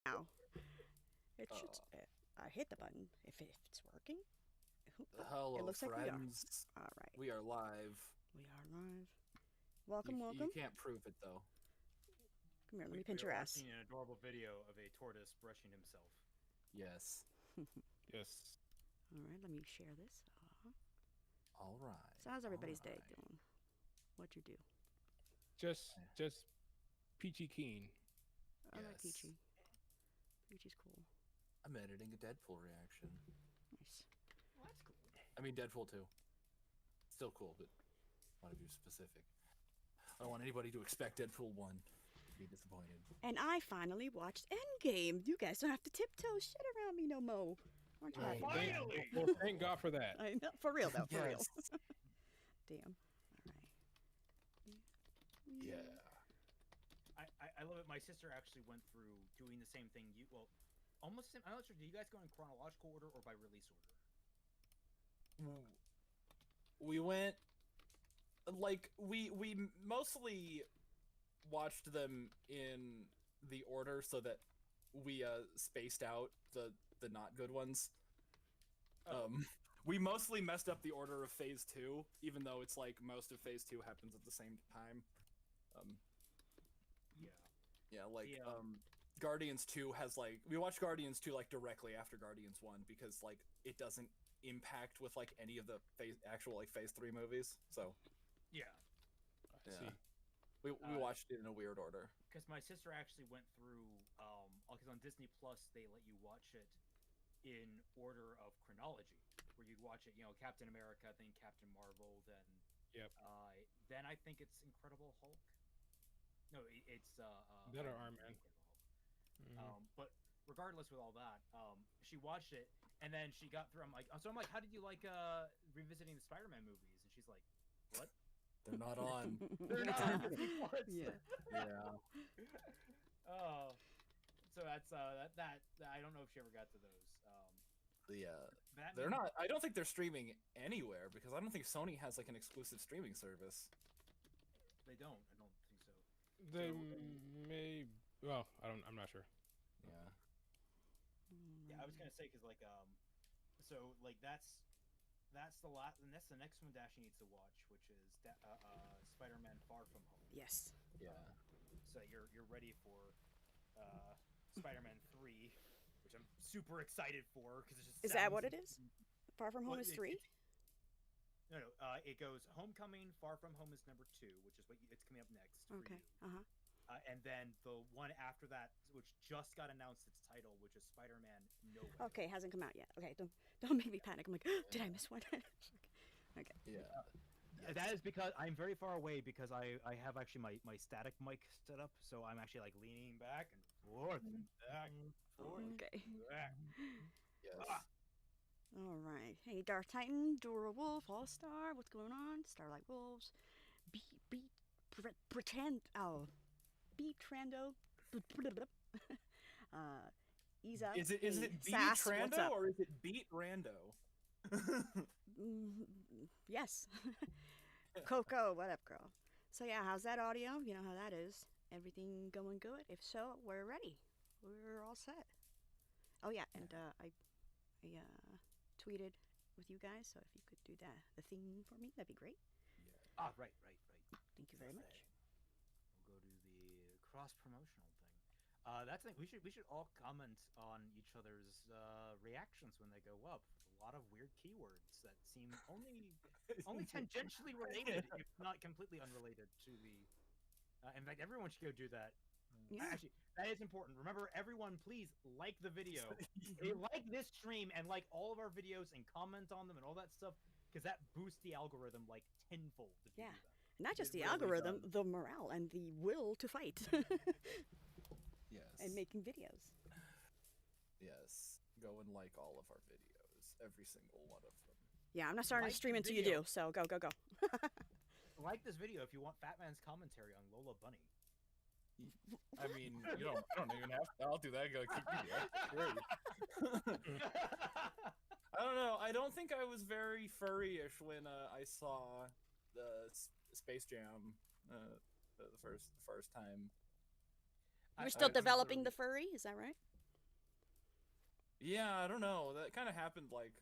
Now it should. I hit the button if it's working. It Hello, looks like we are. friends. All right, We are live. we are live. You, Welcome, you welcome. can't prove it though. Come here, let me We pinch are your ass. watching an adorable video of a tortoise brushing himself. Yes. Yes. All right, let me share this. All right. So how's everybody's all day right. doing? What'd you do? Just peachy keen. I like Yes. Peachy. Peachy's cool. I'm editing a Deadpool reaction. Nice. Well, that's cool. I mean Deadpool 2. Still cool, but I want to be specific. I don't want anybody to expect Deadpool 1 to be disappointed. And I finally watched Endgame. You guys don't have to tiptoe shit around me no more. Aren't you happy? Finally! Well, thank God for that. I know, for real though, for real. Yes. Damn. All right. Yeah. I love it. My sister actually went through doing the same thing. Almost the same. I'm not sure. Do you guys go in chronological order or by release order? We went like we mostly watched them in the order so that we spaced out the not good ones. We mostly messed up the order of phase 2, even though it's like most of phase 2 happens at the same time. Yeah. Yeah, like Yeah. Guardians 2 has like we watched Guardians 2 like directly after Guardians 1 because like it doesn't impact with like any of the actual like phase 3 movies. So Yeah. I yeah. see. We Uh, watched it in a weird order. Because my sister actually went through. Because on Disney Plus they let you watch it in order of chronology, where you watch it. Captain America, then Captain Marvel, then. Yep. Then I think it's Incredible Hulk. No, it's That or Iron Iron Man, Man. Incredible Hulk. But regardless, with all that, she watched it and then she got through. I'm like, how did you like revisiting the Spider-Man movies? And she's like, what? They're not on. They're not on Disney Plus. Yeah. Yeah. Oh, so that's that. I don't know if she ever got to those. Yeah. Batman, They're not. I don't think they're streaming anywhere because I don't think Sony has like an exclusive streaming service. They don't. I don't think so. They So- may. Well, I'm not sure. Yeah. Yeah, I was gonna say because so like that's the last, and that's the next one Dashi needs to watch, which is Spider-Man: Far From Home. Yes. Yeah. So you're ready for Spider-Man 3, which I'm super excited for because it just Is that sounds- what it is? Far From Home Well, is 3? No. It goes Homecoming, Far From Home is number 2, which is it's coming up next. For Okay. you. Uh-huh. And then the one after that, which just got announced its title, which is Spider-Man: No Way Home. Okay, hasn't come out yet. Okay, don't make me panic. I'm like, did I miss one? Okay. Yeah. That is because I'm very far away because I have actually my static mic set up, so I'm actually like leaning back and forth and back and forth and Okay. back. Yes. Ah. All right. Hey, Dark Titan, Dora Wolf, All Star. What's going on? Starlight Wolves. Pretend. Oh. Beat Trando. Isa. Is it hey, beat Sass, what's Trando up? or is it beat Rando? Yes. Coco, what up, girl? So yeah, how's that audio? You know how that is. Everything going good? If so, we're ready. We're all set. Oh yeah, and I tweeted with you guys, so if you could do the theme for me, that'd be great. Ah, right. Thank you very much. We'll go to the cross promotional thing. That's the thing. We should all comment on each other's reactions when they go up. A lot of weird keywords that seem only tangentially related, if not completely unrelated to the. In fact, everyone should go do that. Yeah. Actually, that is important. Remember, everyone, please like the video, like this stream, and like all of our videos, and comment on them and all that stuff, because that boosts the algorithm like tenfold. If you Yeah. do that. And not just It the really algorithm, does. the morale and the will to fight Yes. and making videos. Yes. Go and like all of our videos, every single one of them. Yeah, I'm not starting Like to stream the until you video. do. So go. Like this video if you want Fat Man's commentary on Lola Bunny. I mean, I don't even have to. I'll do that. Go keep great. I don't know. I don't think I was very furry-ish when I saw the Space Jam the first time. You're I still was developing the furry. furry, is that right? Yeah, I don't know. That kind of happened like,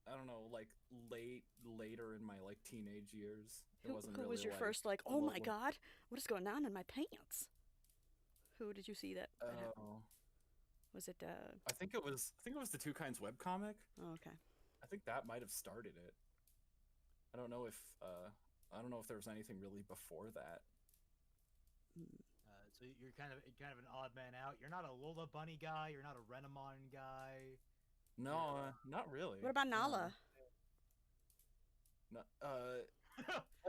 I don't know, like later in my like teenage years. It wasn't Who really was your like, first like? Oh my what- God, what is going on in my pants? Who did you see that? Oh, Was it? I think it was the Two Kinds webcomic. Oh, okay. I think that might have started it. I don't know if there was anything really before that. So you're kind of an odd man out. You're not a Lola Bunny guy. You're not a Renamon guy. No, not really. What about No. Nala? No,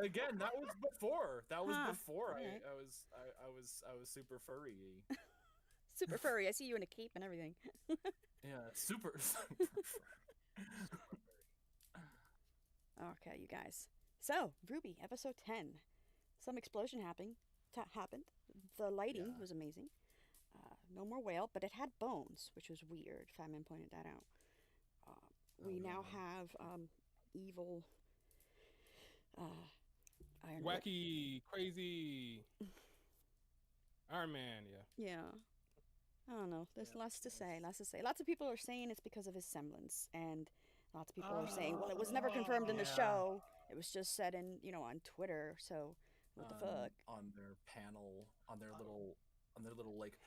again, that was before. That was Huh, before alright. I was super furry. Super furry. I see you in a cape and everything. Yeah, super super furry. Okay, you guys. So, Ruby, episode 10. Some explosion happened. The lighting Yeah. was amazing. No more whale, but it had bones, which was weird. Fatman pointed that out. We now yeah. have evil Iron Man. Wacky, crazy. Iron Man, yeah. Yeah. I don't know. There's lots to say. Lots of people are saying it's because of his semblance, and lots of people are saying, well, it was never confirmed in the yeah. show. It was just said in, on Twitter. So, what the fuck? On their panel, on their little like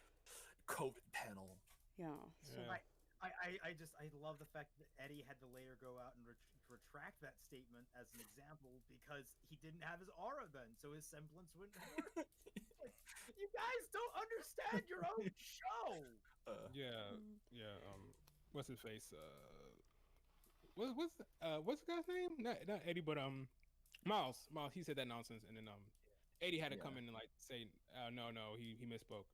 COVID panel. Yeah. So, Yeah. I love the fact that Eddie had to later go out and retract that statement as an example because he didn't have his aura then, so his semblance wouldn't work. You guys don't understand your own show. Yeah, Mm. yeah. What's his face? What's the guy's name? Not Eddie, but Miles. Miles. He said that nonsense, and then Eddie had to come in and like say, no, he misspoke.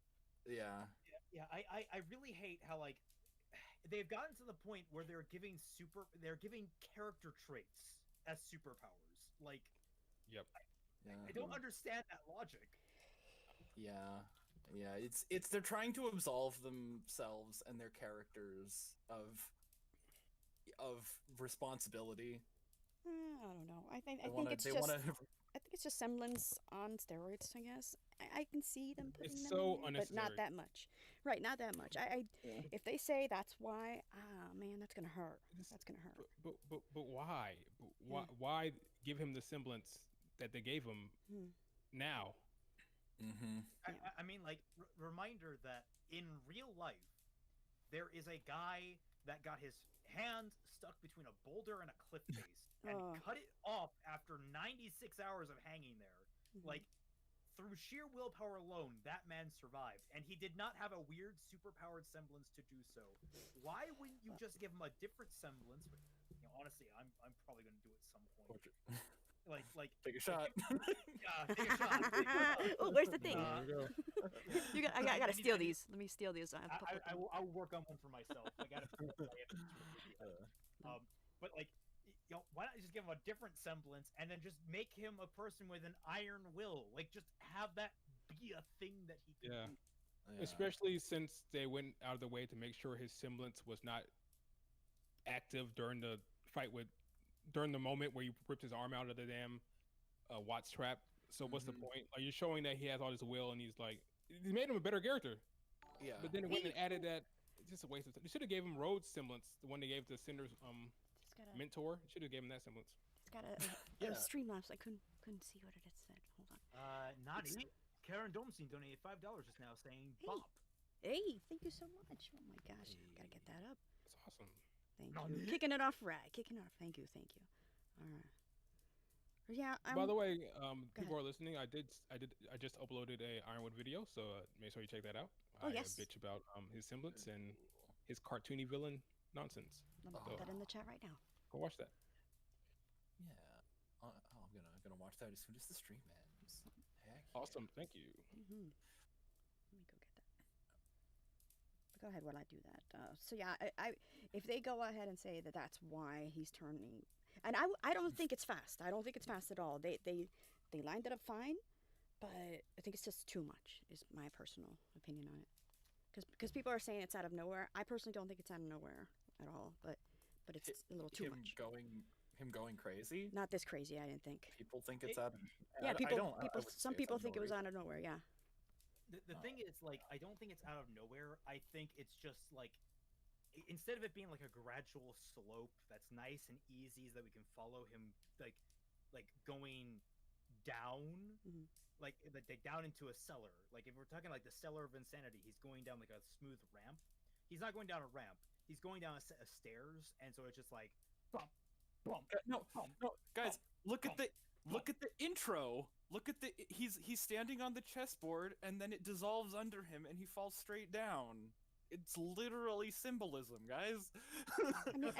Yeah. Yeah, I really hate how like they've gotten to the point where they're giving character traits as superpowers. Like, Yep. I don't understand that logic. Yeah. Yeah, it's they're trying to absolve themselves and their characters of responsibility. I don't know. I think They want to I think it's just semblance on steroids. I guess I can see them putting It's them so in there, but not unnecessary. that much. Right, not that much. If they say that's why, man, that's gonna hurt. That's gonna hurt. But why? Why give him the semblance that they gave him now? I mean, like, reminder that in real life, there is a guy that got his hand stuck between a boulder and a cliff face and cut it off after 96 hours of hanging there. Like, through sheer willpower alone, that man survived, and he did not have a weird superpowered semblance to do so. Why wouldn't you just give him a different semblance? Honestly, I'm probably going to do it at some point. Like take a shot. Yeah, take a shot. Oh, where's the thing? There we go. I gotta steal these. Let me steal these. I'll work on one for myself. I gotta. But like, why not just give him a different semblance and then just make him a person with an iron will? Like, just have that be a thing that he can do. Yeah. Especially since they went out of the way to make sure his semblance was not active during the fight during the moment where he ripped his arm out of the damn Watts trap. So what's the point? Like, you're showing that he has all this will, and he's like, he made him a better character. Yeah. But then it went and added that. It's just a waste of time. They should have gave him Rhodes' semblance, the one they gave to Cinder's mentor. Should have gave him that semblance. It's got a Streamlabs. I couldn't see what it had said. Hold on. Nani, Karen Domstein donated $5 just now, saying Hey. bop. Hey, thank you so much. Oh my gosh, gotta get that up. That's awesome. Thank Nani? you. Kicking it off right. Kicking it off. Thank you. All right. Yeah. By the way, people ahead. are listening. I just uploaded a Ironwood video, so make sure you check that out. Oh, I yes. bitch about his semblance and his cartoony villain nonsense. Let me put that in the chat right now. Go watch that. Yeah. I'm gonna watch that as soon as the stream ends. Heck yeah. Awesome. Thank you. Let me go get that. Go ahead while I do that. So yeah, if they go ahead and say that that's why he's turning, and I don't think it's fast. I don't think it's fast at all. They lined it up fine, but I think it's just too much. Is my personal opinion on it. Because people are saying it's out of nowhere. I personally don't think it's out of nowhere at all. But it's a little too much. Him going crazy. Not this crazy. I didn't think. People think it's out of. Yeah, I don't- I would some say it's people out of think it was nowhere. out of nowhere. Yeah. The thing is, like, I don't think it's out of nowhere. I think it's just like instead of it being like a gradual slope that's nice and easy so that we can follow him like going down, Mhm. like down into a cellar. Like if we're talking like the cellar of insanity, he's going down like a smooth ramp. He's not going down a ramp. He's going down a set of stairs, and so it's just like bump, bump, No, bump. no, guys, look at bump, the intro. Look at he's standing on the chessboard, and then it dissolves under him, and he falls straight down. It's literally symbolism, guys. I mean,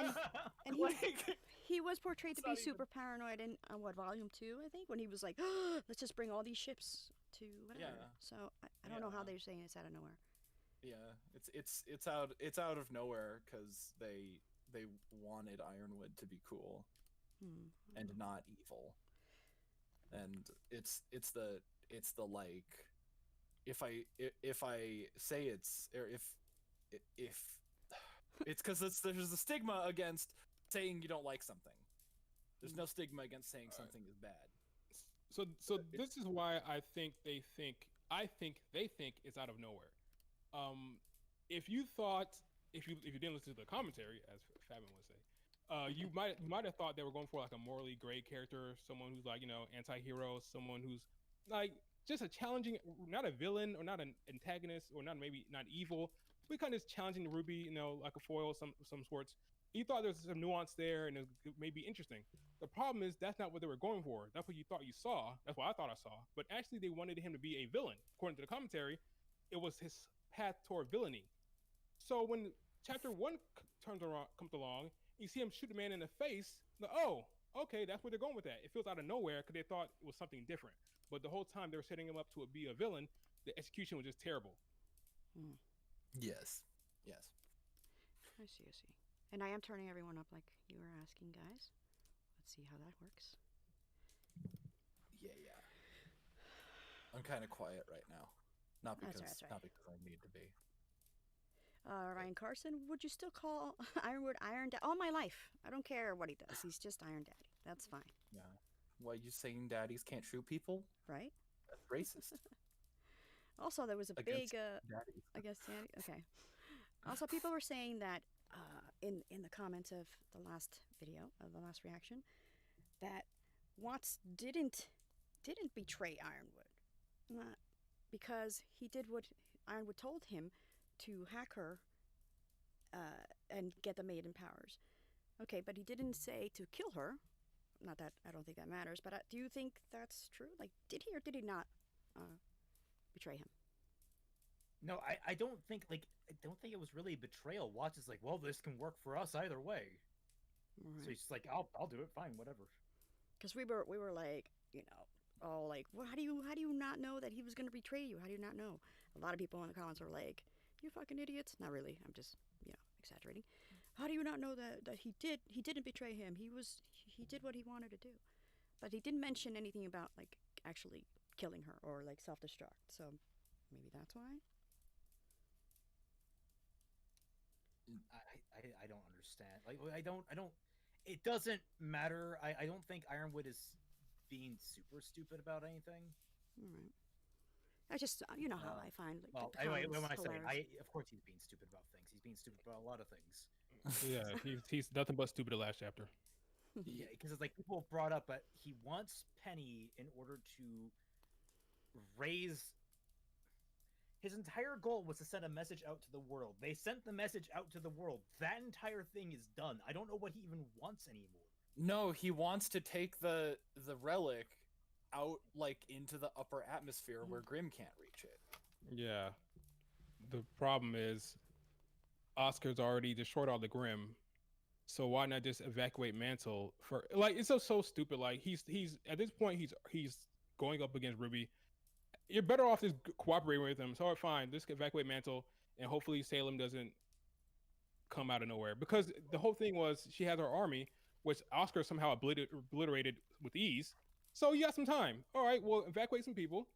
and like, he was portrayed to It's be not even- super paranoid in what volume 2, I think, when he was like, let's just bring all these ships to whatever. Yeah. So I don't know how Yeah. they're saying it's out of nowhere. yeah, it's out of nowhere because they wanted Ironwood to be cool Hmm. and not evil, and it's the like, if I say it's, or if it's because there's a stigma against saying you don't like something. There's no stigma against saying Alright. something is bad. So this is why I think they think it's out of nowhere. If you didn't listen to the commentary, as Fabian would say, you might have thought they were going for like a morally gray character, someone who's like, anti-hero, someone who's like just a challenging, not a villain or not an antagonist or not evil, but kind of just challenging Ruby, like a foil of some sorts. You thought there was some nuance there and it may be interesting. The problem is that's not what they were going for. That's what you thought you saw. That's what I thought I saw. But actually, they wanted him to be a villain. According to the commentary, it was his path toward villainy. So when chapter 1 comes along, you see him shoot the man in the face. Oh, okay, that's where they're going with that. It feels out of nowhere because they thought it was something different. But the whole time they were setting him up to be a villain, the execution was just terrible. Yes. I see. And I am turning everyone up like you were asking, guys. Let's see how that works. Yeah. I'm kind of quiet right now, not That's because right. not because I need to be. Ryan Carson, would you still call Ironwood Iron Daddy? All my life. I don't care what he does. He's just Iron Daddy. That's fine, Yeah. Why, you saying daddies can't shoot people? right? That's racist. Also, there was a Against big, daddies. I guess, Daddy. Okay. Also, people were saying that in the comments of the last video, of the last reaction, that Watts didn't betray Ironwood, because he did what Ironwood told him to hack her and get the maiden powers. Okay, but he didn't say to kill her. Not that I don't think that matters, but do you think that's true? Like, did he or did he not betray him? No, I don't think it was really betrayal. Watts is like, well, this can work for us either way. So he's just like, I'll do it, fine, whatever. Because we were like, all like, well, how do you not know that he was going to betray you? How do you not know? A lot of people in the comments were like, you fucking idiots. Not really. I'm just, exaggerating. How do you not know that he didn't betray him? He did what he wanted to do. But he didn't mention anything about like actually killing her or like self-destruct. So maybe that's why. I don't understand. Like, I don't. It doesn't matter. I don't think Ironwood is being super stupid about anything. All right. I just, how I find like Well, the anyway, comments when I hilarious. say, of course he's being stupid about things. He's being stupid about a lot of things. Yeah, he's nothing but stupid the last chapter. Yeah, because it's like people brought up, but he wants Penny in order to raise. His entire goal was to send a message out to the world. They sent the message out to the world. That entire thing is done. I don't know what he even wants anymore. No, he wants to take the relic out, like, into the upper atmosphere where Grim can't reach it. Yeah. The problem is Oscar's already destroyed all the Grim. So why not just evacuate Mantle for, like, it's so stupid. Like he's at this point he's going up against Ruby. You're better off just cooperating with him. So fine, just evacuate Mantle and hopefully Salem doesn't come out of nowhere, because the whole thing was she has her army, which Oscar somehow obliterated with ease. So you got some time. All right, well, evacuate some people,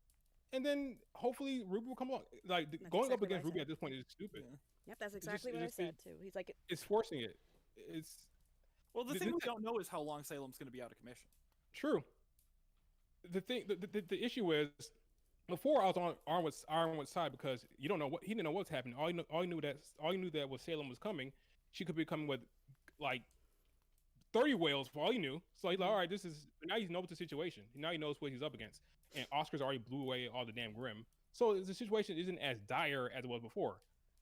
and then hopefully Ruby will come along. Like That's going up exactly what against I Ruby said. at this point is stupid. Yeah. Yep, that's just- exactly it what I just- said too. He's like, It's forcing it. It's Well, the Th- thing th- we don't know is how long Salem's going to be out of commission. true. The thing, the issue is before I was on Ironwood's side because you don't know what he didn't know what's happening. All you knew that was Salem was coming. She could be coming with like 30 whales for all you knew. So he's like, all right, this is now he knows the situation. Now he knows what he's up against. And Oscar's already blew away all the damn Grim. So the situation isn't as dire as it was before.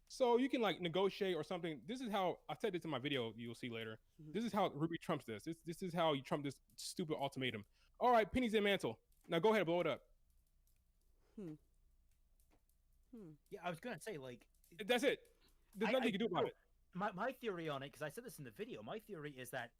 So you can like negotiate or something. This is how I said this in my video you'll see later. This is how Ruby trumps this. This is how you trump this stupid ultimatum. All right, Penny's in Mantle. Now go ahead and blow it up. Yeah, I was gonna say like That's it. There's nothing you can do about it. My theory on it, because I said this in the video, my theory is that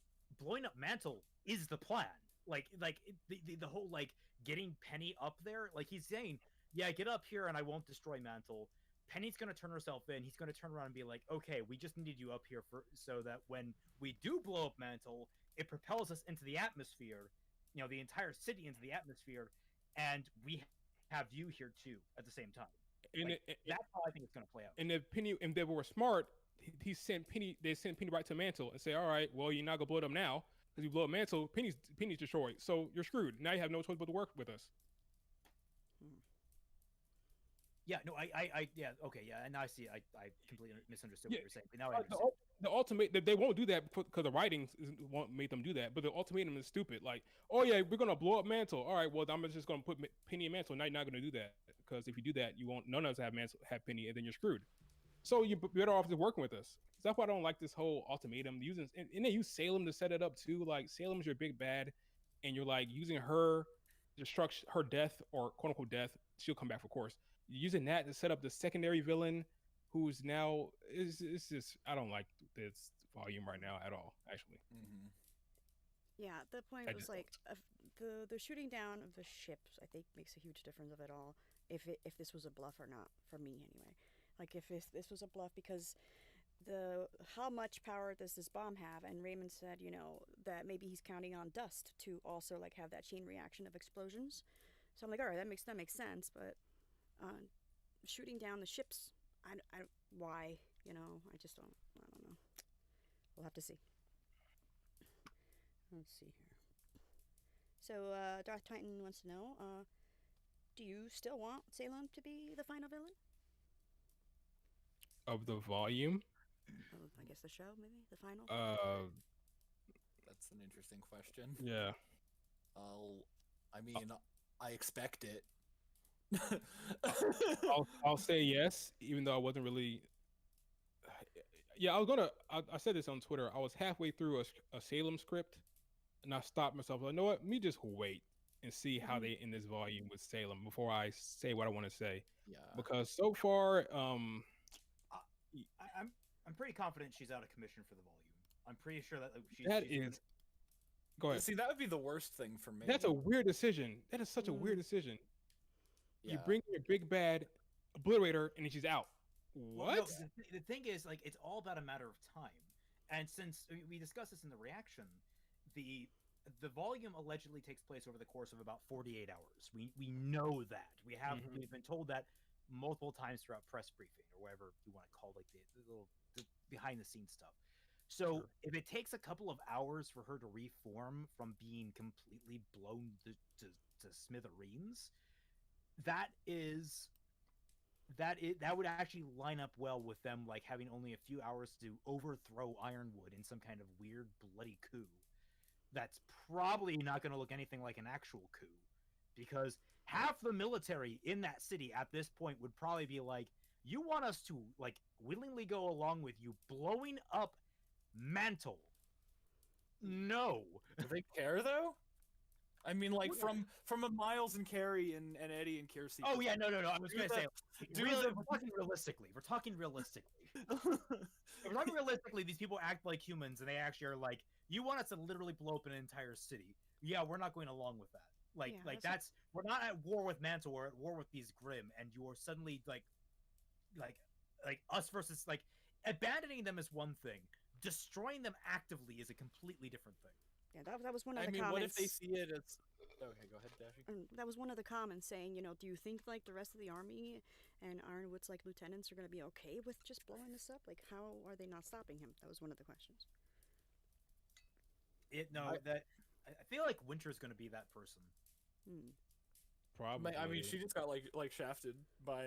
blowing up Mantle is the plan. The whole like getting Penny up there, like he's saying, yeah, get up here and I won't destroy Mantle. Penny's gonna turn herself in. He's gonna turn around and be like, okay, we just needed you up here so that when we do blow up Mantle, it propels us into the atmosphere, the entire city into the atmosphere, and we have you here too at the same time. And that's how I think it's gonna play out. And if they were smart, they sent Penny right to Mantle and say, all right, well, you're not gonna blow it up now because you blow up Mantle, Penny's destroyed, so you're screwed. Now you have no choice but to work with us. Yeah, no, yeah, okay, yeah, and now I see. I completely misunderstood what you were saying. But now I understand. The ultimate, they won't do that because the writing won't make them do that. But the ultimatum is stupid. Like, oh yeah, we're gonna blow up Mantle. All right, well, I'm just gonna put Penny in Mantle. Now you're not gonna do that because if you do that, you won't. None of us have Penny, and then you're screwed. So you're better off just working with us. So that's why I don't like this whole ultimatum using. And they use Salem to set it up too. Like Salem's your big bad, and you're like using her destruction, her death or quote unquote death. She'll come back, of course. Using that to set up the secondary villain, who's now is just I don't like this volume right now at all. Actually, yeah. The point was like the shooting down of the ships. I think makes a huge difference of it all. If this was a bluff or not, for me anyway. Like if this was a bluff because how much power does this bomb have? And Raymond said, that maybe he's counting on dust to also like have that chain reaction of explosions. So I'm like, all right, that makes sense, but. Shooting down the ships, I why, I just don't know. We'll have to see. Let's see here. So, Darth Titan wants to know, do you still want Salem to be the final villain? Of the volume? I guess the show, maybe? The final? That's an interesting question. Yeah. I expect it. I'll say yes, even though I wasn't really. Yeah, I said this on Twitter. I was halfway through a Salem script, and I stopped myself. Like, you know what? Let me just wait and see how they end this volume with Salem before I say what I want to say. Yeah. Because so far, I'm pretty confident she's out of commission for the volume. I'm pretty sure that she's Go ahead. See, that would be the worst thing for me. That's a weird decision. That is such a weird decision. Yeah. You bring your big bad, obliterate her, and then she's out. What? Well, no, the thing is, like, it's all about a matter of time. And since we discussed this in the reaction, the volume allegedly takes place over the course of about 48 hours. We know that. We've been told that multiple times throughout press briefing or whatever you want to call like the little behind the scenes stuff. So if it takes a couple of hours for her to reform from being completely blown to smithereens, that would actually line up well with them like having only a few hours to overthrow Ironwood in some kind of weird bloody coup. That's probably not going to look anything like an actual coup, because half the military in that city at this point would probably be like, you want us to like willingly go along with you blowing up Mantle? No. Do they care though? I mean, like from a Miles and Carrie and Eddie and Kiersey. Oh yeah, no. I was gonna say, we're talking realistically. We're talking realistically, these people act like humans, and they actually are like, you want us to literally blow up an entire city? Yeah, we're not going along with that. We're not at war with Mantle. We're at war with these Grim, and you are suddenly like us versus like abandoning them is one thing. Destroying them actively is a completely different thing. Yeah, that was one of the comments. What if they see it as... Okay, go ahead, Dashi. That was one of the comments saying, do you think like the rest of the army and Ironwood's like lieutenants are going to be okay with just blowing this up? Like, how are they not stopping him? That was one of the questions. I feel like Winter's going to be that person. Probably. I mean, she just got like shafted by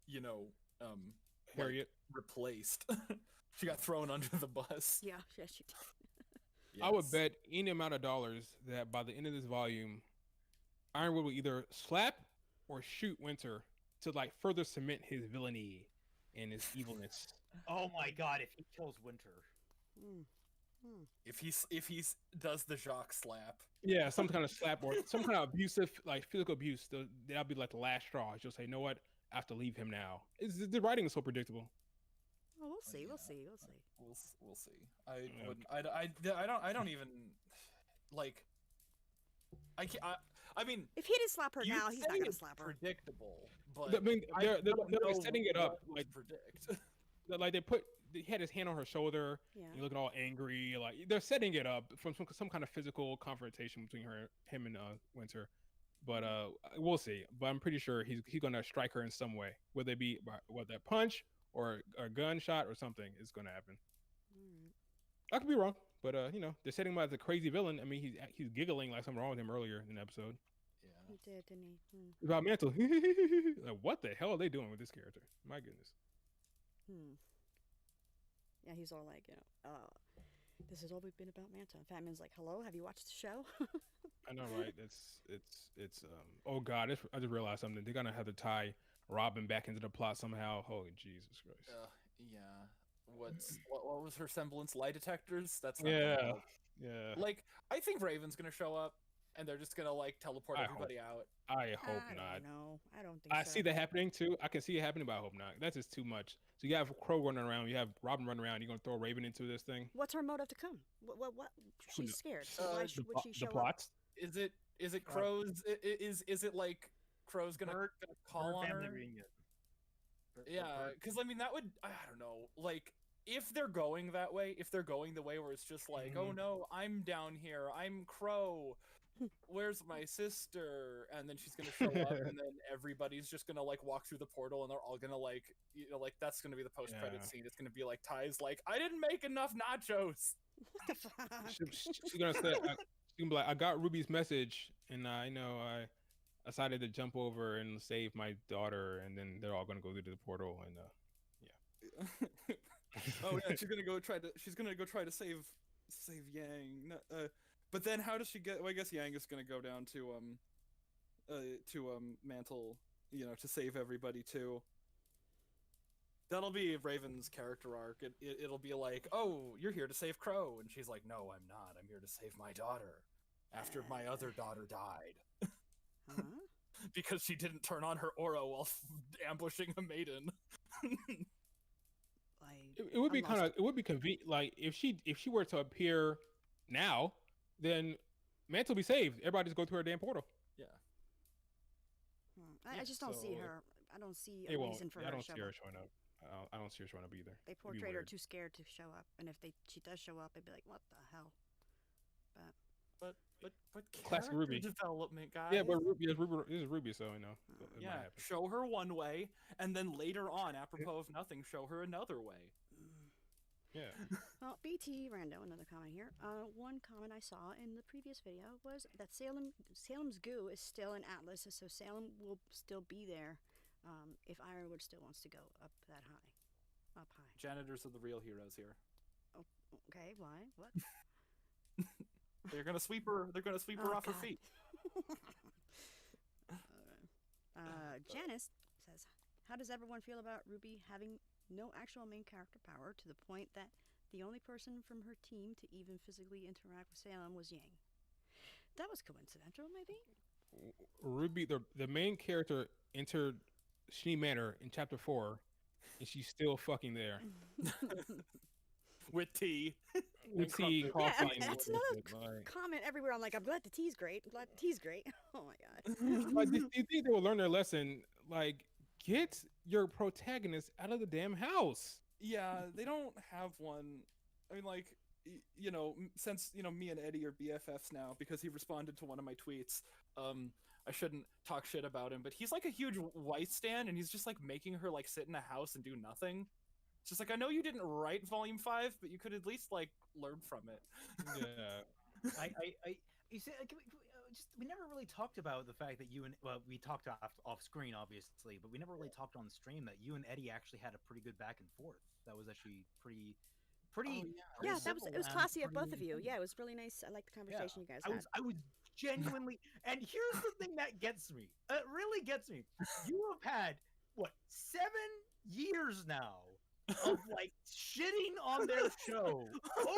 you know, like, Harriet. replaced. She got thrown under the bus. Yeah, yes, she did. I would Yes. bet any amount of dollars that by the end of this volume, Ironwood will either slap or shoot Winter to like further cement his villainy and his evilness. Oh my god, if he kills Winter. Mm. If he's does the Jacques slap. Yeah, some kind of slap or some kind of abusive, like physical abuse. That'll be like the last straw. She'll say, "You know what? I have to leave him now." The writing is so predictable. Oh, we'll see. We'll yeah. see. We'll see. We'll see. Okay. I don't even like. I mean, If he didn't slap her you now, he's say not gonna it's slap her. predictable, but I mean, they're don't like know setting it up, what like to predict. like he had his hand on her shoulder. Yeah. He looking all angry. Like they're setting it up from some kind of physical confrontation between him and Winter. But we'll see. But I'm pretty sure he's gonna strike her in some way, whether it be what that punch or a gunshot or something is gonna happen. Alright. I could be wrong, but they're setting him up as a crazy villain. I mean, he's giggling like something wrong with him earlier in the episode Yeah. He did, didn't he? about Mantle. Like, what the hell are they doing with this character? My goodness. Yeah, he's all like, this is all we've been about Manta. And Fatman's like, hello, have you watched the show? I know, right? It's oh god, I just realized something. They're gonna have to tie Robin back into the plot somehow. Holy Jesus Christ! Yeah. What was her semblance? Lie detectors? That's not gonna Yeah, help. yeah. Like, I think Raven's gonna show up, and they're just gonna like teleport I everybody out. I hope I not. don't know. I don't think I so. see that happening too. I can see it happening, but I hope not. That's just too much. So you have Crow running around, you have Robin running around. You're gonna throw Raven into this thing? What's her motive to come? What? Who She's kn- scared. So why the would she show the up? plots? Is it Crow's? Is it like Crow's gonna Bird call on family her? reunion. Yeah, because I mean that would, I don't know, like if they're going that way, if they're going the way where it's just like, oh no, I'm down here, I'm Crow, where's my sister? And then she's gonna show up, and then everybody's just gonna like walk through the portal, and they're all gonna like, like that's gonna be the post-credit Yeah. scene. It's gonna be like Ty's like, I didn't make enough nachos. What the fuck? She's gonna say, she's gonna be like, I got Ruby's message, and I know I decided to jump over and save my daughter, and then they're all gonna go through the portal, and Oh yeah, she's gonna go try to save Yang. But then how does she get? Well, I guess Yang is gonna go down to Mantle, to save everybody too. That'll be Raven's character arc. It'll be like, oh, you're here to save Crow, and she's like, no, I'm not. I'm here to save my daughter. After my other daughter died, Huh? because she didn't turn on her aura while ambushing a maiden. Like, it would be I'm lost. it would be convenient. Like if she were to appear now, then Mantle will be saved. Everybody just go through her damn portal. I just don't see so- her. I don't see It a won't. reason for I her to don't show see her up. showing up. I don't see her showing up either. They It'd be portrayed her weird. too scared to show up, and if she does show up, it'd be like, what the hell? But Classic character Ruby. development, guys. Yeah, but Ruby is Ruby, so I know. So it might Yeah, happen. show her one way, and then later on, apropos of nothing, show her another way. Yeah. Well, BT Rando, another comment here. One comment I saw in the previous video was that Salem's goo is still in Atlas, so Salem will still be there if Ironwood still wants to go up that high. Up high. Janitors are the real heroes here. Okay, why? What? They're gonna sweep her. They're gonna sweep her Oh, off her God. feet. Janice says, how does everyone feel about Ruby having no actual main character power to the point that the only person from her team to even physically interact with Salem was Yang? That was coincidental, maybe? Ruby, the main character, entered Shinee Manor in chapter 4, and she's still fucking there. With tea. With tea, Yeah, coffee, Yeah, and that's bullshit, another like- comment everywhere. I'm like, I'm glad the tea's great. I'm glad the tea's great. Oh my god. Like, do you think they will learn their lesson? Like, get your protagonist out of the damn house. Yeah, they don't have one. I mean, like, since me and Eddie are BFFs now because he responded to one of my tweets. I shouldn't talk shit about him, but he's like a huge white stan, and he's just like making her like sit in a house and do nothing. It's just like, I know you didn't write Volume 5, but you could at least like learn from it. Yeah. I you see, we never really talked about the fact that you and we talked off screen obviously, but we never really talked on stream that you and Eddie actually had a pretty good back and forth. That was actually pretty. Oh, Yeah, that was simple it was and classy of both pretty of you. fun. Yeah, it was really nice. I liked the conversation you guys had. I was genuinely, and here's the thing that gets me. It really gets me. You have had what 7 years now of like shitting on their show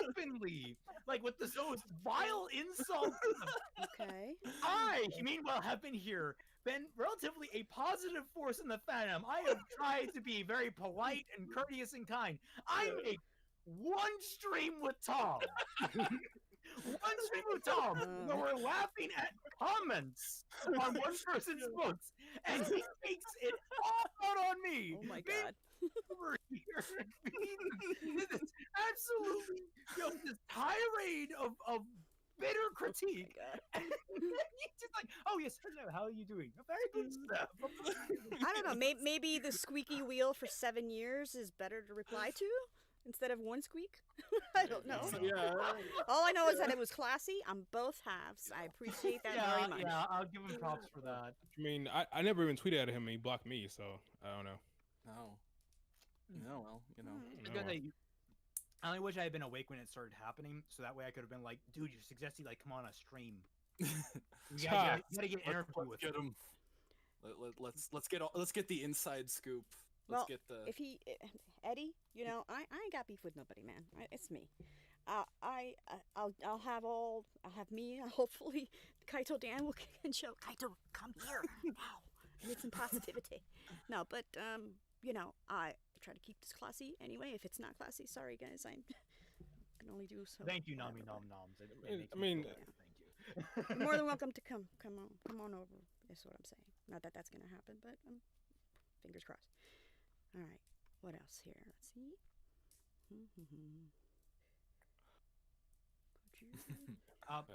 openly, like with the most vile insults. Okay. I, meanwhile, have been relatively a positive force in the fandom. I have tried to be very polite and courteous and kind. I make one stream with Tom. One stream with Tom where we're laughing at comments on one person's books, and he takes it all out on me. Oh my god. Over here, this absolutely, this tirade of bitter critique. God. And he's just like, oh yes, hello, how are you doing? Very good stuff. I don't know. Maybe the squeaky wheel for 7 years is better to reply to instead of one squeak. I don't know. Yeah. All I know is that it was classy on both halves. I appreciate that very much. Yeah, I'll give him props for that. I mean, I never even tweeted at him and he blocked me, so I don't know. Oh. No, well, you know. I was gonna say, I only wish I had been awake when it started happening, so that way I could have been like, dude, you're suggesting like come on a stream. You gotta get interview Let's with get him. him. Let's get the inside scoop. Let's Well, get the. If he, Eddie, you know, I ain't got beef with nobody, man. It's me. I'll have me. Hopefully, Kaito Dan will can show Kaito, come here now. I need some positivity. No, but you know, I try to keep this classy anyway. If it's not classy, sorry guys, I can only do so. Thank you, whatever, Nami but- Nom Noms. I mean, thank you. You're more than welcome to come on over. Is what I'm saying. Not that that's gonna happen, but fingers crossed. All right, what else here? Let's see.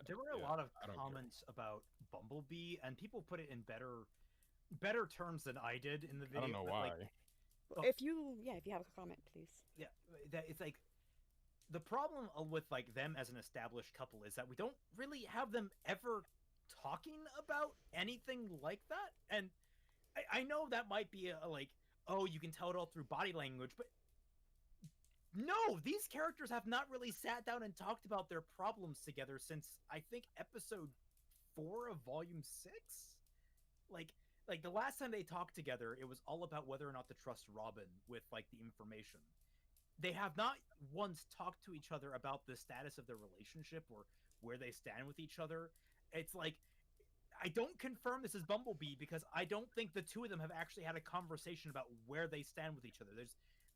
There were a Yeah, lot of I don't care. comments about Bumblebee, and people put it in better terms than I did in the video. I don't know but, why. like, If you have a comment, please. yeah, that it's like the problem with like them as an established couple is that we don't really have them ever talking about anything like that. And I know that might be a like, oh, you can tell it all through body language, but no, these characters have not really sat down and talked about their problems together since I think episode 4 of volume 6. Like the last time they talked together, it was all about whether or not to trust Robin with like the information. They have not once talked to each other about the status of their relationship or where they stand with each other. It's like I don't confirm this is Bumblebee because I don't think the two of them have actually had a conversation about where they stand with each other.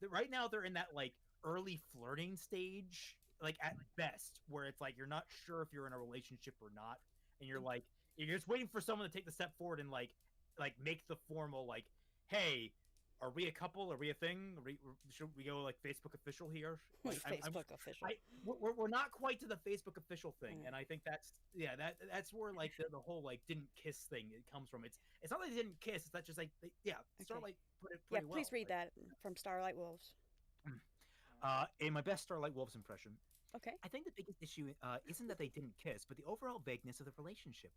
Right now they're in that like early flirting stage, like at best, where it's like you're not sure if you're in a relationship or not, and you're just waiting for someone to take the step forward and like make the formal like, hey, are we a couple? Are we a thing? Should we go like Facebook official here? Like, Facebook official. We're not quite to the Facebook official thing, Mm. and I think that's where like the whole like didn't kiss thing it comes from. It's not like they didn't kiss. It's not just like Starlight put it Yeah, pretty well. please read Like, that from Starlight Wolves. in my best Starlight Wolves impression, Okay. I think the biggest issue isn't that they didn't kiss, but the overall vagueness of the relationship.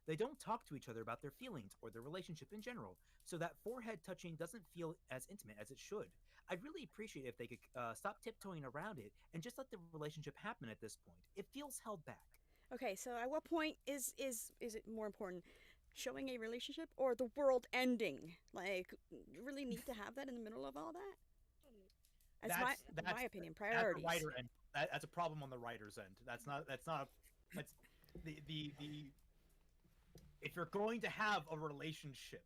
They don't talk to each other about their feelings or their relationship in general, so that forehead touching doesn't feel as intimate as it should. I'd really appreciate if they could stop tiptoeing around it and just let the relationship happen at this point. It feels held back. Okay, so at what point is it more important, showing a relationship or the world ending? Like, you really need to have that in the middle of all that? That's my opinion. That's Priorities. the writer end. That's a problem on the writer's end. That's the if you're going to have a relationship,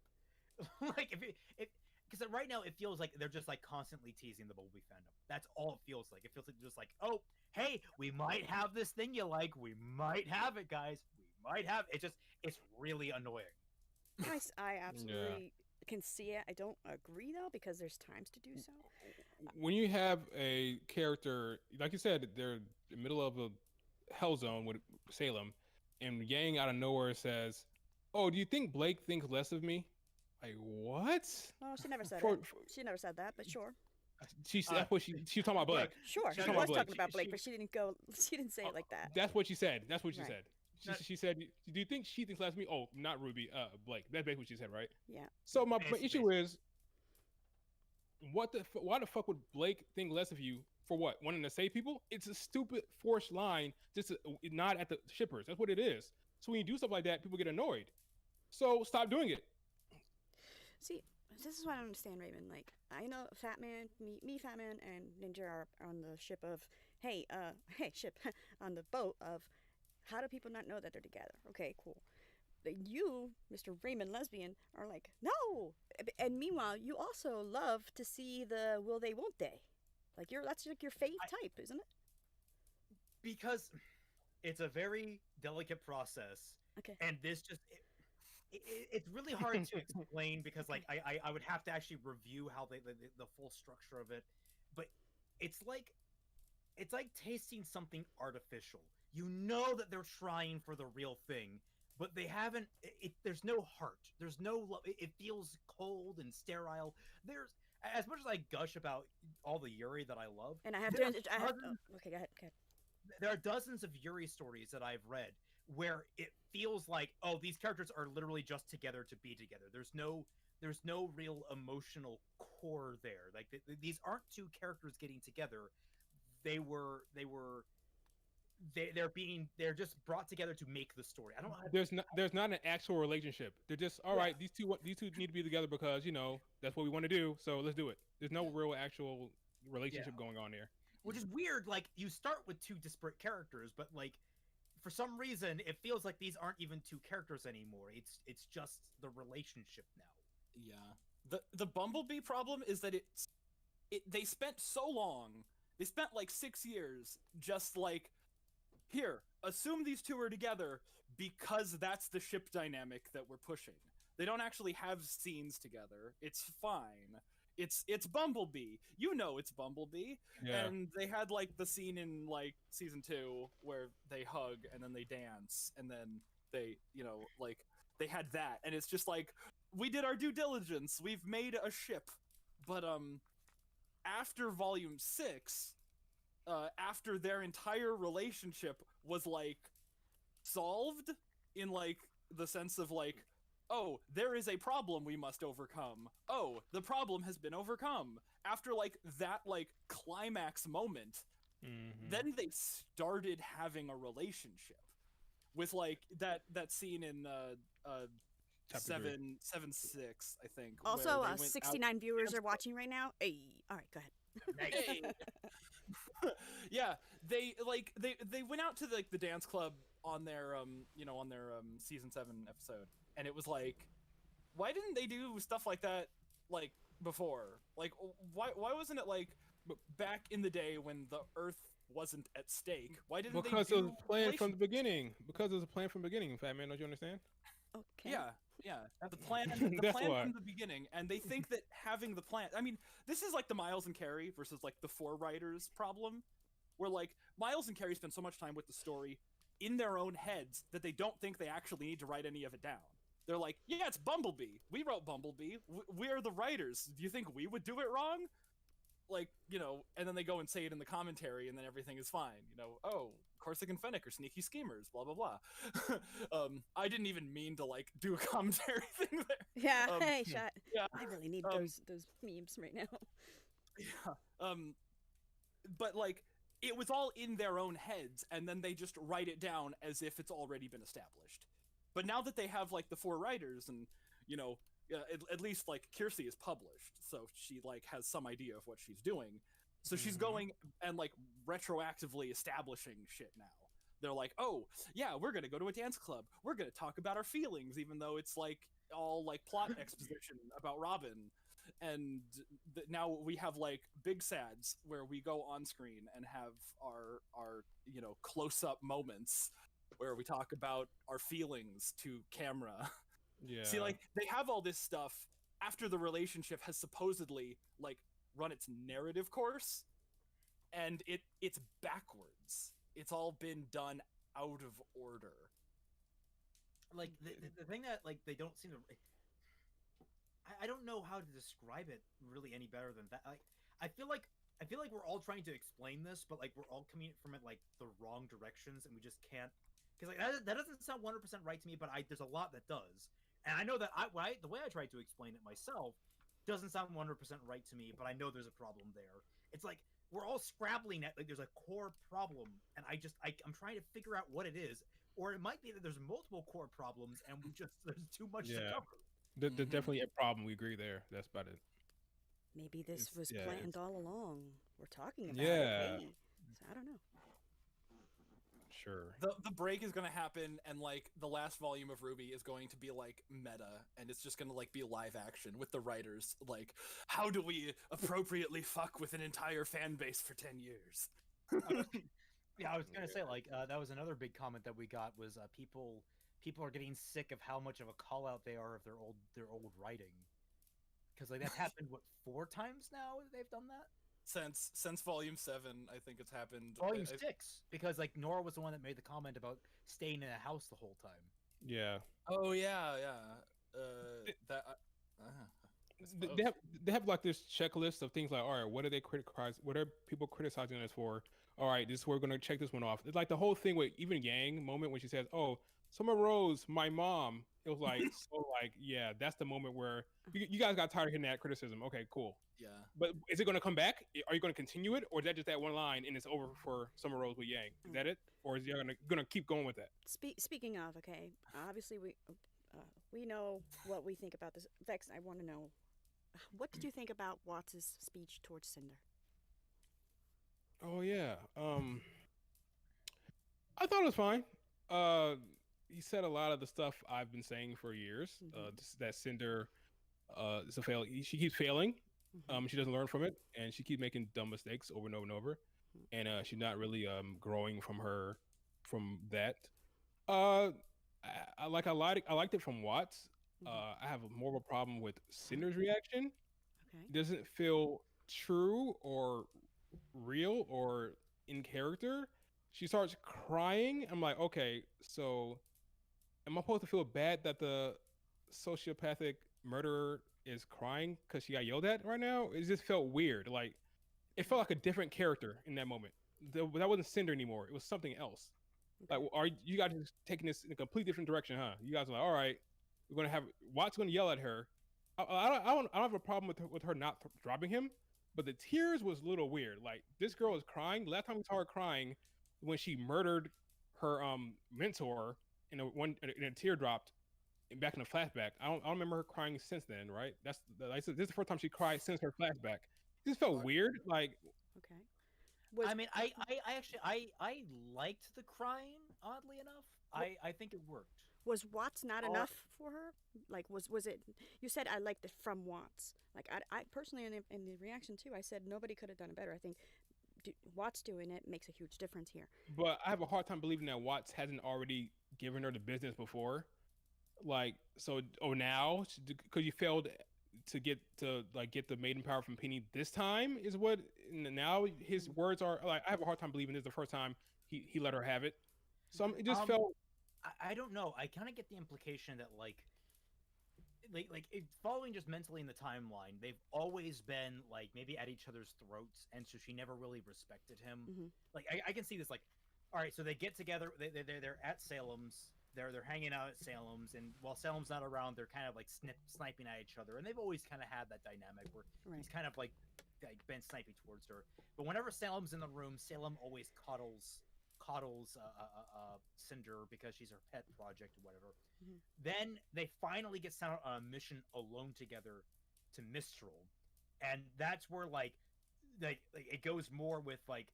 like if because right now it feels like they're just like constantly teasing the Bumblebee fandom. That's all it feels like. It feels like just like, oh, hey, we might have this thing you like. We might have it, guys. We might have it. It's really annoying. I absolutely can see it. I don't agree though because there's times to do so. When you have a character, like you said, they're in the middle of a hell zone with Salem, and Yang out of nowhere says, "Oh, do you think Blake thinks less of me?" Like, what? Oh, she never said For- it. She never said that, but sure. That's what she was talking about Blake. Sure, She's she talking was about talking Blake. about Blake, She- but she didn't go. She didn't say it like that. That's what she said. That's what she Right. said. She said, "Do you think she thinks less of me?" Oh, not Ruby. Blake. That's basically what she said, right? Yeah. So my Basically. issue is, why the fuck would Blake think less of you for what? Wanting to save people? It's a stupid forced line just to nod at the shippers. That's what it is. So when you do stuff like that, people get annoyed. So stop doing it. See, this is what I don't understand, Raven. Like, I know Fat Man, me, Fat Man, and Ninja are on the ship of, hey, ship, on the boat of, how do people not know that they're together? Okay, cool. But you, Mr. Raymond Lesbian, are like, no! And meanwhile, you also love to see the will they, won't they. Like, that's like your fave type, isn't it? Because it's a very delicate process, Okay. and this just it's really hard to explain because like I would have to actually review how the full structure of it, but it's like tasting something artificial. You know that they're trying for the real thing, but they haven't. There's no heart. There's no love. It feels cold and sterile. There's as much as I gush about all the Yuri that I love, And I have there to. are Okay, go ahead. there are dozens of Yuri stories that I've read where it feels like, oh, these characters are literally just together to be together. There's no real emotional core there. Like these aren't two characters getting together. They're just brought together to make the story. I don't know. There's not an actual relationship. They're just all right. These two need to be together because that's what we want to do. So let's do it. There's no real actual relationship going on there. Which is weird. Like you start with two disparate characters, but like for some reason it feels like these aren't even two characters anymore. It's just the relationship now. Yeah. The Bumblebee problem is that they spent so long. They spent like 6 years just like, here, assume these two are together because that's the ship dynamic that we're pushing. They don't actually have scenes together. It's fine. It's Bumblebee. You know it's Bumblebee. Yeah. And they had like the scene in like season 2 where they hug and then they dance and then they, like they had that, and it's just like, we did our due diligence. We've made a ship. But after volume 6, after their entire relationship was like solved in like the sense of like, oh, there is a problem we must overcome. Oh, the problem has been overcome. After like that like climax moment, then they started having a relationship with like that scene in 7-6, I think. Also, where they went 69 viewers are watching right now. Hey, all right, go ahead. Hey. Yeah, they went out to the dance club on their season 7 episode, and it was like, why didn't they do stuff like that like before? Like why wasn't it like back in the day when the Earth wasn't at stake? Why didn't because they it do was planned from the beginning. Because it was a plan from the beginning, Fat Man. Don't you understand? Okay. Yeah. The plan That's plan why. from the beginning, and they think that having the plan. I mean, this is like the Miles and Carrie versus like the 4 writers problem, where like Miles and Carrie spend so much time with the story in their own heads that they don't think they actually need to write any of it down. They're like, yeah, it's Bumblebee. We wrote Bumblebee. We're the writers. Do you think we would do it wrong? Like, and then they go and say it in the commentary, and then everything is fine. Oh, Corsic and Fennec are sneaky schemers, blah, blah, blah. I didn't even mean to, like, do a commentary thing there. Yeah, hey, shot. Yeah. I really need those memes right now. Yeah. But, like, it was all in their own heads, and then they just write it down as if it's already been established. But now that they have, like, the 4 writers, and, at least like Kiersey is published, so she like has some idea of what she's doing. So she's going and like retroactively establishing shit now. They're like, oh yeah, we're gonna go to a dance club. We're gonna talk about our feelings, even though it's like all like plot exposition about Robin. And now we have like big sads where we go on screen and have our close up moments where we talk about our feelings to camera. Yeah. See, like, they have all this stuff after the relationship has supposedly, like, run its narrative course, and it's backwards. It's all been done out of order. Like, the thing that, like, they don't seem to... I don't know how to describe it really any better than that. Like, I feel like we're all trying to explain this, but, like, we're all coming from it, like, the wrong directions, and we just can't because like that doesn't sound 100% right to me, but there's a lot that does, and I know that the way I tried to explain it myself doesn't sound 100% right to me, but I know there's a problem there. It's like we're all scrabbling at like there's a core problem, and I'm trying to figure out what it is, or it might be that there's multiple core problems, and there's too much to Yeah. cover. There's Mhm. definitely a problem. We agree there. That's about it. Maybe this It's- was yeah, planned it's- all along. We're talking about Yeah. it. Hey. So I don't know. Sure. The break is gonna happen, and like the last volume of Ruby is going to be like meta, and it's just gonna like be live action with the writers. Like, how do we appropriately fuck with an entire fan base for 10 years? Yeah, I was gonna say like that was another big comment that we got was people are getting sick of how much of a call out they are of their old writing, because like that's happened what 4 times now they've done that. Since volume 7, I think it's happened. Volume I- 6, because like Nora was the one that made the comment about staying in a house the whole time. Yeah. Oh yeah, yeah. That. I They suppose. have like this checklist of things like, all right, what are they criticize? What are people criticizing us for? All right, this is we're gonna check this one off. It's like the whole thing with even Yang moment when she says, "Oh, Summer Rose, my mom." It was like so like yeah, that's the moment where you guys got tired of hearing that criticism. Okay, cool. Yeah. But is it going to come back? Are you going to continue it, or is that just that one line and it's over for Summer Rose with Yang? Is that it, or is you going to keep going with that? Speaking of, okay, obviously we know what we think about this. Vex, I want to know, what did you think about Watts' speech towards Cinder? Oh yeah. I thought it was fine. He said a lot of the stuff I've been saying for years. That Cinder is a fail. She keeps failing. She doesn't learn from it, and she keeps making dumb mistakes over and over and over, and she's not really growing from that. I liked it from Watts. I have more of a problem with Cinder's reaction. Okay. It doesn't feel true or real or in character. She starts crying. I'm like, okay, so am I supposed to feel bad that the sociopathic murderer is crying because she got yelled at right now? It just felt weird. Like it felt like a different character in that moment. That wasn't Cinder anymore. It was something else. Like, are you guys just taking this in a completely different direction, huh? You guys are like, all right, we're gonna have Watt's gonna yell at her. I don't have a problem with her not dropping him, but the tears was a little weird. Like this girl is crying. Last time we saw her crying when she murdered her mentor in a tear dropped back in the flashback. I don't remember her crying since then, right? This is the first time she cried since her flashback. This felt weird. Like Okay. I mean, I actually I liked the crying. Oddly enough, I think it worked. Was Watts not enough for her? Like, was it? You said I liked it from Watts. Like, I personally, in the reaction too, I said nobody could have done it better. I think Watts doing it makes a huge difference here. but I have a hard time believing that Watts hasn't already given her the business before. Like, so now because you failed to get the maiden power from Penny this time is what now his words are like. I have a hard time believing this is the first time he let her have it. So it just felt. I don't know. I kind of get the implication that like following just mentally in the timeline, they've always been like maybe at each other's throats, and so she never really respected him. Like I can see this like, all right, so they get together, they're at Salem's, they're hanging out at Salem's, and while Salem's not around, they're kind of like sniping at each other, and they've always kind of had that dynamic where he's kind of like been sniping towards her. But whenever Salem's in the room, Salem always coddles Cinder because she's her pet project or whatever. Then they finally get sent out on a mission alone together to Mistral, and that's where like it goes more with like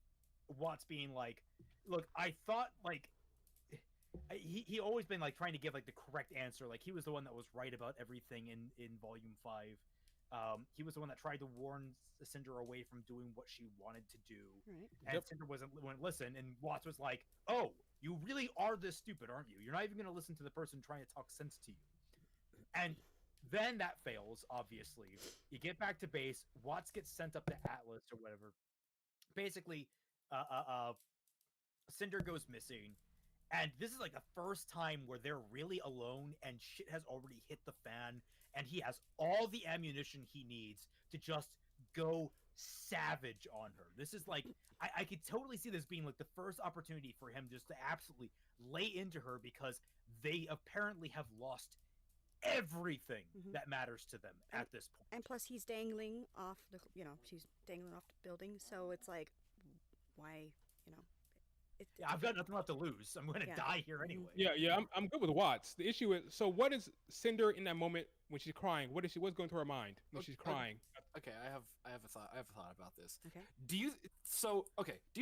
Watts being like, look, I thought like he always been like trying to give like the correct answer, like he was the one that was right about everything in volume 5. He was the one that tried to warn Cinder away from doing what she wanted to do. Right. And Cinder wouldn't listen, and Watts was like, oh, you really are this stupid, aren't you? You're not even going to listen to the person trying to talk sense to you. And then that fails, obviously. You get back to base, Watts gets sent up to Atlas or whatever. Basically, Cinder goes missing, and this is like the first time where they're really alone and shit has already hit the fan, and he has all the ammunition he needs to just go savage on her. This is like I could totally see this being like the first opportunity for him just to absolutely lay into her because they apparently have lost everything Mhm. that matters to them at this point. And plus, he's dangling off the, she's dangling off the building. So it's like, why, you know, Yeah, I've got nothing left to lose. I'm going to Yeah. die here Mhm. anyway. Yeah, I'm good with Watts. The issue is, so what is Cinder in that moment when she's crying? What's going through her mind when Okay, she's crying? Okay, I have a thought about this. Okay. Do you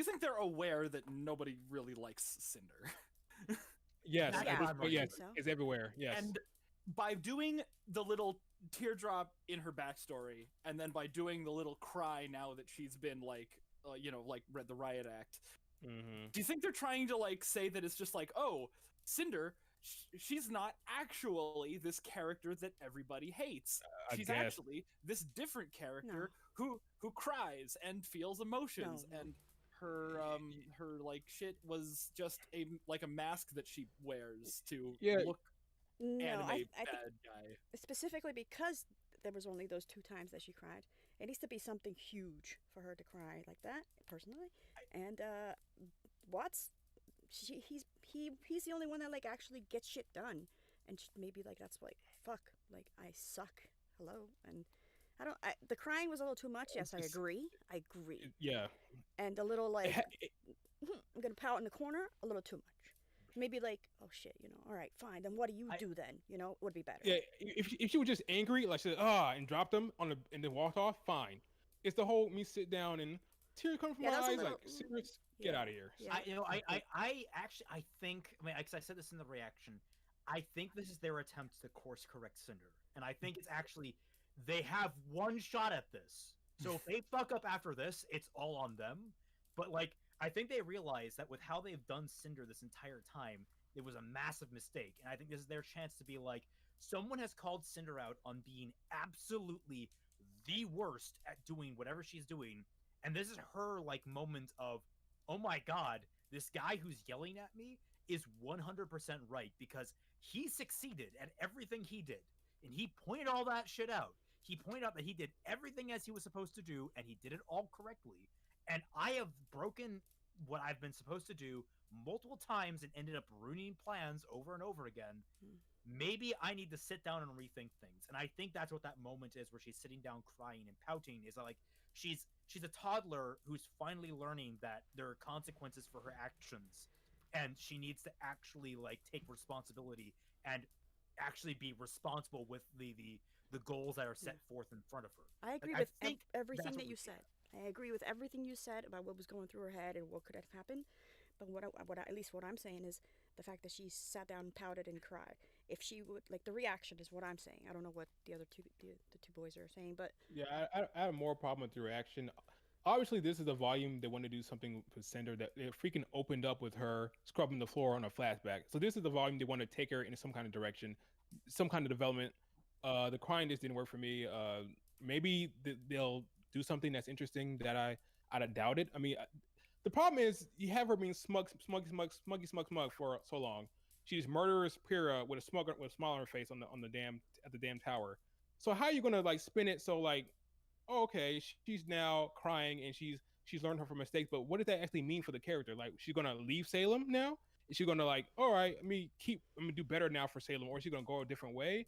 think they're aware that nobody really likes Cinder? Yes, Yeah, at this I'm point, right. yes, So. it's everywhere. Yes, And by doing the little teardrop in her backstory, and then by doing the little cry now that she's been like, like read the riot act, hmm do you think they're trying to like say that it's just like, oh, Cinder, she's not actually this character that everybody hates. I She's guess. actually this different character who cries and feels emotions, No. and her like shit was just a mask that she wears to Yeah. look No, anime I think bad guy. specifically because there was only those 2 times that she cried. It needs to be something huge for her to cry like that, personally. And Watts, he's the only one that like actually gets shit done, and maybe like that's like fuck, like I suck. Hello, and the crying was a little too much. Yes, I It's- agree. I agree. Yeah, And the little like it- I'm gonna pout in the corner a little too much. Maybe like, oh shit, all right, fine. Then what do you do then? Would be better. yeah. If she was just angry, like she said, and dropped them and then walked off, fine. It's the whole me sit down and tears come from Yeah, my that's a eyes. little- Like, serious, get yeah. out of here. Yeah. I actually think, I mean, because I said this in the reaction, I think this is their attempt to course correct Cinder, and I think it's actually they have one shot at this. So if they fuck up after this, it's all on them. But like, I think they realize that with how they've done Cinder this entire time, it was a massive mistake, and I think this is their chance to be like, someone has called Cinder out on being absolutely the worst at doing whatever she's doing, and this is her like moment of, oh my god, this guy who's yelling at me is 100% right because he succeeded at everything he did, and he pointed all that shit out. He pointed out that he did everything as he was supposed to do, and he did it all correctly. And I have broken what I've been supposed to do multiple times and ended up ruining plans over and over again. Maybe I need to sit down and rethink things. And I think that's what that moment is where she's sitting down crying and pouting, is like she's a toddler who's finally learning that there are consequences for her actions, and she needs to actually like take responsibility and actually be responsible with the goals that are set forth in front of her. I agree I with think everything that's that what you we said. I agree with everything you said about what was going through her head and what could have happened. But at least what I'm saying is the fact that she sat down and pouted and cried. If she would, like, the reaction is what I'm saying. I don't know what the other two boys are saying, but Yeah, I have more problem with the reaction. Obviously, this is a volume they want to do something with Cinder that it freaking opened up with her scrubbing the floor on a flashback. So this is the volume they want to take her in some kind of direction, some kind of development. The crying just didn't work for me. Maybe they'll do something that's interesting that I doubt it. I mean, the problem is you have her being smug for so long. She's murderous Pyrrha with a smile on her face on the damn tower. So how are you gonna like spin it so like, oh, okay, she's now crying and she's learned from her mistakes, but what does that actually mean for the character? Like, she's gonna leave Salem now? Is she gonna like, all right, I'm gonna do better now for Salem, or is she gonna go a different way?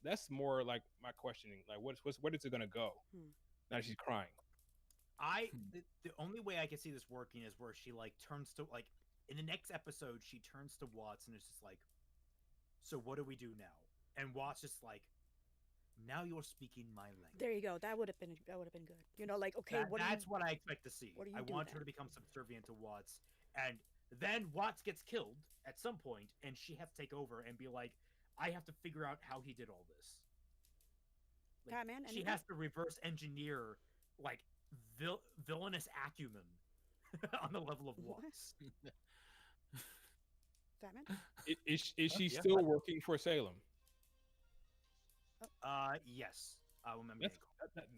That's more like my questioning. Like, where is it gonna go? Now she's crying. The only way I can see this working is where she like turns to like in the next episode she turns to Watts and is just like, so what do we do now? And Watts just like, now you're speaking my language. there you go. That would have been good. Like, okay, That's what I expect to see. what do you I do want then? her to become subservient to Watts, and then Watts gets killed at some point, and she has to take over and be like, I have to figure out how he did all this. Like, Batman, she anything? has to reverse engineer like villainous acumen on the level of What? Watts. Batman. Is she Yeah. still working for Salem? Yes.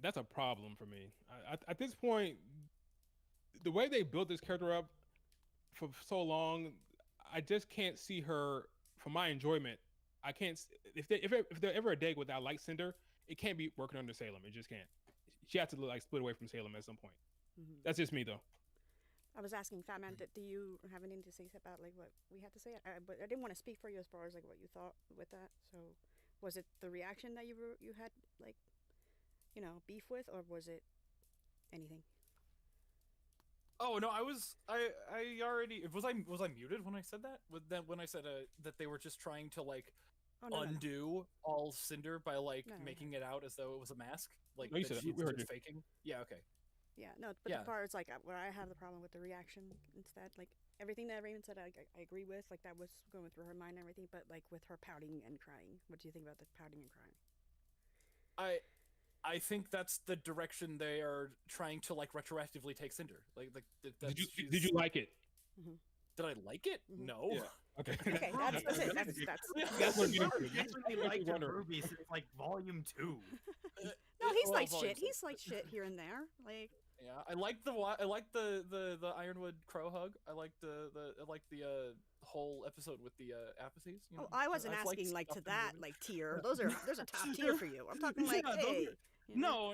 That's a problem for me. At this point, the way they built this character up for so long, I just can't see her for my enjoyment. I can't if there ever a day without like Cinder, it can't be working under Salem. It just can't. she had to like split away from Salem at some point. Mhm. That's just me though. I was asking Fat Man, do you have anything to say about like what we had to say? But I didn't want to speak for you as far as like what you thought with that. So, was it the reaction that you had like, beef with, or was it anything? Oh no, I already was I muted when I said that? When I said that they were just trying to like Oh no, no, no. undo all Cinder by like No, no, making it out as though it was a mask, like No, you that said that. she's We heard just you. faking. Yeah, okay. Yeah, no, but Yeah. the part is like where I have the problem with the reaction instead. Like everything that Raven said, I agree with. Like that was going through her mind and everything. But like with her pouting and crying, what do you think about the pouting and crying? I think that's the direction they are trying to like retroactively take Cinder. That's Did you like it? Did I like it? Mhm. No. Yeah. Okay. Okay, that's it. That's That's what you I've do. genuinely That's liked wondering. Ruby since like volume 2. no. He's Well, like volume shit. two. He's like shit here and there. Like Yeah, I like the Ironwood crow hug. I like the whole episode with the apathies. You know? oh, I wasn't I've liked asking like stuff to in the that movie. like tier. There's a top tier for you. I'm talking like Yeah, those hey. are-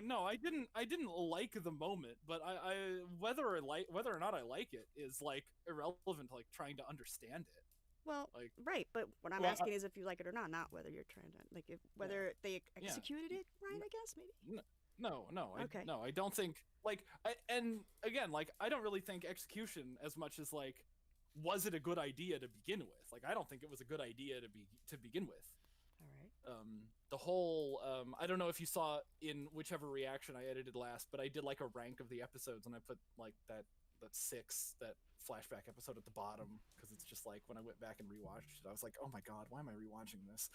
No, I didn't like the moment, but I whether or not I like it is like irrelevant to like trying to understand it. Well, Like right, but what I'm Well, asking is if you like it or not whether you're trying to like if whether they executed it right. I guess maybe. no, Okay. I don't think like and again like I don't really think execution as much as like was it a good idea to begin with? Like I don't think it was a good idea to begin with. All right. The whole I don't know if you saw in whichever reaction I edited last, but I did like a rank of the episodes and I put like that flashback episode at the bottom because it's just like when I went back and rewatched it, I was like, oh my god, why am I rewatching this?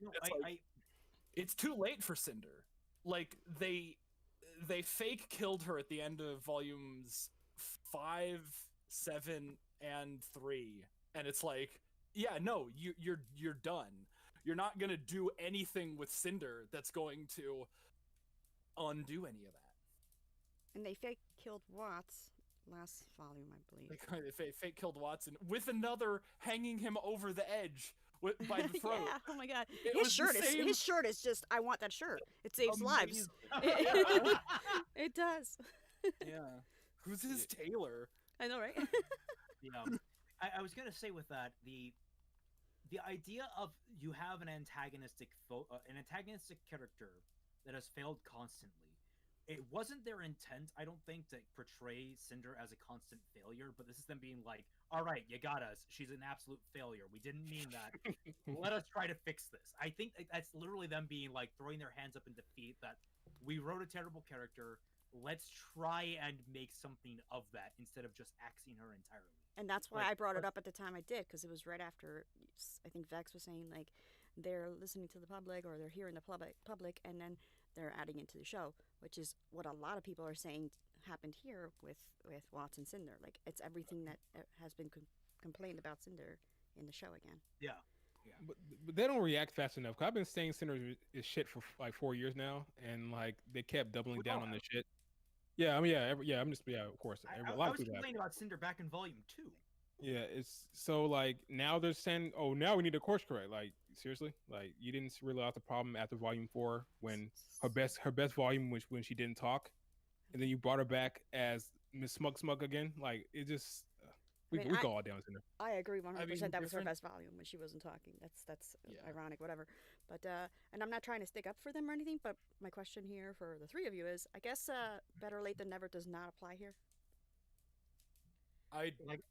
No, It's like- It's too late for Cinder. Like they fake killed her at the end of volumes 5, 7, and 3, and it's like, yeah, no, you're done. You're not gonna do anything with Cinder that's going to undo any of that. And they fake killed Watts last volume, I believe. They kind of fake killed Watson with another hanging him over the edge by the throat. yeah. Oh my god. It was the same- His shirt is just I want that shirt. It saves lives. Amazing. It does. Yeah. Who's his tailor? I know, right? I was gonna say with that the idea of you have an antagonistic character that has failed constantly. It wasn't their intent, I don't think, to portray Cinder as a constant failure, but this is them being like, all right, you got us. She's an absolute failure. We didn't mean that. Let us try to fix this. I think that's literally them being like throwing their hands up in defeat that we wrote a terrible character. Let's try and make something of that instead of just axing her entirely. And that's why Like, I brought it but- up at the time I did, because it was right after I think Vex was saying like they're listening to the public or they're hearing the public, and then they're adding it to the show, which is what a lot of people are saying happened here with Watts and Cinder. Like it's everything that has been complained about Cinder in the show again. Yeah. But they don't react fast enough. 'Cause I've been saying Cinder is shit for like 4 years now, and like they kept doubling We down all on the have. shit. Yeah, I mean, yeah, I'm just of course. I A lot of was people have. complaining about Cinder back in volume 2. Yeah, it's so like now they're saying, oh, now we need to course correct. Like seriously, like you didn't realize the problem after volume 4 when her best volume was when she didn't talk, and then you brought her back as Miss Smug again. Like it just we mean, we go all down Cinder. I agree 100%. mean, That was her different- best volume when she wasn't talking. That's Yeah. ironic, whatever. But and I'm not trying to stick up for them or anything. But my question here for the three of you is, I guess better late than never does not apply here. I Like-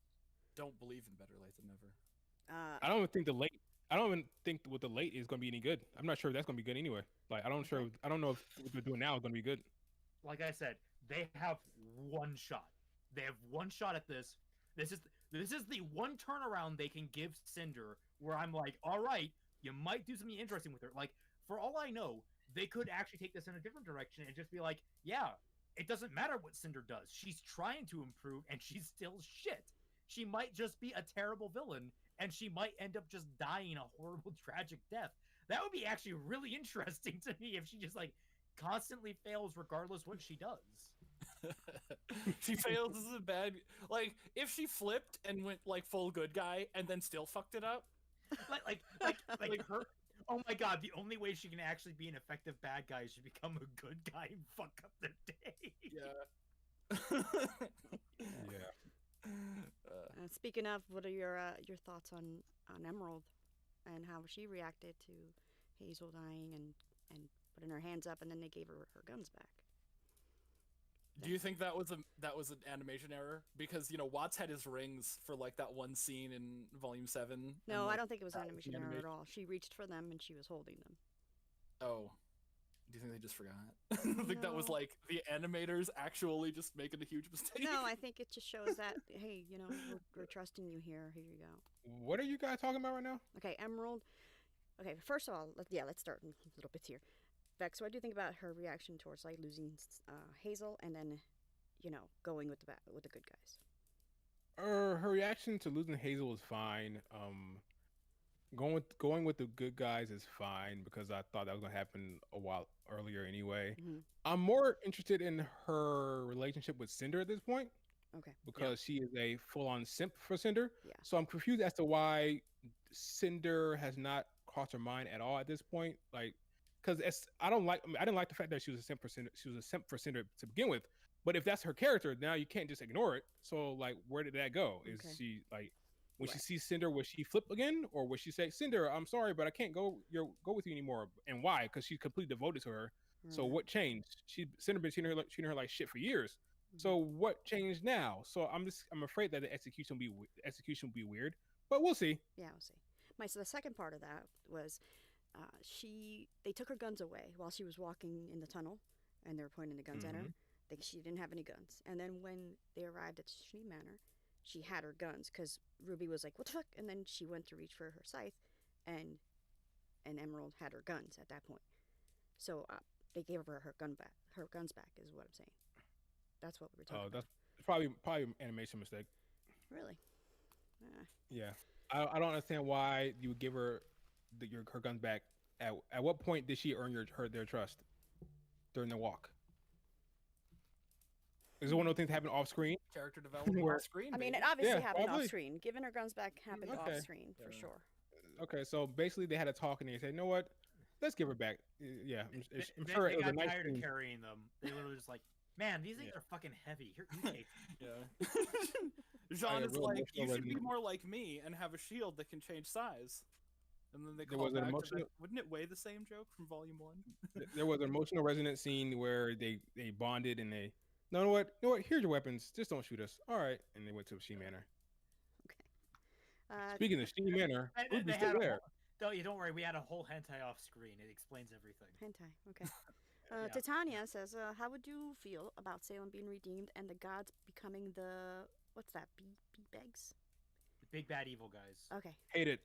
don't believe in better late than never. I don't even think the late. I don't even think what the late is going to be any good. I'm not sure if that's going to be good anyway. Like I don't know if what they're doing now is going to be good. Like I said, they have one shot. They have one shot at this. This is the one turnaround they can give Cinder where I'm like, all right, you might do something interesting with her. Like, for all I know, they could actually take this in a different direction and just be like, yeah, it doesn't matter what Cinder does. She's trying to improve and she's still shit. She might just be a terrible villain and she might end up just dying a horrible, tragic death. That would be actually really interesting to me if she just like constantly fails regardless what she does. She fails as a bad like if she flipped and went like full good guy and then still fucked it up. Like her Oh my god, the only way she can actually be an effective bad guy is to become a good guy and fuck up their day. Yeah. Yeah. Speaking of, what are your thoughts on Emerald and how she reacted to Hazel dying and putting her hands up, and then they gave her her guns back? Do you think that was an animation error? Because Watts had his rings for like that one scene in Volume 7. No, and, I like, don't think it was that was animation the error at animation. all. She reached for them and she was holding them. Oh. Do you think they just forgot? I think that was No. like the animators actually just making a huge mistake. No, I think it just shows that hey, we're trusting you here. Here you go. What are you guys talking about right now? Okay, Emerald. Okay, first of all, let's start in little bits here. Vex, what do you think about her reaction towards like losing Hazel and then, going with the good guys? Her reaction to losing Hazel was fine. Going with the good guys is fine because I thought that was gonna happen a while earlier anyway. Mhm. I'm more interested in her relationship with Cinder at this point Okay. because she is a full-on simp for Cinder. Yeah. So I'm confused as to why Cinder has not crossed her mind at all at this point. Like, because I didn't like the fact that she was a simp for Cinder. She was a simp for Cinder to begin with. But if that's her character, now you can't just ignore it. So like, where did that go? Is Okay. she like, when she Right. sees Cinder, will she flip again, or will she say, "Cinder, I'm sorry, but I can't go with you anymore"? And why? Because she's completely devoted to her. So Right. what changed? Cinder been treating her like shit for years. Mhm. So what changed now? So I'm afraid that the execution will be weird, but we'll see. Yeah, we'll see. So the second part of that was, they took her guns away while she was walking in the tunnel, and they were pointing the guns at her. She didn't have any guns, and then when they arrived at Stream Manor, she had her guns because Ruby was like, "What the fuck?" And then she went to reach for her scythe, and Emerald had her guns at that point. So they gave her her guns back, is what I'm saying. That's what we were talking Oh, about. that's probably an animation mistake. Really? Yeah, I don't understand why you would give her her guns back. At what point did she earn their trust during the walk? Is it one of those things that happen off screen? Character development Where- off screen. I mean, baby. it obviously Yeah, happened probably. off screen. Giving her guns back happened off Okay. screen for Yeah. sure. Okay, so basically they had a talk and they said, "You know what? Let's give her back." Yeah, I'm They sure it was a got nice tired of thing. carrying them. They literally just like, man, these things Yeah. are fucking heavy. Here, you take them." Yeah. Jean a is real like, emotional you should be resonance. more like me and have a shield that can change size. And then they There call was an back to emotional- that. Wouldn't it weigh the same joke from Volume 1? There was an emotional resonance scene where they bonded and they, no, you know what? Here's your weapons. Just don't shoot us. All right, and they went to She Manor. Speaking of She Manor, They Ruby's had still a there. don't worry, we had a whole hentai off screen. It explains everything. Hentai. Okay. Yeah. Titania says, "How would you feel about Salem being redeemed and the gods becoming the what's that? Begs? The big bad evil guys. Okay. Hate it.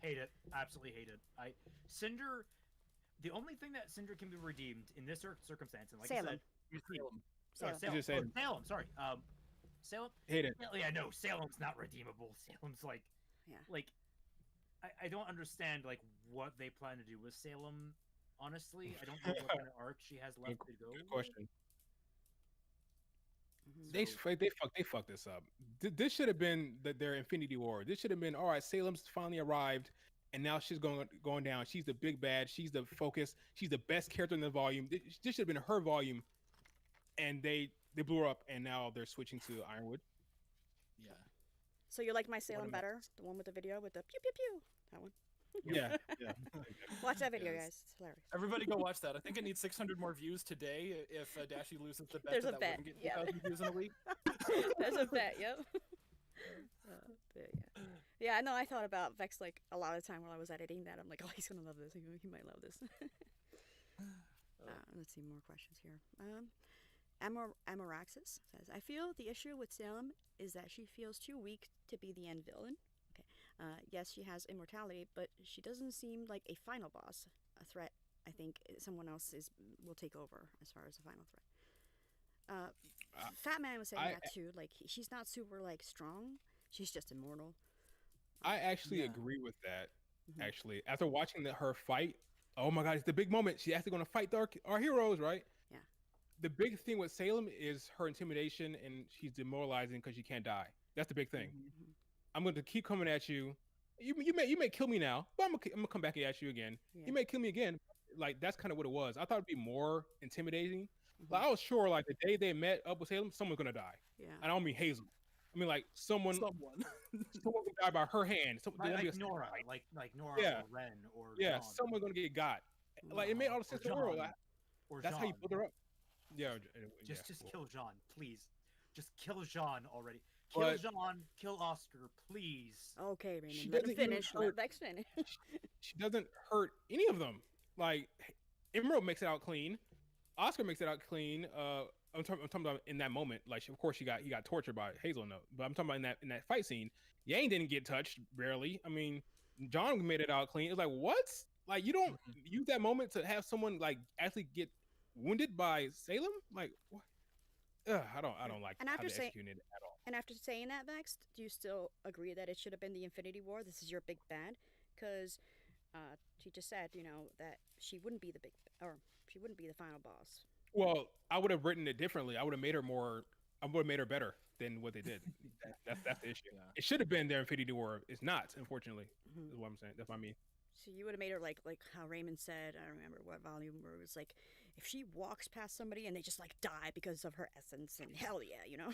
Hate it. Absolutely hate it. Cinder. The only thing that Cinder can be redeemed in this circumstance, and like Salem. I said, Salem. Salem. Salem. just Salem. Salem. Sorry. Salem. Hate it. Yeah, no, Salem's not redeemable. Salem's like, Yeah. like, I don't understand like what they plan to do with Salem. Honestly, I don't know what kind of arc she has left to go. Good question. Mhm. They fucked this up. This should have been their Infinity War. This should have been, all right, Salem's finally arrived, and now she's going down. She's the big bad. She's the focus. She's the best character in the volume. This should have been her volume, and they blew her up, and now they're switching to Ironwood. Yeah. So you like my Salem am I- better? The one with the video with the pew pew pew. That one. Yeah, yeah. Watch that video, Yes. guys. It's hilarious. Everybody go watch that. I think it needs 600 more views today if Dashi loses the bet. There's that a bet, wouldn't get yeah. 2,000 views in a week. There's a bet. Yep. Yeah. Yeah, I know. I thought about Vex like a lot of time while I was editing that. I'm like, oh, he's gonna love this. He might love this. Let's see more questions here. Amoraxis says, "I feel the issue with Salem is that she feels too weak to be the end villain. Okay. Yes, she has immortality, but she doesn't seem like a final boss, a threat. I think someone else will take over as far as the final threat." Fat Man was saying that too. Like she's not super like strong. She's just immortal. I actually Yeah. agree with that. Mhm. Actually, after watching her fight, oh my god, it's the big moment. She's actually going to fight our heroes, right? Yeah. The big thing with Salem is her intimidation, and she's demoralizing because she can't die. That's the big thing. Mhm. I'm going to keep coming at you. you may kill me now, but I'm gonna come back at you again. Yeah. You may kill me again. Like that's kind of what it was. I thought it'd be more intimidating. Mhm. Like I was sure, like the day they met up with Salem, someone's gonna die. Yeah. And I don't mean Hazel. I mean like someone Someone. gonna die by her hand. Like Nora, like Nora Yeah. or Ren or Yeah, John, someone's gonna get got. Like it made all the sense in the world. John, Like, or that's how you Jean. build her up. Yeah. Anyway, Just yeah. kill Jean, please. Just kill Jean already. Kill But- Jean. Kill Oscar, please. Okay, She Raymond. Let him doesn't even finish. hurt- Let Vex finish. She doesn't hurt any of them. Like Emerald makes it out clean. Oscar makes it out clean. I'm talking about in that moment. Like, of course, he got tortured by Hazelnut. But I'm talking about in that fight scene. Yang didn't get touched barely. I mean, John made it out clean. It's like what? Like you don't use that moment to have someone like actually get wounded by Salem? Like what? I don't like And how after they say- executed it at all. And after saying that, Vex, do you still agree that it should have been the Infinity War? This is your big bad? Because she just said, that she wouldn't be the final boss. Well, I would have written it differently. I would have made her more. I would have made her better than what they did. That's the issue. Yeah. It should have been their Infinity War. It's not, unfortunately. Mhm. Is what I'm saying. That's what I mean. So you would have made her like how Raymond said. I don't remember what volume where it was like, if she walks past somebody and they just like die because of her essence, and hell yeah.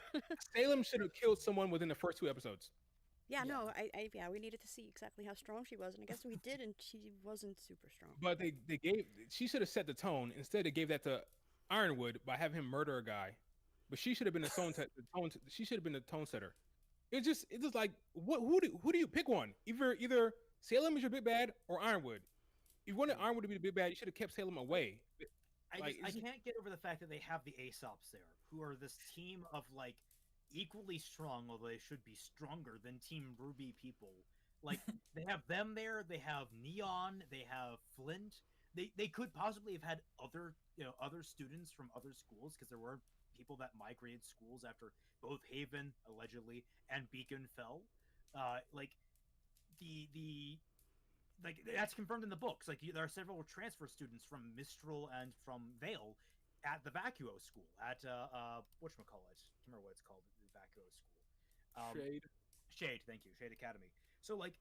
Salem should have killed someone within the first 2 episodes. Yeah, Yeah. no, we needed to see exactly how strong she was, and I guess we did, and she wasn't super strong. But she should have set the tone. Instead, they gave that to Ironwood by having him murder a guy. But she should have been she should have been the tone setter. It's just like who do you pick one? Either Salem is your big bad or Ironwood. If you wanted Ironwood to be the big bad, you should have kept Salem away. I Like, just, I can't get over the fact that they have the Aesops there, who are this team of like equally strong, although they should be stronger than Team Ruby people. Like they have them there, they have Neon, they have Flint. They could possibly have had other students from other schools, because there were people that migrated schools after both Haven allegedly and Beacon fell. Like that's confirmed in the books. Like there are several transfer students from Mistral and from Vale at the Vacuo school at whatchamacallit. I can't remember what it's called, the Vacuo school. Shade, thank you, Shade Academy. So like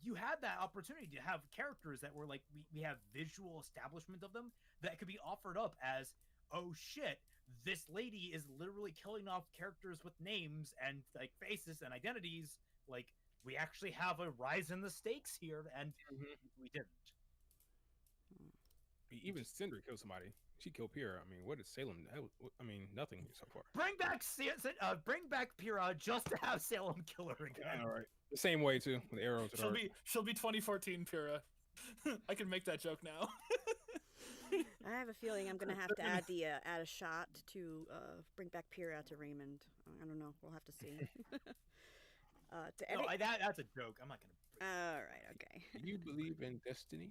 you had that opportunity to have characters that were like we have visual establishment of them that could be offered up as, oh shit, this lady is literally killing off characters with names and like faces and identities. Like we actually have a rise in the stakes here, and we didn't. Even Cinder killed somebody. She killed Pyrrha. I mean, what did Salem? I mean, nothing so far. Bring back Pyrrha just to have Salem kill her again. All right. The same way too with arrows. She'll be 2014 Pyrrha. I can make that joke now. I have a feeling I'm gonna have to add a shot to bring back Pyrrha to Raymond. I don't know. We'll have to see. No, that's a joke. I'm not gonna. All right. Okay. Do you believe in destiny?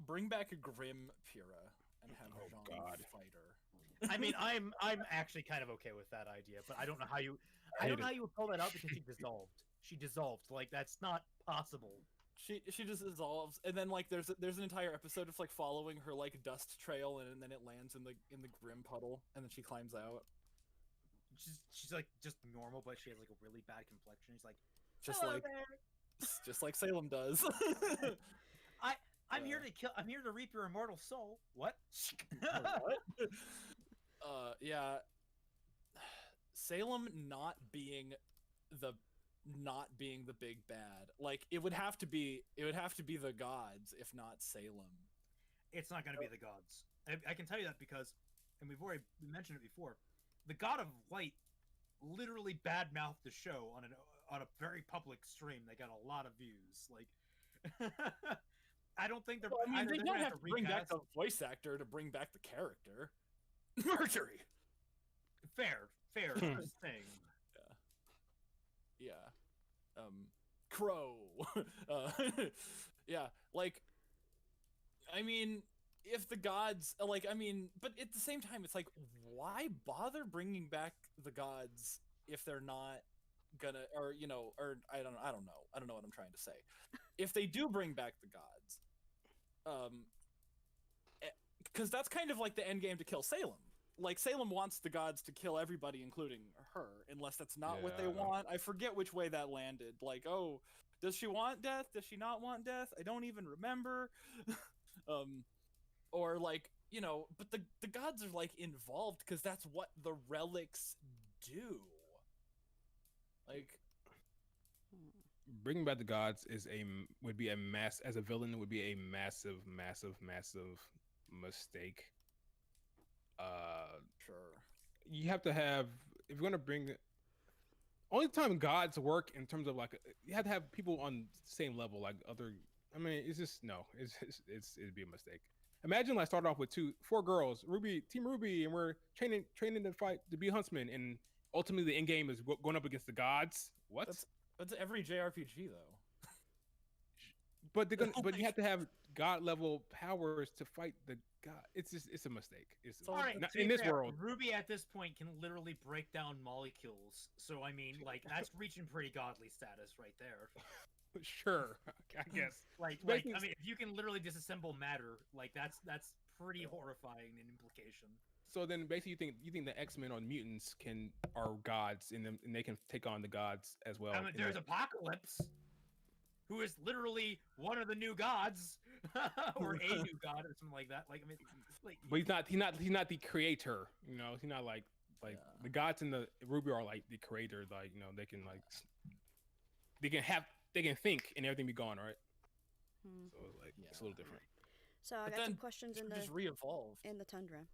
Bring back a Grim Pyrrha and have Oh, Jean God. fight her. I mean, I'm actually kind of okay with that idea, but I don't know how you. I hate don't know it. how you would pull that out because she dissolved. She dissolved. Like that's not possible. She just dissolves, and then like there's an entire episode of like following her like dust trail, and then it lands in the Grim puddle, and then she climbs out. She's like just normal, but she has like a really bad complexion. She's like, Just "Hello like there. just like Salem does. I'm here to kill. I'm here to reap your immortal soul. What? What? Yeah. Salem not being the big bad. Like it would have to be the gods, if not Salem. It's not going to be the gods. I can tell you that because, and we mentioned it before, the God of Light literally badmouthed the show on a very public stream. They got a lot of views. Like, I don't think they're. Well, I mean, either they they're don't gonna have to bring back recast- the voice actor to bring back the character. Mercury. Fair. Just saying. Yeah. Crow. Yeah, like, I mean, if the gods, like, I mean, but at the same time, it's like, why bother bringing back the gods if they're not gonna, or I don't know what I'm trying to say. If they do bring back the gods, because that's kind of like the end game to kill Salem. Like, Salem wants the gods to kill everybody, including her, unless that's not what they Yeah. want. I forget which way that landed. Like, oh, Does she want death? Does she not want death? I don't even remember. Or like, but the gods are like involved because that's what the relics do. Like, Bringing back the gods would be a as a villain would be a massive mistake. sure. You have to have, if you're gonna bring, only time gods work in terms of like, you have to have people on the same level like other. I mean, it's just no, it'd be a mistake. Imagine like start off with 4 girls, Team Ruby, and we're training to fight to be huntsmen, and ultimately the end game is going up against the gods. What? That's every JRPG though. But but you have to have god level powers to fight the god. It's a mistake. So, All right, not, to be in this fair, world. Ruby at this point can literally break down molecules. So I mean, like that's reaching pretty godly status right there. Sure, I guess. Like I mean, if you can literally disassemble matter, like that's pretty horrifying in implication. So then, basically, you think the X-Men or mutants are gods, and they can take on the gods as well. I mean, there's Apocalypse, who is literally one of the new gods, or a new god, or something like that. Like I mean, like. But he's not the creator. He's not like the gods in the Ruby are like the creator. Like they can they can think and everything be gone, right? So like it's a little different. So I got some questions in the just re-evolved. in the tundra.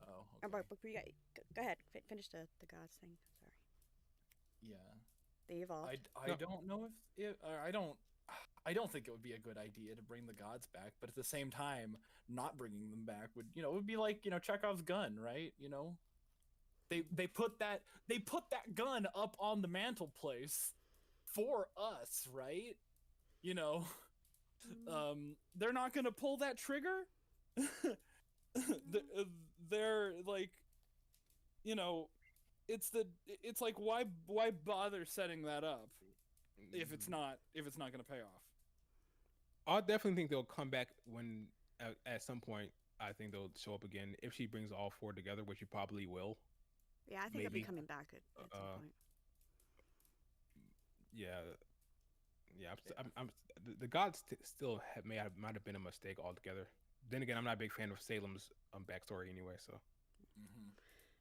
Oh, Okay. okay. Go ahead. Finish the gods thing. Sorry. Yeah. They evolved. I don't know if it, I don't think it would be a good idea to bring the gods back, but at the same time, not bringing them back would would be like Chekhov's gun, right? They put that gun up on the mantelpiece for us, right? They're not gonna pull that trigger. They're like, it's like why bother setting that up if it's not gonna pay off. I definitely think they'll come back when at some point. I think they'll show up again if she brings all 4 together, which she probably will. Yeah, I think they'll be maybe. coming back at some point. Yeah. The gods still might have been a mistake altogether. Then again, I'm not a big fan of Salem's backstory anyway. So.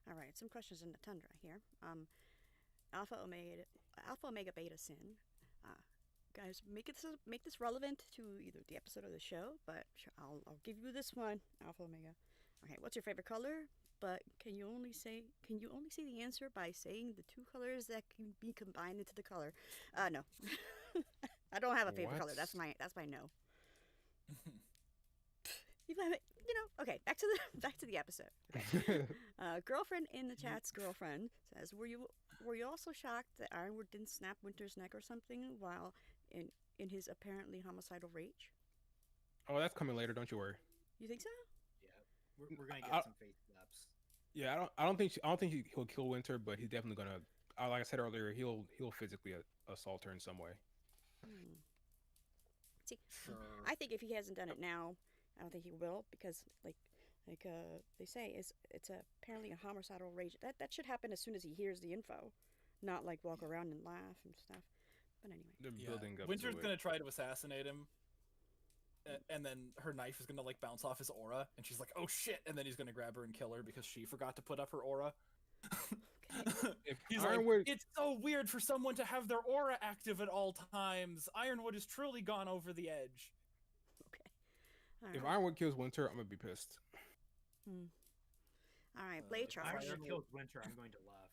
All right, some questions in the tundra here. Alpha Omega Beta Sin. Guys, make this relevant to either the episode or the show, but I'll give you this one, Alpha Omega. Okay, what's your favorite color? But can you only see the answer by saying the 2 colors that can be combined into the color? No. I don't have a favorite color. That's my no. Okay, back to the episode. Okay. Girlfriend in the chat's girlfriend says, "Were you also shocked that Ironwood didn't snap Winter's neck or something while in his apparently homicidal rage?" Oh, that's coming later. Don't you worry. You think so? Yeah, we're gonna get some face slaps. Yeah, I don't think he'll kill Winter, but he's definitely gonna. Like I said earlier, he'll physically assault her in some way. See, Sure. I think if he hasn't done it now, I don't think he will, because like they say, it's apparently a homicidal rage. That should happen as soon as he hears the info, not like walk around and laugh and stuff. But anyway, They're building up. Winter's to it. gonna try to assassinate him, and then her knife is gonna like bounce off his aura, and she's like, "Oh shit!" And then he's gonna grab her and kill her because she forgot to put up her aura. If He's Ironwood, like, "It's so weird for someone to have their aura active at all times. Ironwood has truly gone over the edge." okay. All if right. Ironwood kills Winter, I'm gonna be pissed. All right, Blade if Charge. Ironwood kills Winter, I'm going to laugh.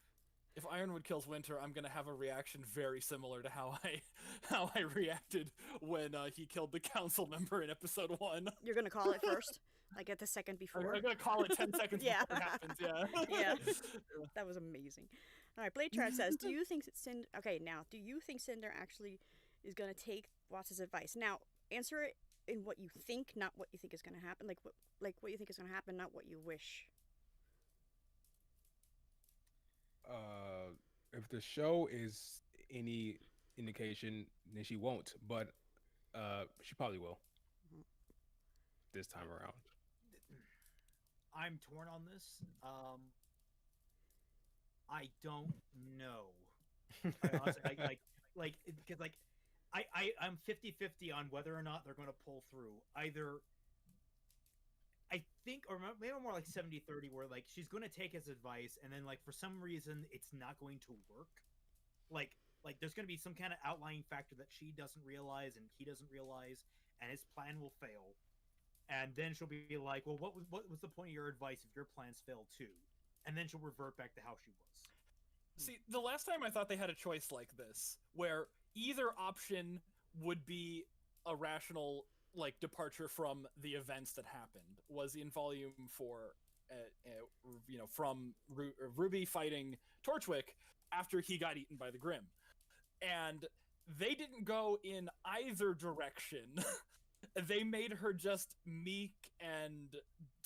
If Ironwood kills Winter, I'm gonna have a reaction very similar to how I reacted when he killed the council member in episode 1. You're gonna call it first, like at the second before. I'm gonna call it 10 seconds Yeah. before it happens. Yeah. Yeah. That was amazing. All right, Blade Charge says, "Do you think Cinder? Okay, now, do you think Cinder actually is gonna take Watts' advice? Now, answer it in what you think, not what you think is gonna happen. Like what you think is gonna happen, not what you wish." If the show is any indication, then she won't. But she probably will. This time around. I'm torn on this. I don't know. I honestly, because I'm 50-50 on whether or not they're going to pull through. Either I think, or maybe more like 70-30, where like she's going to take his advice, and then like for some reason it's not going to work. Like there's going to be some kind of outlying factor that she doesn't realize and he doesn't realize, and his plan will fail. And then she'll be like, "Well, what was the point of your advice if your plans fail too?" And then she'll revert back to how she was. See, the last time I thought they had a choice like this, where either option would be a rational like departure from the events that happened, was in Volume 4, from Ruby fighting Torchwick after he got eaten by the Grimm. And they didn't go in either direction. They made her just meek and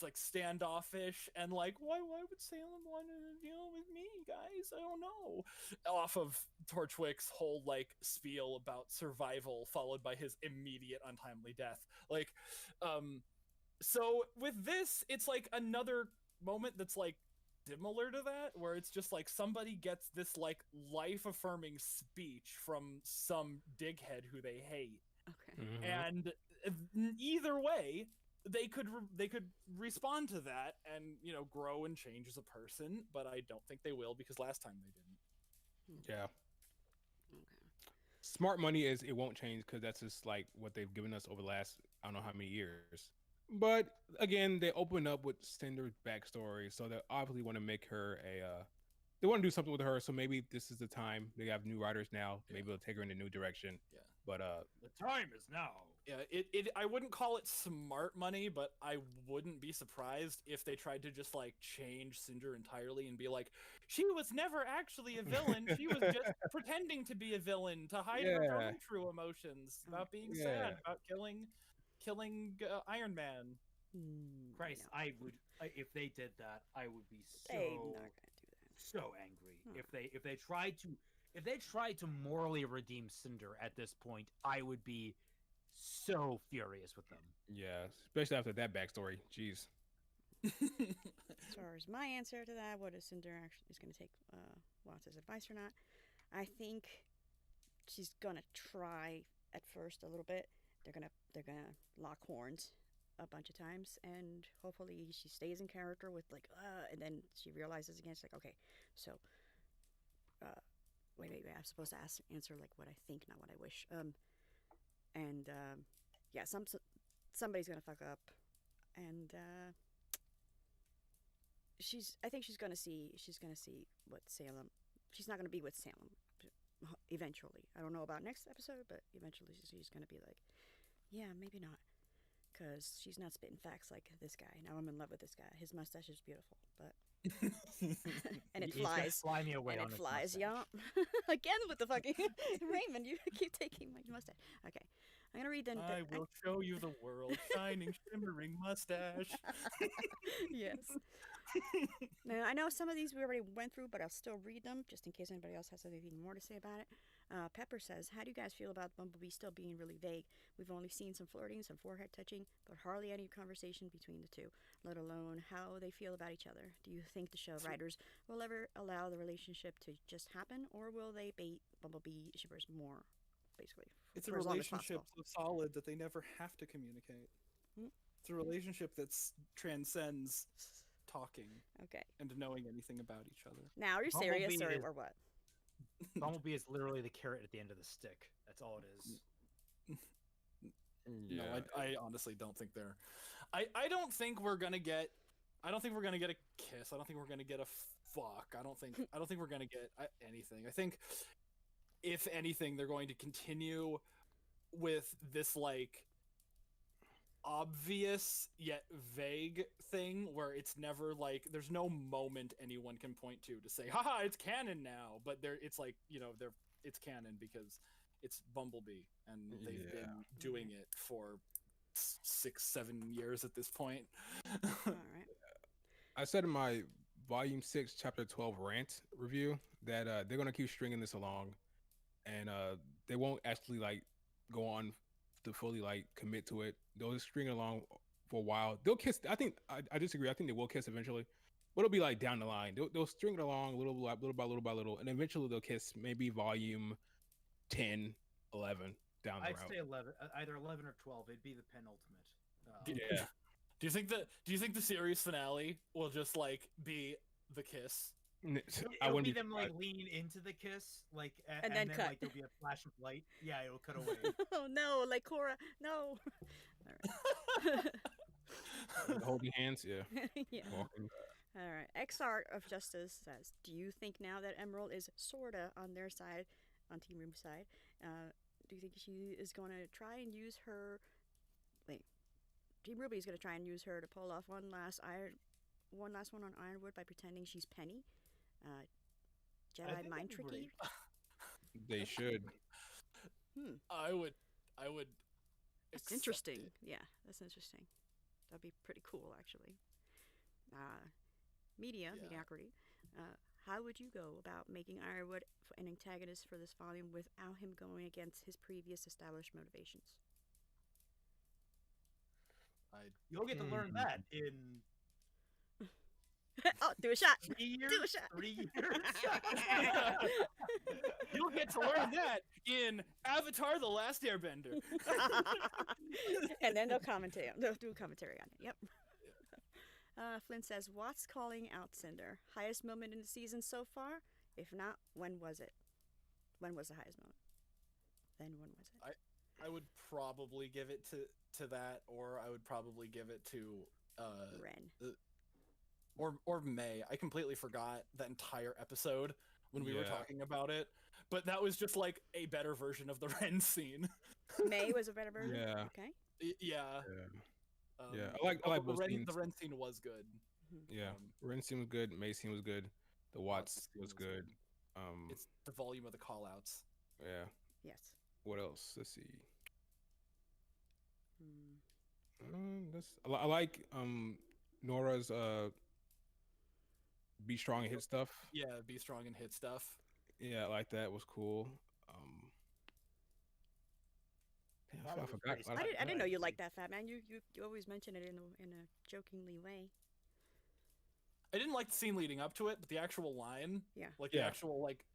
like standoffish and like, why would Salem want to deal with me, guys? I don't know. Off of Torchwick's whole like spiel about survival, followed by his immediate untimely death. Like, so with this, it's like another moment that's like similar to that, where it's just like somebody gets this like life-affirming speech from some dighead who they hate. Okay. And either way, they could respond to that and grow and change as a person, but I don't think they will, because last time they didn't. Yeah. Okay. Smart money is it won't change because that's just like what they've given us over the last I don't know how many years. But again, they open up with Cinder's backstory, so they obviously want to make her they want to do something with her. So maybe this is the time. They have new writers now. Yeah. Maybe they'll take her in a new direction. Yeah. But The time is now. Yeah, I wouldn't call it smart money, but I wouldn't be surprised if they tried to just like change Cinder entirely and be like, she was never actually a villain. She was just pretending to be a villain to hide her own true emotions about being sad, about killing Iron Man. Christ, no. I would if they did that, I would be They're not gonna do that. so angry. Huh. If they tried to morally redeem Cinder at this point, I would be so furious with them. yeah, especially after that backstory. Jeez. As far as my answer to that, what is Cinder actually is going to take Watts' advice or not? I think she's going to try at first a little bit. They're gonna lock horns a bunch of times, and hopefully she stays in character with like, and then she realizes again, she's like, okay, so, wait, I'm supposed to answer like what I think, not what I wish. Yeah, somebody's gonna fuck up, and I think she's gonna see what Salem. She's not gonna be with Salem eventually. I don't know about next episode, but eventually she's gonna be like, yeah, maybe not, because she's not spitting facts like this guy. Now I'm in love with this guy. His mustache is beautiful, but and it He's gonna flies. fly me away And on it his flies, mustache. yeah. Again with the fucking Raymond, you keep taking my mustache. Okay, I'm gonna read I will show you the world, shining, shimmering mustache. Yes. Now, I know some of these we already went through, but I'll still read them just in case anybody else has anything more to say about it. Pepper says, how do you guys feel about Bumblebee still being really vague? We've only seen some flirting, some forehead touching, but hardly any conversation between the two, let alone how they feel about each other. Do you think the show writers will ever allow the relationship to just happen, or will they bait Bumblebee shippers more, basically? It's a for as long as relationship possible? so solid that they never have to communicate. Hmm? It's a relationship that transcends talking Okay. and knowing anything about each other. Now, are you Bumblebee serious is- or what? Bumblebee is literally the carrot at the end of the stick. That's all it is. No, I honestly don't think they're. I don't think we're gonna get. I don't think we're gonna get a kiss. I don't think we're gonna get a fuck. I don't think we're gonna get anything. I think, if anything, they're going to continue with this like obvious yet vague thing where it's never like there's no moment anyone can point to say, haha, it's canon now. But it's like it's canon because it's Bumblebee and they've been doing it for 6-7 years at this point. All right. I said in my Volume 6, Chapter 12 rant review that they're gonna keep stringing this along, and they won't actually like go on to fully like commit to it. They'll just string it along for a while. They'll kiss. I think I disagree. I think they will kiss eventually, but it'll be like down the line. They'll string it along little by little, and eventually they'll kiss. Maybe Volume 10, 11 down the I'd route. say 11, either 11 or 12. It'd be the penultimate. Yeah. Do you think the series finale will just like be the kiss? I It'll wouldn't be be them like surprised. lean into the kiss, like, And then cut. like there'll be a flash of light. Yeah, it'll cut away. Oh no, like Korra, no. Holding hands, yeah. Yeah. Walking. All right. X-Art of Justice says, do you think now that Emerald is sorta on their side, on Team Ruby's side, do you think she is going to try and use her... Wait. Team Ruby is going to try and use her to pull off one last one on Ironwood by pretending she's Penny? Jedi think mind that'd be tricky? They should. I would. That's accept interesting. it. Yeah, that's interesting. That'd be pretty cool, actually. Mediocrity. How would you go about making Ironwood an antagonist for this volume without him going against his previous established motivations? You'll get to learn that in Oh, do a shot. 3 years. Do a shot. 3 years. You'll get to learn that in Avatar: The Last Airbender. And then they'll commentate. They'll do a commentary on it. Yep. Flynn says, "What's calling out Cinder? Highest moment in the season so far? If not, when was it? When was the highest moment? Then when was it?" I would probably give it to that, or I would probably give it to Ren. or May. I completely forgot that entire episode when we were Yeah. talking about it, but that was just like a better version of the Ren scene. May was a better version. Yeah. Okay. Yeah. Yeah. I like the both Ren, scenes. the Ren scene was good. Yeah. Um, Ren scene was good. May scene was good. The Watts scene was was good. good. It's the volume of the callouts. Yeah. Yes. What else? Let's see. Hmm. I like Nora's be strong and hit stuff. Yeah, be strong and hit stuff. Yeah, I like that. Was cool. Damn, That I was forgot. pretty I didn't know you Nice. liked that, Fat Man. You always mention it in a jokingly way. I didn't like the scene leading up to it, but the actual line, Yeah. like the Yeah. actual like,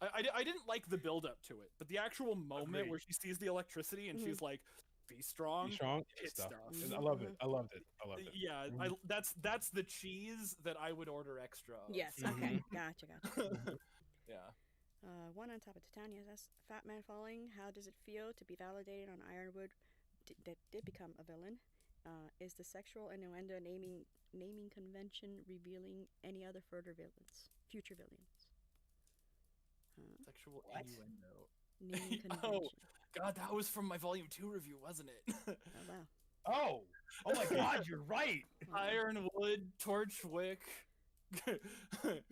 I didn't like the build up to it, but the actual moment Agreed. where she sees the electricity and Mhm. she's like, "Be strong." Be strong hit stuff. stuff. I loved it. I loved it. I loved it. Yeah, Mhm. that's the cheese that I would order extra. of. Yes. Mhm. Okay. Gotcha. Yeah. One on top of Titania says, "Fat Man falling. How does it feel to be validated on Ironwood that did become a villain? Is the sexual innuendo naming convention revealing any other future villains? Sexual What? innuendo. Naming Oh. convention. God, that was from my volume 2 review, wasn't it? Oh wow. Oh my God, you're right. Ironwood, Torchwick.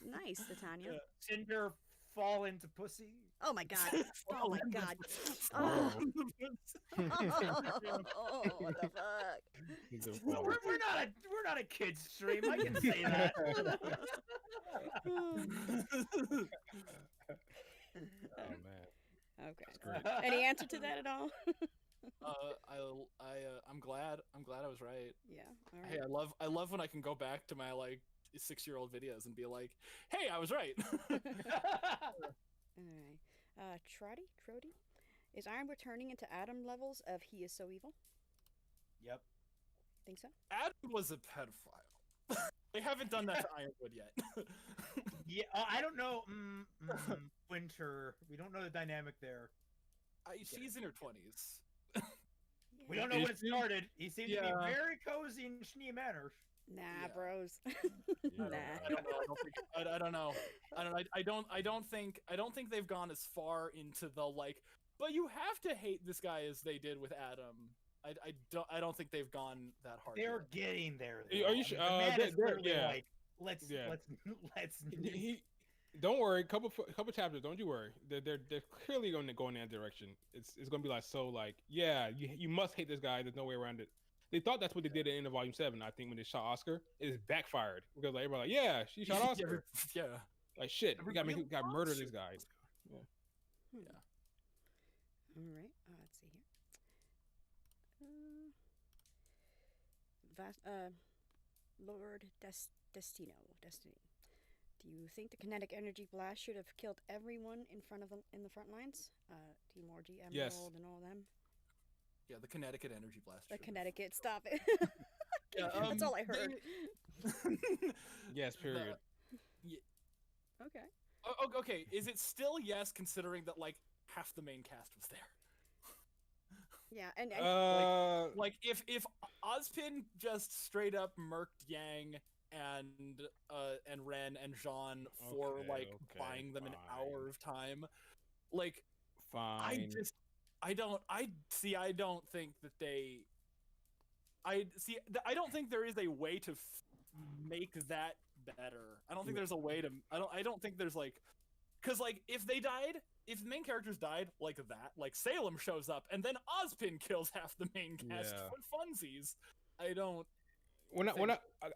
Nice, Titania. Yeah. Cinder fall into pussy. Oh my god. Oh my god. Oh. Oh, what the fuck? He's a No, fall. we're not a kids stream. I can say that. Oh man. Okay. That's great. Any answer to that at all? I'm glad I was right. Yeah. All right. Hey, I love when I can go back to my like 6-year-old videos and be like, "Hey, I was right." All right. Trody? Is Ironwood turning into Adam levels of he is so evil? Yep. Think so? Adam was a pedophile. They haven't done that to Ironwood yet. Yeah, I don't know. Winter. We don't know the dynamic there. She's in her 20s. We don't know Is when it she? started. He seems to be Yeah. very cozy in Schnee Manor. Nah, Yeah. bros. I Nah. don't know. I don't think they've gone as far into the like. But you have to hate this guy as they did with Adam. I don't think they've gone that hard. They're yet. getting there. Are you though. I mean, sure? the man They're- is literally yeah. like, let's Yeah. let's. He don't worry. Couple chapters. Don't you worry. They're clearly going to go in that direction. It's going to be like so like yeah. You must hate this guy. There's no way around it. They thought that's what they did at the end of Volume 7. I think when they shot Oscar, it is backfired because like, everybody like yeah, she shot Oscar. Yeah. Like shit, we got Everybody murder loves this it. guy. All right. Let's see here. Lord Destiny. Do you think the kinetic energy blast should have killed everyone in front of them in the front lines? Team Orgy, Emerald, Yes. and all them. Yeah, the Connecticut energy blast. The should've- Connecticut, stop it. Yeah, That's all I heard. Yes, period. Okay. Okay, is it still yes, considering that like half the main cast was there? Yeah, and Like if Ozpin just straight up murked Yang and Ren and Jean for Okay, like okay, buying them an fine. hour of time, like Fine. I don't think that I don't think there is a way to make that better. I don't think there's a way to I don't think there's like, because like if the main characters died like that, like Salem shows up and then Ozpin kills half the main cast Yeah. for funsies. I don't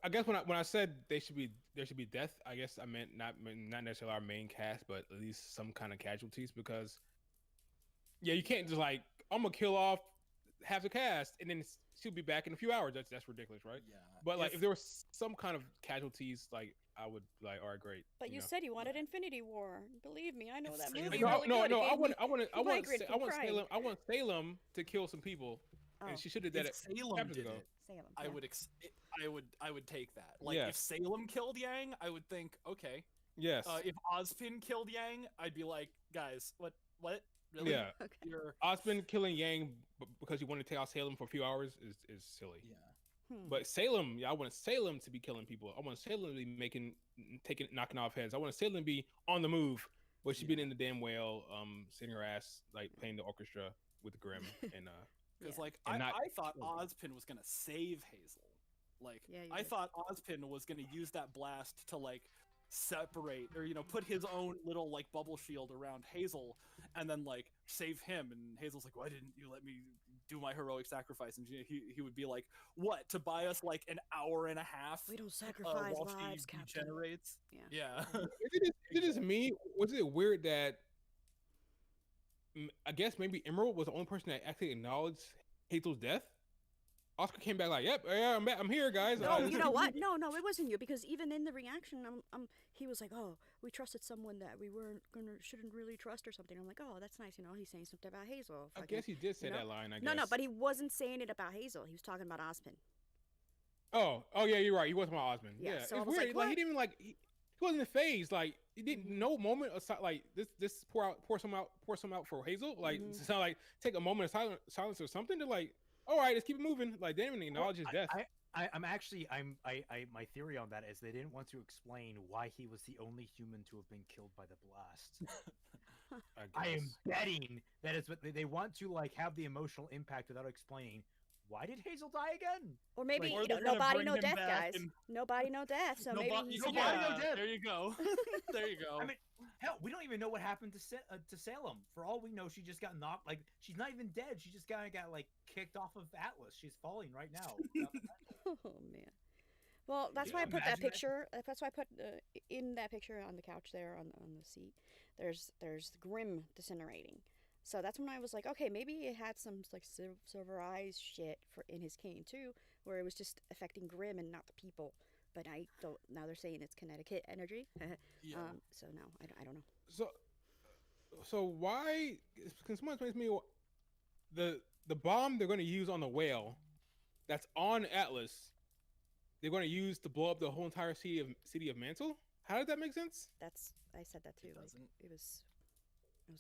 I guess when I said there should be death, I guess I meant not necessarily our main cast, but at least some kind of casualties, because yeah, you can't just like, I'm gonna kill off half the cast and then she'll be back in a few hours. That's ridiculous, right? yeah. But like if there was some kind of casualties, like I would like, all right, great. but you know. said you wanted Infinity War. Believe me, I know that No, movie. No, really no, good. no. It I gave want, me I want, I want, migraine from crying. I want Salem to kill some people, Oh, and she should have did If it. Salem chapters did ago. it, Salem. I yeah. would take that. Like Yeah. if Salem killed Yang, I would think okay. Yes. If Ozpin killed Yang, I'd be like, guys, what really? Yeah. Okay. You're Osmond killing Yang because you want to take out Salem for a few hours is silly. yeah. But Salem, yeah, I want Salem to be killing people. I want Salem to be knocking off heads. I want Salem to be on the move, but she Yeah. been in the damn whale, sitting her ass like playing the orchestra with Grimm and Because Yeah. like And I, not I thought kill them. Ozpin was gonna save Hazel. Like Yeah, you I did. thought Ozpin was gonna use that blast to like separate or put his own little like bubble shield around Hazel and then like save him. And Hazel's like, why didn't you let me do my heroic sacrifice? And he would be like, what, to buy us like an hour and a half We don't sacrifice while lives, she Captain. degenerates? Yeah. Yeah. is it just me? Was it weird that I guess maybe Emerald was the only person that actually acknowledged Hazel's death? Oscar came back like, "Yep, yeah, I'm back. I'm here, guys." No, you know what? No, it wasn't you, because even in the reaction, he was like, "Oh, we trusted someone that we shouldn't really trust or something." I'm like, "Oh, that's nice." He's saying something about Hazel. I fucking- guess he did say you know? that line. I guess. No, but he wasn't saying it about Hazel. He was talking about Ozpin. Oh, yeah, you're right. He wasn't my Osmond. Yeah, Yeah, so it's I was weird. like, Like, what? he didn't even like. He wasn't in phase. Like he didn't. No moment aside. Like this pour some out for Hazel. Like Mhm. it's not like take a moment of silence or something to like. All right, let's keep it moving. Like they didn't even acknowledge his death. My theory on that is they didn't want to explain why he was the only human to have been killed by the blast. I am guess. betting that is what they want to like have the emotional impact without explaining why did Hazel die again. Or maybe, Or they're gonna nobody bring no him death, back guys. and- Nobody no death. So maybe Nobody, he's nobody yeah. no death. There you go. There you go. I mean, hell, we don't even know what happened to Salem. For all we know, she just got knocked. Like she's not even dead. She just got like kicked off of Atlas. She's falling right now. Oh man. Well, that's Yeah, why I put that imagine that. picture. That's why I put in that picture on the couch there on the seat. There's Grimm disintegrating. So that's when I was like, okay, maybe it had some like silver eyes shit in his cane too, where it was just affecting Grimm and not the people. But I don't. Now they're saying it's Connecticut energy. Yeah. So no, I don't know. So why? Can someone explain to me the bomb they're going to use on the whale that's on Atlas? They're going to use to blow up the whole entire city of Mantle. How did that make sense? I said that too. Like, doesn't. it was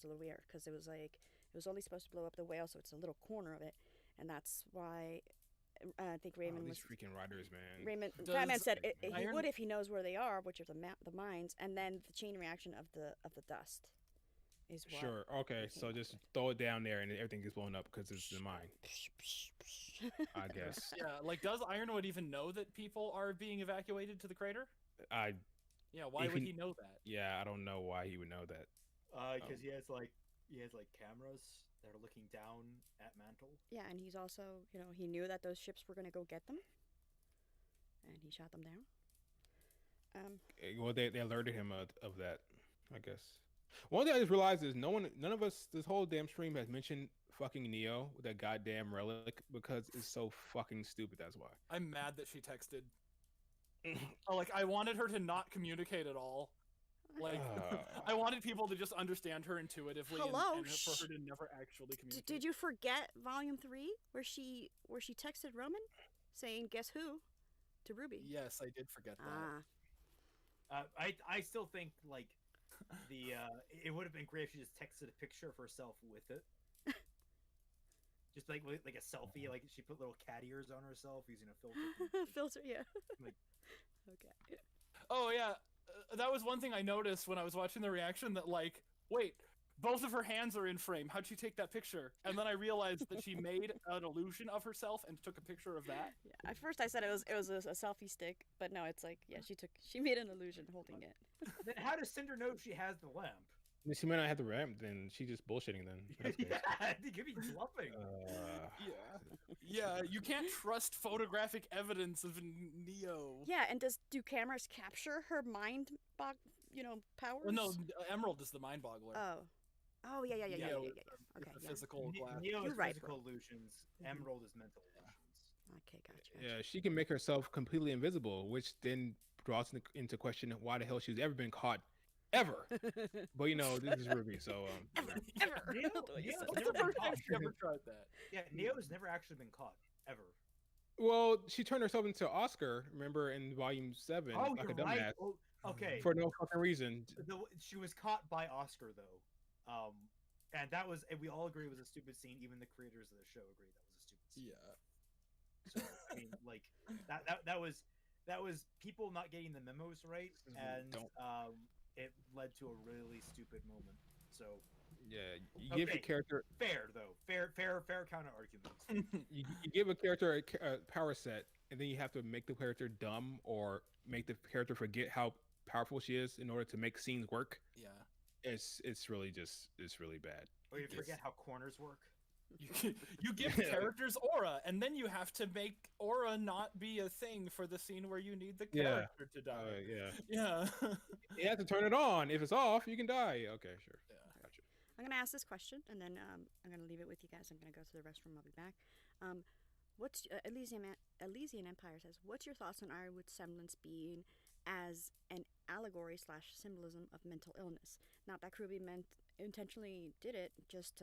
a little weird because it was only supposed to blow up the whale, so it's a little corner of it, and that's why I think Raymond these was. freaking writers, man. Does Batman said he Iron- would if he knows where they are, which are the mines, and then the chain reaction of the dust is what. Sure. Okay. came So up just with. throw it down there and everything gets blown up because it's the mine. I guess. Yeah, like does Ironwood even know that people are being evacuated to the crater? Yeah, why If would he- he know that? Yeah, I don't know why he would know that. Because he has like cameras that are looking down at Mantle. Yeah, and he's also he knew that those ships were gonna go get them, and he shot them down. Well, they alerted him of that, I guess. One thing I just realized is none of us this whole damn stream has mentioned fucking Neo with that goddamn relic because it's so fucking stupid. That's why. I'm mad that she texted. Oh, like I wanted her to not communicate at all, Like, Ah. I wanted people to just understand her intuitively, Hello, and for her to never actually communicate. Did you forget Volume 3 where she texted Roman saying guess who to Ruby? Yes, I did forget that. Ah, I still think like it would have been great if she just texted a picture of herself with it. Just like a selfie, like she put little cat ears on herself using a filter. filter, yeah. Like- Okay. Oh yeah, that was one thing I noticed when I was watching the reaction. That like, wait, both of her hands are in frame. How'd she take that picture? And then I realized that she made an illusion of herself and took a picture of that. Yeah. At first I said it was a selfie stick, but no, it's like she made an illusion holding it. Then how does Cinder know she has the lamp? She might not have the ramp, then she's just bullshitting. Then that's case. Yeah, they could be bluffing. Yeah, you can't trust photographic evidence of Neo. Yeah, and do cameras capture her mind powers? Well, no, Emerald is the mind boggler. Oh yeah. Neo Okay, is the yeah. physical glass. Neo You're is right, physical bro. illusions. Emerald is mental illusions. Okay, gotcha. Yeah, she can make herself completely invisible, which then draws into question why the hell she's ever been caught, ever. But this is Ruby, so Ever. Neo, The way you Neo's said That's never the been first time caught. she ever tried that. Yeah, Neo's never actually been caught ever. Well, she turned herself into Oscar. Remember in Volume 7, Oh, like a you're right. dumbass Oh, okay. for no fucking reason. She was caught by Oscar though, and we all agree it was a stupid scene. Even the creators of the show agree that was a stupid scene. Yeah. So I mean, like that was people not getting the memos right, and Don't. it led to a really stupid moment. So Yeah, you give your Okay. character fair though, fair counter argument. you give a character a power set, and then you have to make the character dumb or make the character forget how powerful she is in order to make scenes work. Yeah. It's really bad. Or you Yes. forget how corners work. You give characters aura, and then you have to make aura not be a thing for the scene where you need the Yeah. character to die. Yeah, Yeah. you have to turn it on. If it's off, you can die. Okay, sure. Yeah. Gotcha. I'm gonna ask this question, and then I'm gonna leave it with you guys. I'm gonna go to the restroom. I'll be back. What's Elysian Empire says? What's your thoughts on Ironwood's semblance being as an allegory / symbolism of mental illness? Not that Kruby intentionally did it, just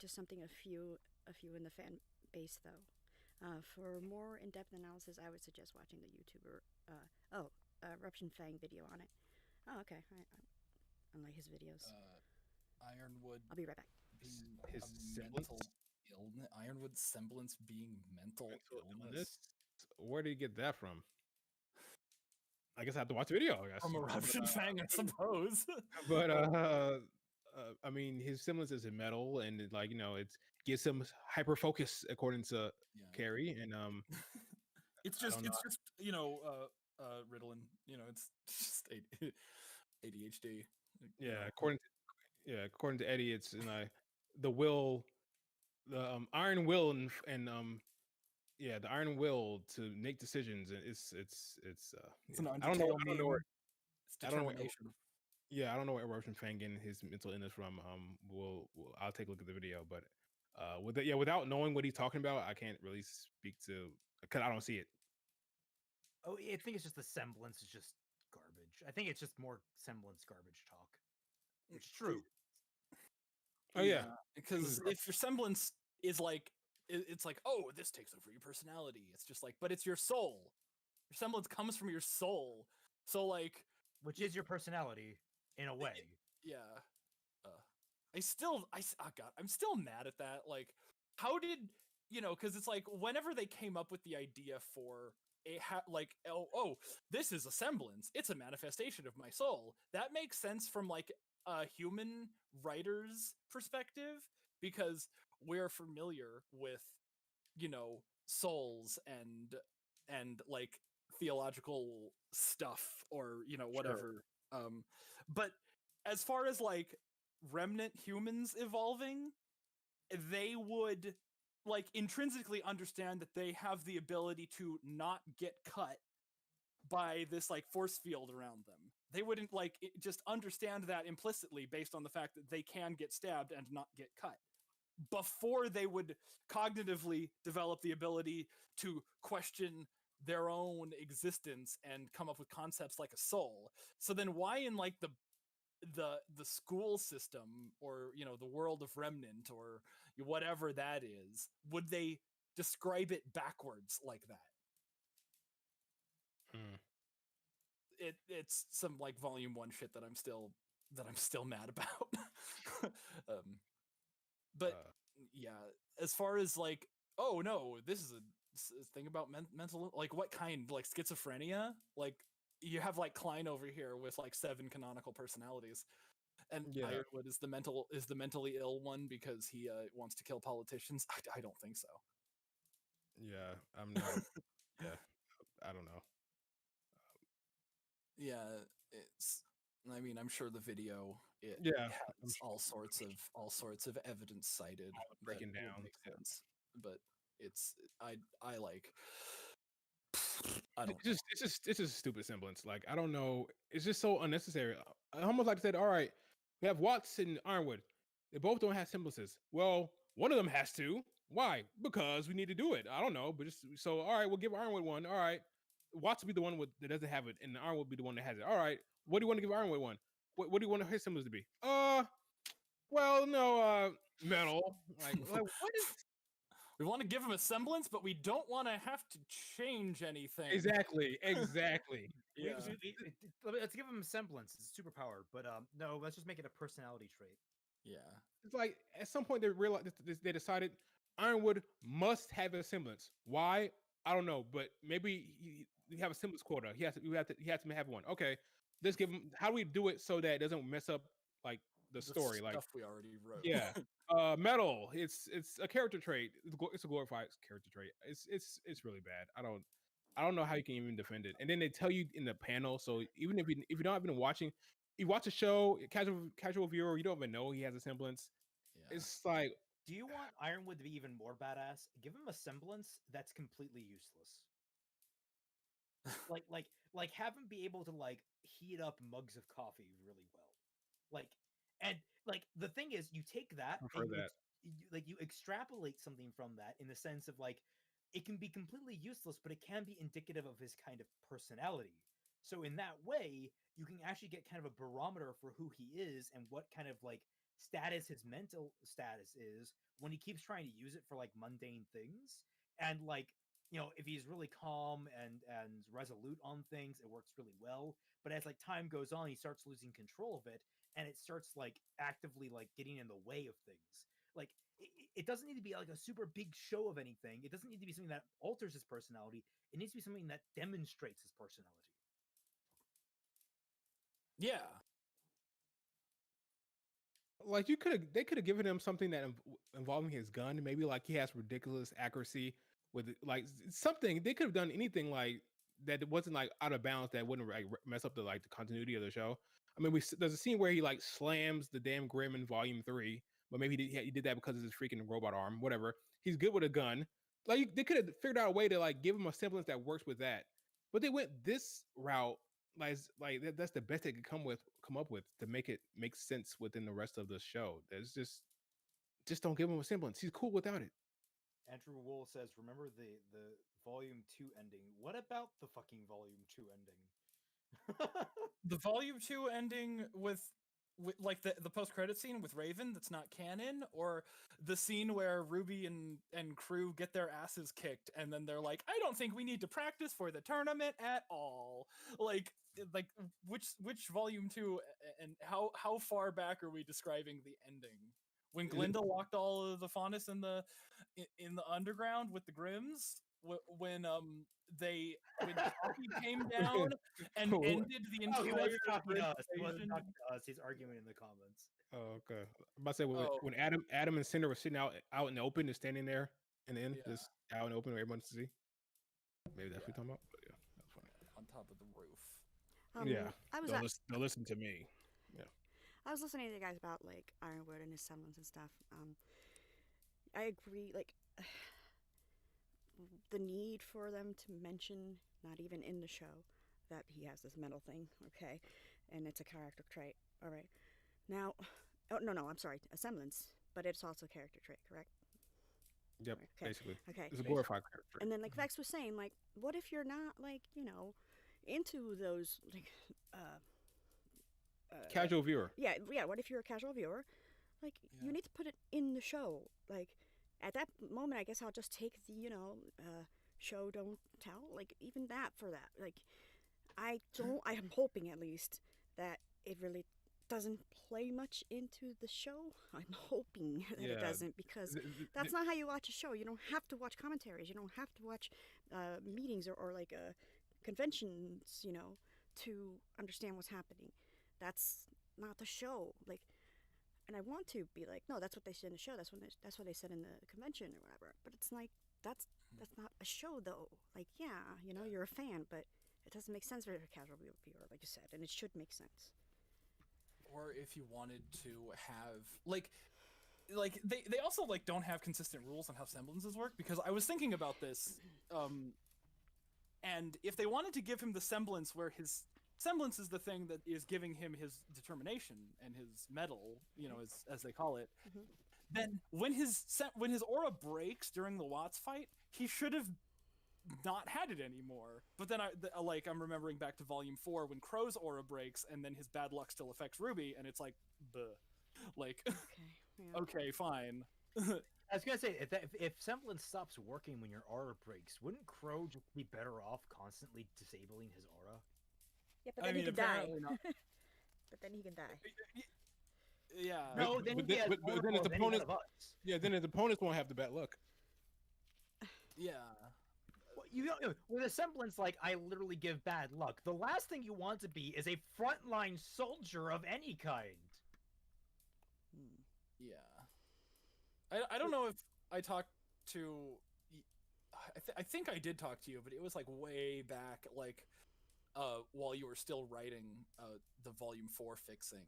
something a few in the fan base though. For more in-depth analysis, I would suggest watching the YouTuber Eruption Fang video on it. Oh, okay. I like his videos. Ironwood I'll be right back. being His a semblance? mental illness. Ironwood's semblance being mental illness. Illness? Where did you get that from? I guess I have to watch the video. I guess From Eruption Fang, I suppose. But I mean, his semblance is in metal, and it gives him hyper focus according to Yeah. Carrie, and It's I just don't know. Ritalin. It's just ADHD. yeah, according to Eddie, it's the will, the iron will, and the iron will to make decisions, and it's It's yeah. an I don't know Undertale where meme. It's I don't know where- determination. I don't know where Eruption Fang getting his mental illness from. I'll take a look at the video, but without knowing what he's talking about, I can't really speak to because I don't see it. Oh, I think it's just the semblance is just garbage. I think it's just more semblance garbage talk. Which is true. Oh yeah, because if your semblance is like, it's like, oh, this takes over your personality. It's just like, but it's your soul. Your semblance comes from your soul. So like, Which is your personality in a way. yeah. I'm still mad at that. Like, how did because it's like whenever they came up with the idea for this is a semblance, it's a manifestation of my soul, that makes sense from like a human writer's perspective, because we're familiar with souls and like theological stuff, or whatever. But as far as like remnant humans evolving, they would like intrinsically understand that they have the ability to not get cut by this like force field around them. They wouldn't just understand that implicitly based on the fact that they can get stabbed and not get cut, before they would cognitively develop the ability to question their own existence and come up with concepts like a soul. So then why in like the school system, or the world of Remnant, or whatever that is, would they describe it backwards like that? Hmm. It's some like volume 1 shit that I'm still mad about. um, but yeah, as far as like, oh no, this is a thing about mental, like what kind, like schizophrenia, like you have like Klein over here with like 7 canonical personalities, and Yeah. Ironwood is the mentally ill one because he wants to kill politicians. I don't think so. Yeah, I'm not. Yeah, I don't know. Yeah, it's. I mean, I'm sure the video it Yeah, I'm has all sorts of evidence cited that breaking would down. make Yeah. sense, but it's I like. I don't. It's just a stupid semblance. Like I don't know. It's just so unnecessary. I almost like to say, all right, we have Watts and Ironwood. They both don't have semblances. Well, one of them has to. Why? Because we need to do it. I don't know, but just so all right, we'll give Ironwood one. All right, Watts will be the one that doesn't have it, and Ironwood will be the one that has it. All right, what do you want to give Ironwood one? What do you want his semblance to be? Well, no, metal. Like what is We want to give him a semblance, but we don't want to have to change anything. exactly? We- Yeah. let's give him a semblance. It's a superpower, but no, let's just make it a personality trait. Yeah. It's like at some point they realized they decided Ironwood must have a semblance. Why? I don't know, but maybe he have a semblance quota. He has to have one. Okay, let's give him. How do we do it so that it doesn't mess up like the story? Like stuff we already wrote. yeah, metal. It's a character trait. It's a glorified character trait. It's really bad. I don't know how you can even defend it. And then they tell you in the panel. So even if you don't have been watching, you watch a show, casual viewer, you don't even know he has a semblance. Yeah. It's like Do you want Ironwood to be even more badass? Give him a semblance that's completely useless. like have him be able to like heat up mugs of coffee really well. Like and like the thing is you take that prefer and that. you extrapolate something from that in the sense of like it can be completely useless, but it can be indicative of his kind of personality. So in that way, you can actually get kind of a barometer for who he is and what kind of like status his mental status is when he keeps trying to use it for like mundane things. And like, if he's really calm and resolute on things, it works really well. But as like time goes on, he starts losing control of it, and it starts like actively like getting in the way of things. Like it doesn't need to be like a super big show of anything. It doesn't need to be something that alters his personality. It needs to be something that demonstrates his personality. Yeah. Like they could have given him something that involving his gun. Maybe like he has ridiculous accuracy with like something. They could have done anything like that. It wasn't like out of bounds that wouldn't like mess up the like the continuity of the show. I mean, there's a scene where he like slams the damn Grim in Volume 3, but maybe he did that because of his freaking robot arm. Whatever. He's good with a gun. Like they could have figured out a way to like give him a semblance that works with that, but they went this route. That's the best they could come up with to make it make sense within the rest of the show. There's just don't give him a semblance. He's cool without it. Andrew Wool says, "Remember the volume 2 ending? What about the fucking volume 2 ending?" The volume 2 ending with like the post-credit scene with Raven that's not canon, or the scene where Ruby and crew get their asses kicked and then they're like, I don't think we need to practice for the tournament at all. Like which volume 2, and how far back are we describing the ending? When Glinda locked all of the Faunus in the underground with the Grims, when Taki came down and Oh, ended the Oh, he entire wasn't talking Grim to us. He wasn't invasion. talking to us. He's arguing in the comments. Oh, okay. I'm about to say Oh. when Adam and Cinder were sitting out in the open, just standing there in the end, Yeah. just out in the open where everyone to see. Maybe that's what you're talking about. But yeah, that's funny. On top of the roof. Yeah, I was they'll listen to me. I was listening to you guys about like Ironwood and his semblance and stuff. I agree. Like the need for them to mention, not even in the show, that he has this metal thing. Okay, and it's a character trait. All right. Now, oh no, I'm sorry, a semblance, but it's also a character trait, correct? Yep, Okay. basically. Okay. It's a glorified character. And then like Vex was saying, like, what if you're not like into those like Casual viewer. yeah. What if you're a casual viewer? Like Yeah. you need to put it in the show. Like at that moment, I guess I'll just take the show don't tell. Like even that for that. Like I don't. I am hoping at least that it really doesn't play much into the show. I'm hoping that it Yeah. doesn't because Th- th- that's not how you watch a show. You don't have to watch commentaries. You don't have to watch meetings or like conventions, to understand what's happening. That's not the show. Like, and I want to be like, no, that's what they said in the show. That's what they said in the convention or whatever. But it's like that's not a show though. Like, yeah, you're a fan, but it doesn't make sense for a casual viewer, like you said, and it should make sense. Or if you wanted to have like they also like don't have consistent rules on how semblances work, because I was thinking about this, and if they wanted to give him the semblance where his semblance is the thing that is giving him his determination and his mettle, as they call it, Mhm. then when his aura breaks during the Watts fight, he should have not had it anymore. But then I'm remembering back to Volume 4 when Crow's aura breaks and then his bad luck still affects Ruby, and it's like, buh. Like, Okay. Yeah. okay, fine. I was gonna say if semblance stops working when your aura breaks, wouldn't Crow just be better off constantly disabling his aura? Yeah, but I then mean, he can die. apparently not. But then he can die. Yeah. No, But- then but he then- has but more then his than any opponent- of us. Yeah, then his opponents won't have the bad luck. Yeah. Well, with a semblance, like I literally give bad luck. The last thing you want to be is a frontline soldier of any kind. Hmm. Yeah. I don't know if I talked to. I think I did talk to you, but it was like way back, like while you were still writing the Volume 4 fixing.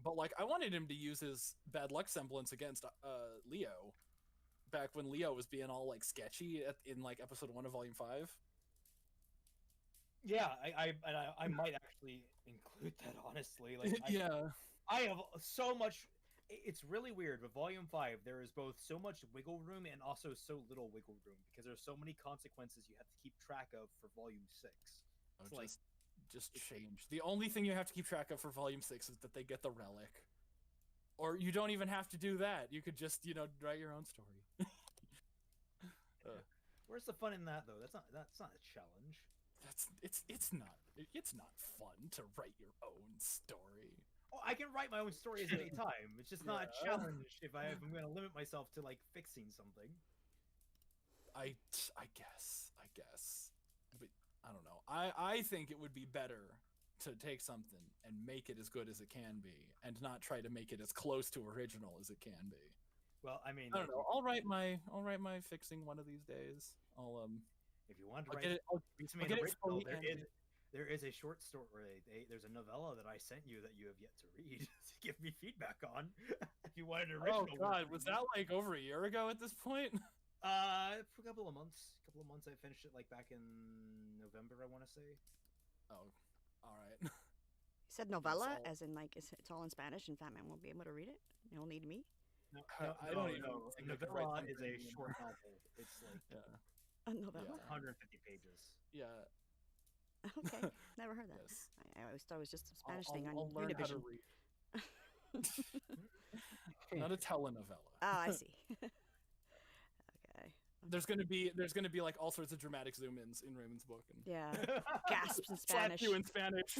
But like I wanted him to use his bad luck semblance against Leo, back when Leo was being all like sketchy in like episode 1 of Volume 5. Yeah, I might actually include that honestly. Like, Yeah. I have so much. It's really weird. With Volume 5, there is both so much wiggle room and also so little wiggle room because there's so many consequences you have to keep track of for Volume 6. Oh, It's like just change. The only thing you have to keep track of for Volume 6 is that they get the relic. Or you don't even have to do that. You could just, write your own story. where's the fun in that though? That's not a challenge. It's not fun to write your own story. Oh, I can write my own stories at any time. It's just not a Yeah. challenge if I'm going to limit myself to like fixing something. I guess. But I don't know. I think it would be better to take something and make it as good as it can be, and not try to make it as close to original as it can be. Well, I mean, I don't know. I'll write my fixing one of these days. if you want to I'll write get it. I'll to I'll me get an it original, fully ended. there is a short story. There's a novella that I sent you that you have yet to read to give me feedback on. If you wanted an Oh original, God, was that like over a year ago at this point? for a couple of months. I finished it like back in November, I want to say. Oh, all right. You said novella, all- as in like it's all in Spanish, and Fatman won't be able to read it. You'll need me. No, I don't even know. think I could write Novella something is a in short novel. It's like Yeah. A novella. 150 pages. Yeah. Okay, never heard that. Yes. I always thought it was just a I'll- Spanish thing I'll on learn how to Univision. read. Not a telenovela. Oh, I see. Okay. There's gonna be like all sorts of dramatic zoom-ins in Raymond's book and Yeah. Gasps in slap Spanish. you in Spanish.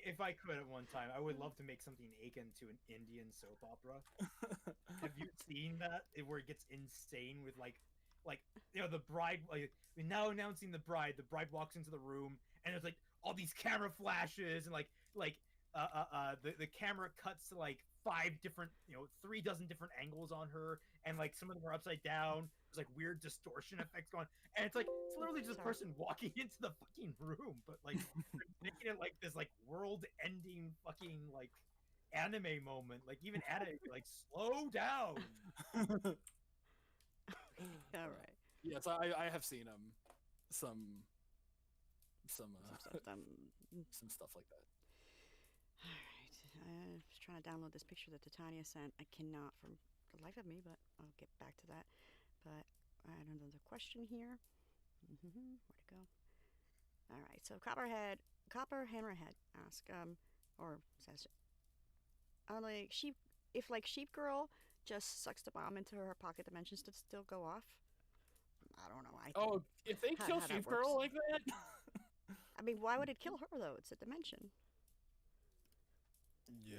If I could at one time, I would love to make something akin to an Indian soap opera. Have you seen that? Where it gets insane with like the bride, like now announcing the bride walks into the room and there's like all these camera flashes and the camera cuts to like 5 different 3 dozen different angles on her, and like some of them are upside down. There's like weird distortion effects going, and it's literally just a Sorry. person walking into the fucking room, but like making it like this like world-ending fucking like anime moment. Like even anime, like slow down. All right. Yes, I have seen some Some stuff like that. All right. I was trying to download this picture that Titania sent. I cannot from the life of me, but I'll get back to that. But I had another question here. Where'd it go? All right. So Copper Hammerhead ask or says, like sheep, if like Sheep Girl just sucks the bomb into her pocket dimensions to still go off. I don't know. Oh, if they kill how that Sheep Girl works. like that, I mean, why would it kill her though? It's a dimension. Yeah.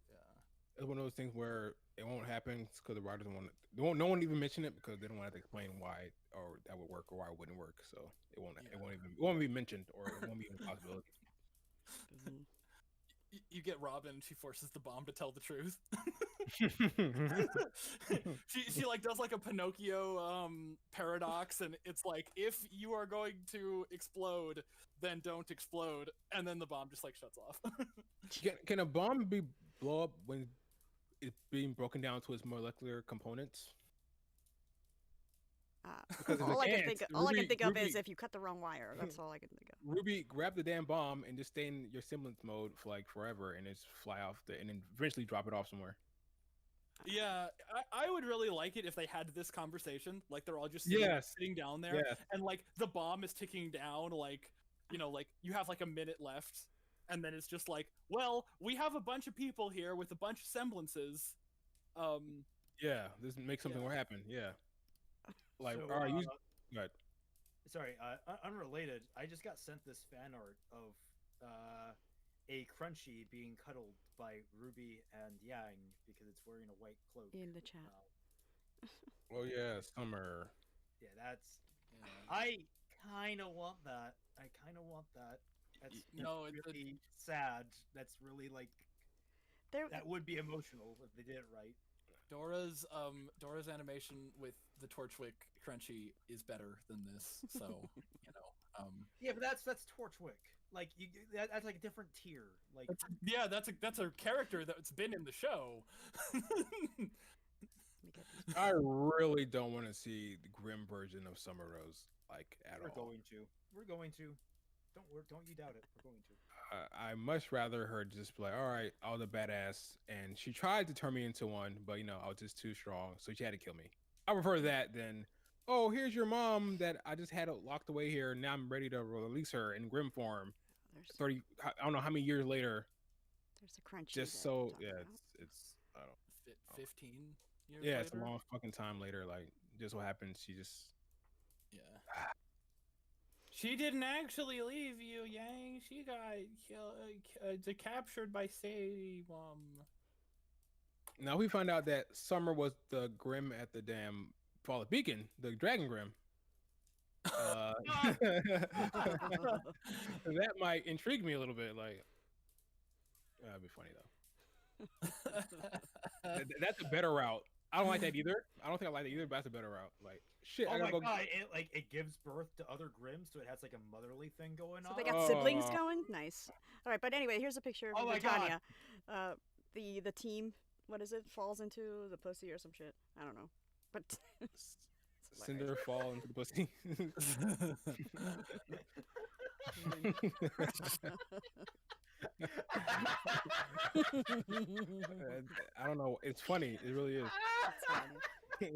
yeah. It's one of those things where it won't happen because the writers don't want. They won't. No one even mention it because they don't want to explain why or that would work or why it wouldn't work. So it won't. It won't even. It won't be mentioned or it won't be a possibility. Mhm. You get Robin, she forces the bomb to tell the truth. she like does like a Pinocchio paradox, and it's like, if you are going to explode, then don't explode, and then the bomb just like shuts off. Can a bomb be blow up when it's being broken down to its molecular components? Because if All it I can can't, think all I can think of Ruby- is if you cut the wrong wire. That's all I can think of. Ruby, grab the damn bomb and just stay in your semblance mode for like forever, and just fly off and then eventually drop it off somewhere. Yeah, I would really like it if they had this conversation, like they're all just sitting down there, Yes. and like the bomb is ticking down, like, you know, like you have like a minute left, and then it's just like, well, we have a bunch of people here with a bunch of semblances. Yeah, this makes something Yeah. more happen. Yeah. Like, So, all right, Good. Sorry, unrelated. I just got sent this fan art of a Crunchy being cuddled by Ruby and Yang because it's wearing a white cloak. In the chat. Oh yeah, Summer. Yeah, that's. Yeah. I kind of want that. That's No, it's really sad. That's really like There, that would be emotional if they did it right. Dora's animation with the Torchwick Crunchy is better than this, so you know. Yeah, but that's Torchwick. Like that's like a different tier. Like Yeah, that's a character that's been in the show. let me get these. I really don't want to see the grim version of Summer Rose like at we're all. going to. Don't you doubt it. We're going to. I much rather her just be like, all right, I was a badass, and she tried to turn me into one, but you know, I was just too strong, so she had to kill me. I prefer that than, oh, here's your mom that I just had locked away here, and now I'm ready to release her in grim form. There's 30, I don't know how many years later, there's a Crunchy. just that so we're talking yeah, about. it's I don't. 15 years Yeah, later? it's a long fucking time later. Like, just what happened? She just. Yeah. She didn't actually leave you, Yang. She got captured by Mom. Now we find out that Summer was the Grim at the damn Fallen Beacon, the Dragon Grim. That might intrigue me a little bit. Like, that'd be funny though. That's a better route. I don't like that either. I don't think I like that either, but that's a better route. Like, shit, I Oh gotta my go. god! It gives birth to other Grims, so it has like a motherly thing going So on. they got siblings Oh. going. Nice. All right, but anyway, here's a picture of Oh my God. Britannia. The team. What is it? Falls into the pussy or some shit. I don't know. But Cinder fall into the pussy. I don't know. It's funny. It really is. What?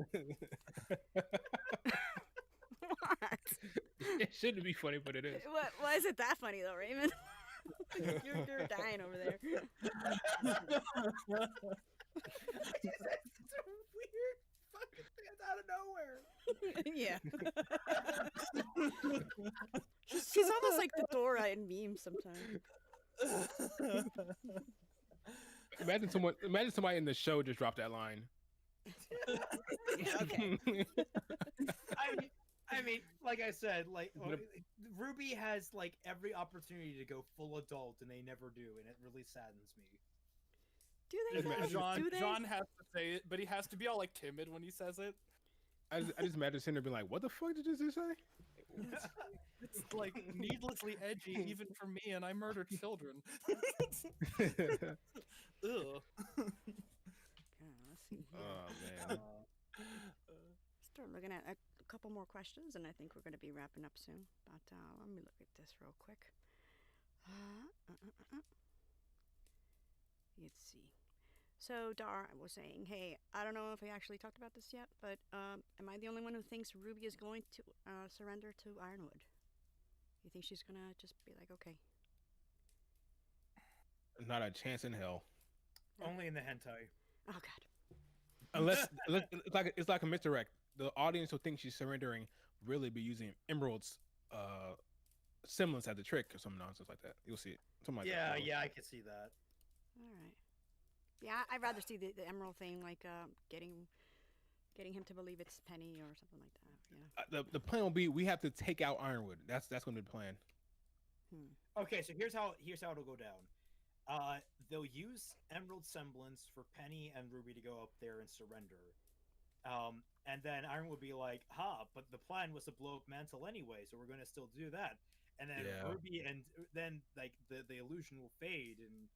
It shouldn't be funny, but it is. Why is it that funny though, Raymond? you're dying over there. Weird fucking things out of nowhere. Yeah. She's almost like the Dora in memes sometimes. Imagine somebody in the show just dropped that line. Yeah, okay. I mean, like I said, like But- Ruby has like every opportunity to go full adult, and they never do, and it really saddens me. Do they? though? John Do they? John has to say it, but he has to be all like timid when he says it. I just imagine Cinder being like, "What the fuck did you just say?" It's like needlessly edgy even for me, and I murder children. Ugh. Let's see here. Oh man. Start looking at a couple more questions, and I think we're going to be wrapping up soon. But let me look at this real quick. Let's see. So Dar was saying, hey, I don't know if we actually talked about this yet, but am I the only one who thinks Ruby is going to surrender to Ironwood? You think she's gonna just be like, okay? Not a chance in hell. Only in the hentai. Oh God. Unless it's like a misdirect. The audience will think she's surrendering, really be using Emerald's semblance as a trick or some nonsense like that. You'll see it. Something like that. Yeah, I can see that. All right. Yeah, I'd rather see the Emerald thing, like getting him to believe it's Penny or something like that. Yeah. The plan will be we have to take out Ironwood. That's going to be the plan. Okay, so here's how it'll go down. They'll use Emerald Semblance for Penny and Ruby to go up there and surrender. And then Iron would be like, but the plan was to blow up Mantle anyway, so we're gonna still do that. And then Ruby and then like the illusion will fade, and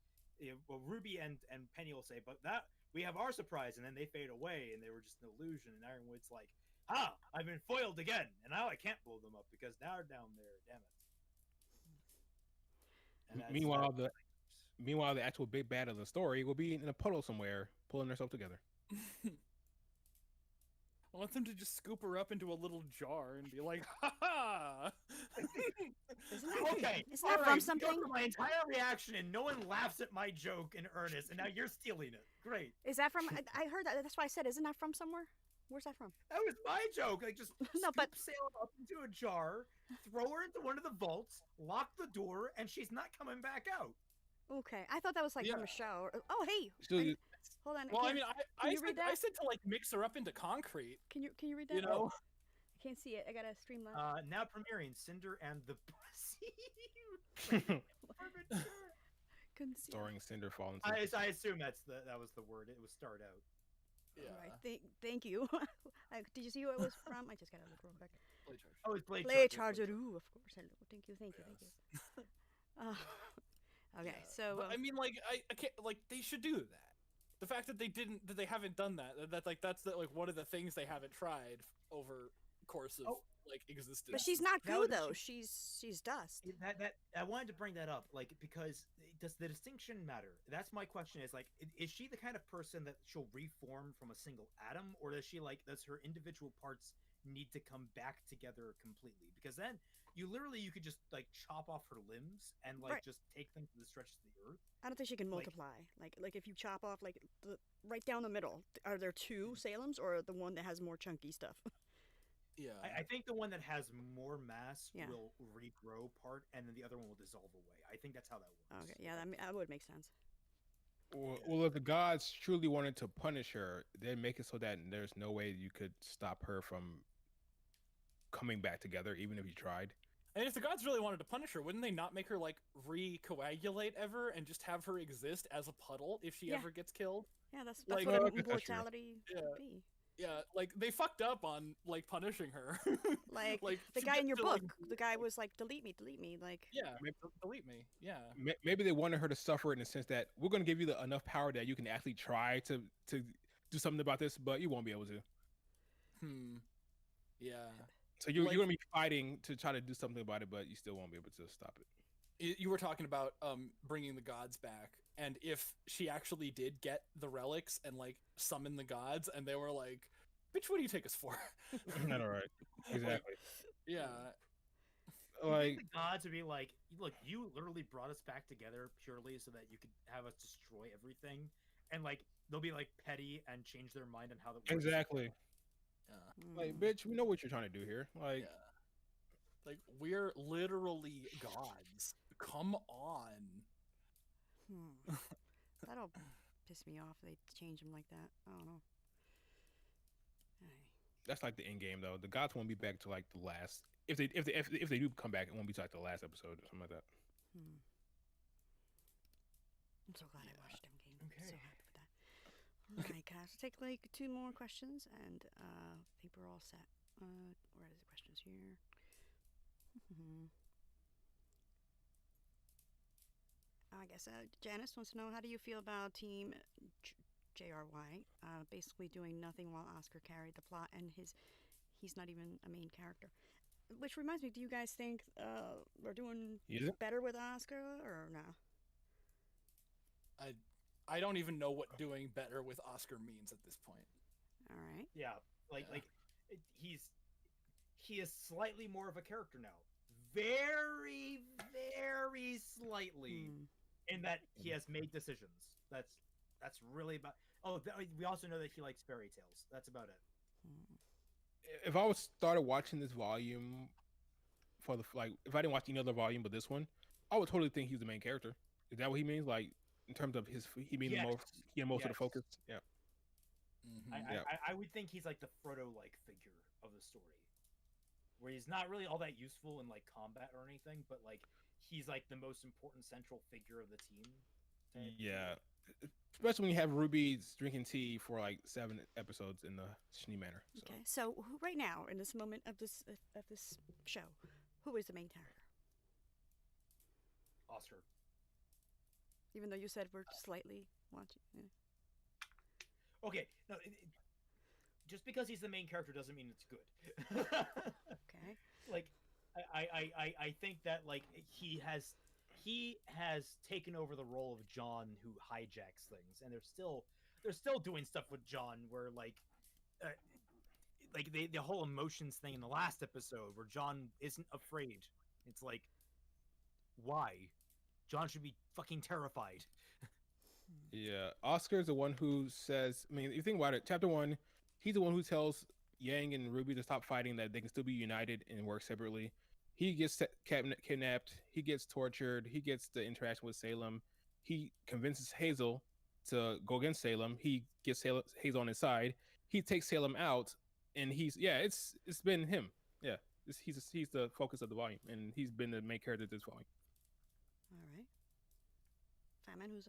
Ruby and Penny will say, but that we have our surprise, and then they fade away, and they were just an illusion. And Ironwood's like, I've been foiled again, and now I can't blow them up because now they're down there. Damn it. And Meanwhile, the actual big bad of the story will be in a puddle somewhere, pulling herself together. I want them to just scoop her up into a little jar and be like, "Ha ha!" Isn't that from something? My entire reaction, and no one laughs at my joke in earnest, and now you're stealing it. Great. Is that from? I heard that. That's why I said, isn't that from somewhere? Where's that from? That was my joke. Like, just No, but sail up into a jar, throw her into one of the vaults, lock the door, and she's not coming back out. Okay, I thought that was like from a show. Oh, hey, hold on. Well, I said to like mix her up into concrete. Can you read that? You know, I can't see it. I gotta streamline. Now premiering Cinder and the Pussy. Starring Cinder falling. I assume that was the word. It was start out. Yeah. All right. Thank you. Did you see who it was from? I just gotta look real quick. Blade Charger. Oh, it's Blade Charger. Ooh, of course. Hello. Thank you. Okay, so I mean, like, I can't, like, they should do that. The fact that they haven't done that's one of the things they haven't tried over course of like existence. But she's not goo though. She's dust. That I wanted to bring that up, like, because does the distinction matter? That's my question. Is like, is she the kind of person that she'll reform from a single atom, or does her individual parts need to come back together completely? Because then you could just like chop off her limbs and like just take them to the stretches of the earth. I don't think she can multiply. Like if you chop off like right down the middle, are there two Salems or the one that has more chunky stuff? Yeah, I think the one that has more mass will regrow part, and then the other one will dissolve away. I think that's how that works. Okay, yeah, that would make sense. Well, if the gods truly wanted to punish her, they'd make it so that there's no way you could stop her from coming back together, even if you tried. And if the gods really wanted to punish her, wouldn't they not make her like recoagulate ever and just have her exist as a puddle if she ever gets killed? Yeah, that's like, what immortality would be. Yeah, like they fucked up on like punishing her. like the guy in your book, the guy was like, delete me, like delete me. Yeah. Maybe they wanted her to suffer in the sense that we're going to give you enough power that you can actually try to do something about this, but you won't be able to. Yeah. So you're going to be fighting to try to do something about it, but you still won't be able to stop it. You were talking about bringing the gods back, and if she actually did get the relics and like summon the gods, and they were like, "Bitch, what do you take us for?" Not all right. Exactly. Yeah. Like the gods would be like, "Look, you literally brought us back together purely so that you could have us destroy everything," and like they'll be like petty and change their mind on how that works. Exactly. Yeah. Like, bitch, we know what you're trying to do here. Like. Yeah. Like, we're literally gods. Come on. That'll piss me off. They change them like that. I don't know. That's like the end game, though. The gods won't be back to like the last. If they do come back, it won't be to like the last episode or something like that. I'm so glad I watched them game. Okay. I'm so happy with that. All right, guys. We'll take like 2 more questions, and I think we're all set. Where are the questions here? I guess Janice wants to know, how do you feel about Team JRY basically doing nothing while Oscar carried the plot, and he's not even a main character? Which reminds me, do you guys think we're doing better with Oscar or no? I don't even know what doing better with Oscar means at this point. All right. Yeah, Yeah. he is slightly more of a character now. Very, very slightly, Hmm. in that he has made decisions. That's really about. Oh, we also know that he likes fairy tales. That's about it. Hmm. If I was started watching this volume for the like, if I didn't watch any other volume but this one, I would totally think he's the main character. Is that what he means? Like in terms of his, he mean Yes. most of the Yes. focus. Yeah. Mhm. Yeah. I would think he's like the Frodo-like figure of the story, where he's not really all that useful in like combat or anything, but like he's like the most important central figure of the team. type. Yeah. Especially when you have Ruby's drinking tea for like 7 episodes in the Schnee Manor. So. Okay. So right now, in this moment of this show, who is the main character? Oscar. Even though you said we're slightly watching. Okay, no, just because he's the main character doesn't mean it's good. Okay. Like, I think that like he has taken over the role of John who hijacks things, and they're still doing stuff with John where like the whole emotions thing in the last episode where John isn't afraid. It's like, why? John should be fucking terrified. Yeah, Oscar's the one who says. I mean, if you think about it, chapter 1, he's the one who tells Yang and Ruby to stop fighting, that they can still be united and work separately. He gets kidnapped. He gets tortured. He gets the interaction with Salem. He convinces Hazel to go against Salem. He gets Hazel on his side. He takes Salem out, and it's been him. Yeah, he's the focus of the volume, and he's been the main character this volume. All right. Fatman, who's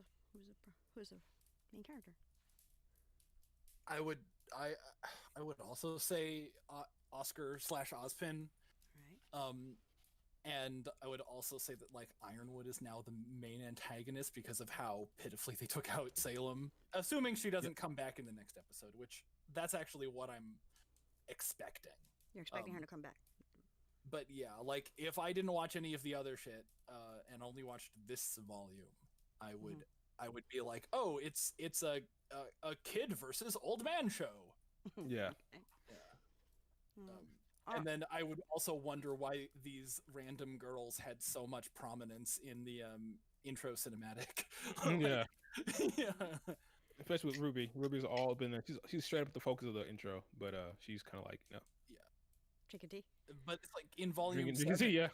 the main character? I would also say Oscar / Ozpin. All right. And I would also say that like Ironwood is now the main antagonist because of how pitifully they took out Salem. Assuming she doesn't come back in the next episode, which that's actually what I'm expecting. You're expecting her to come back. But yeah, like if I didn't watch any of the other shit and only watched this volume, I would be like, oh, it's a kid versus old man show. Yeah. Okay. Yeah. Mm. And then I would also wonder why these random girls had so much prominence in the intro cinematic. Yeah. Yeah. Especially with Ruby. Ruby's all been there. She's straight up the focus of the intro, but she's kind of like, no. Drinking tea. But it's like in volume Drinking 7, tea, yeah.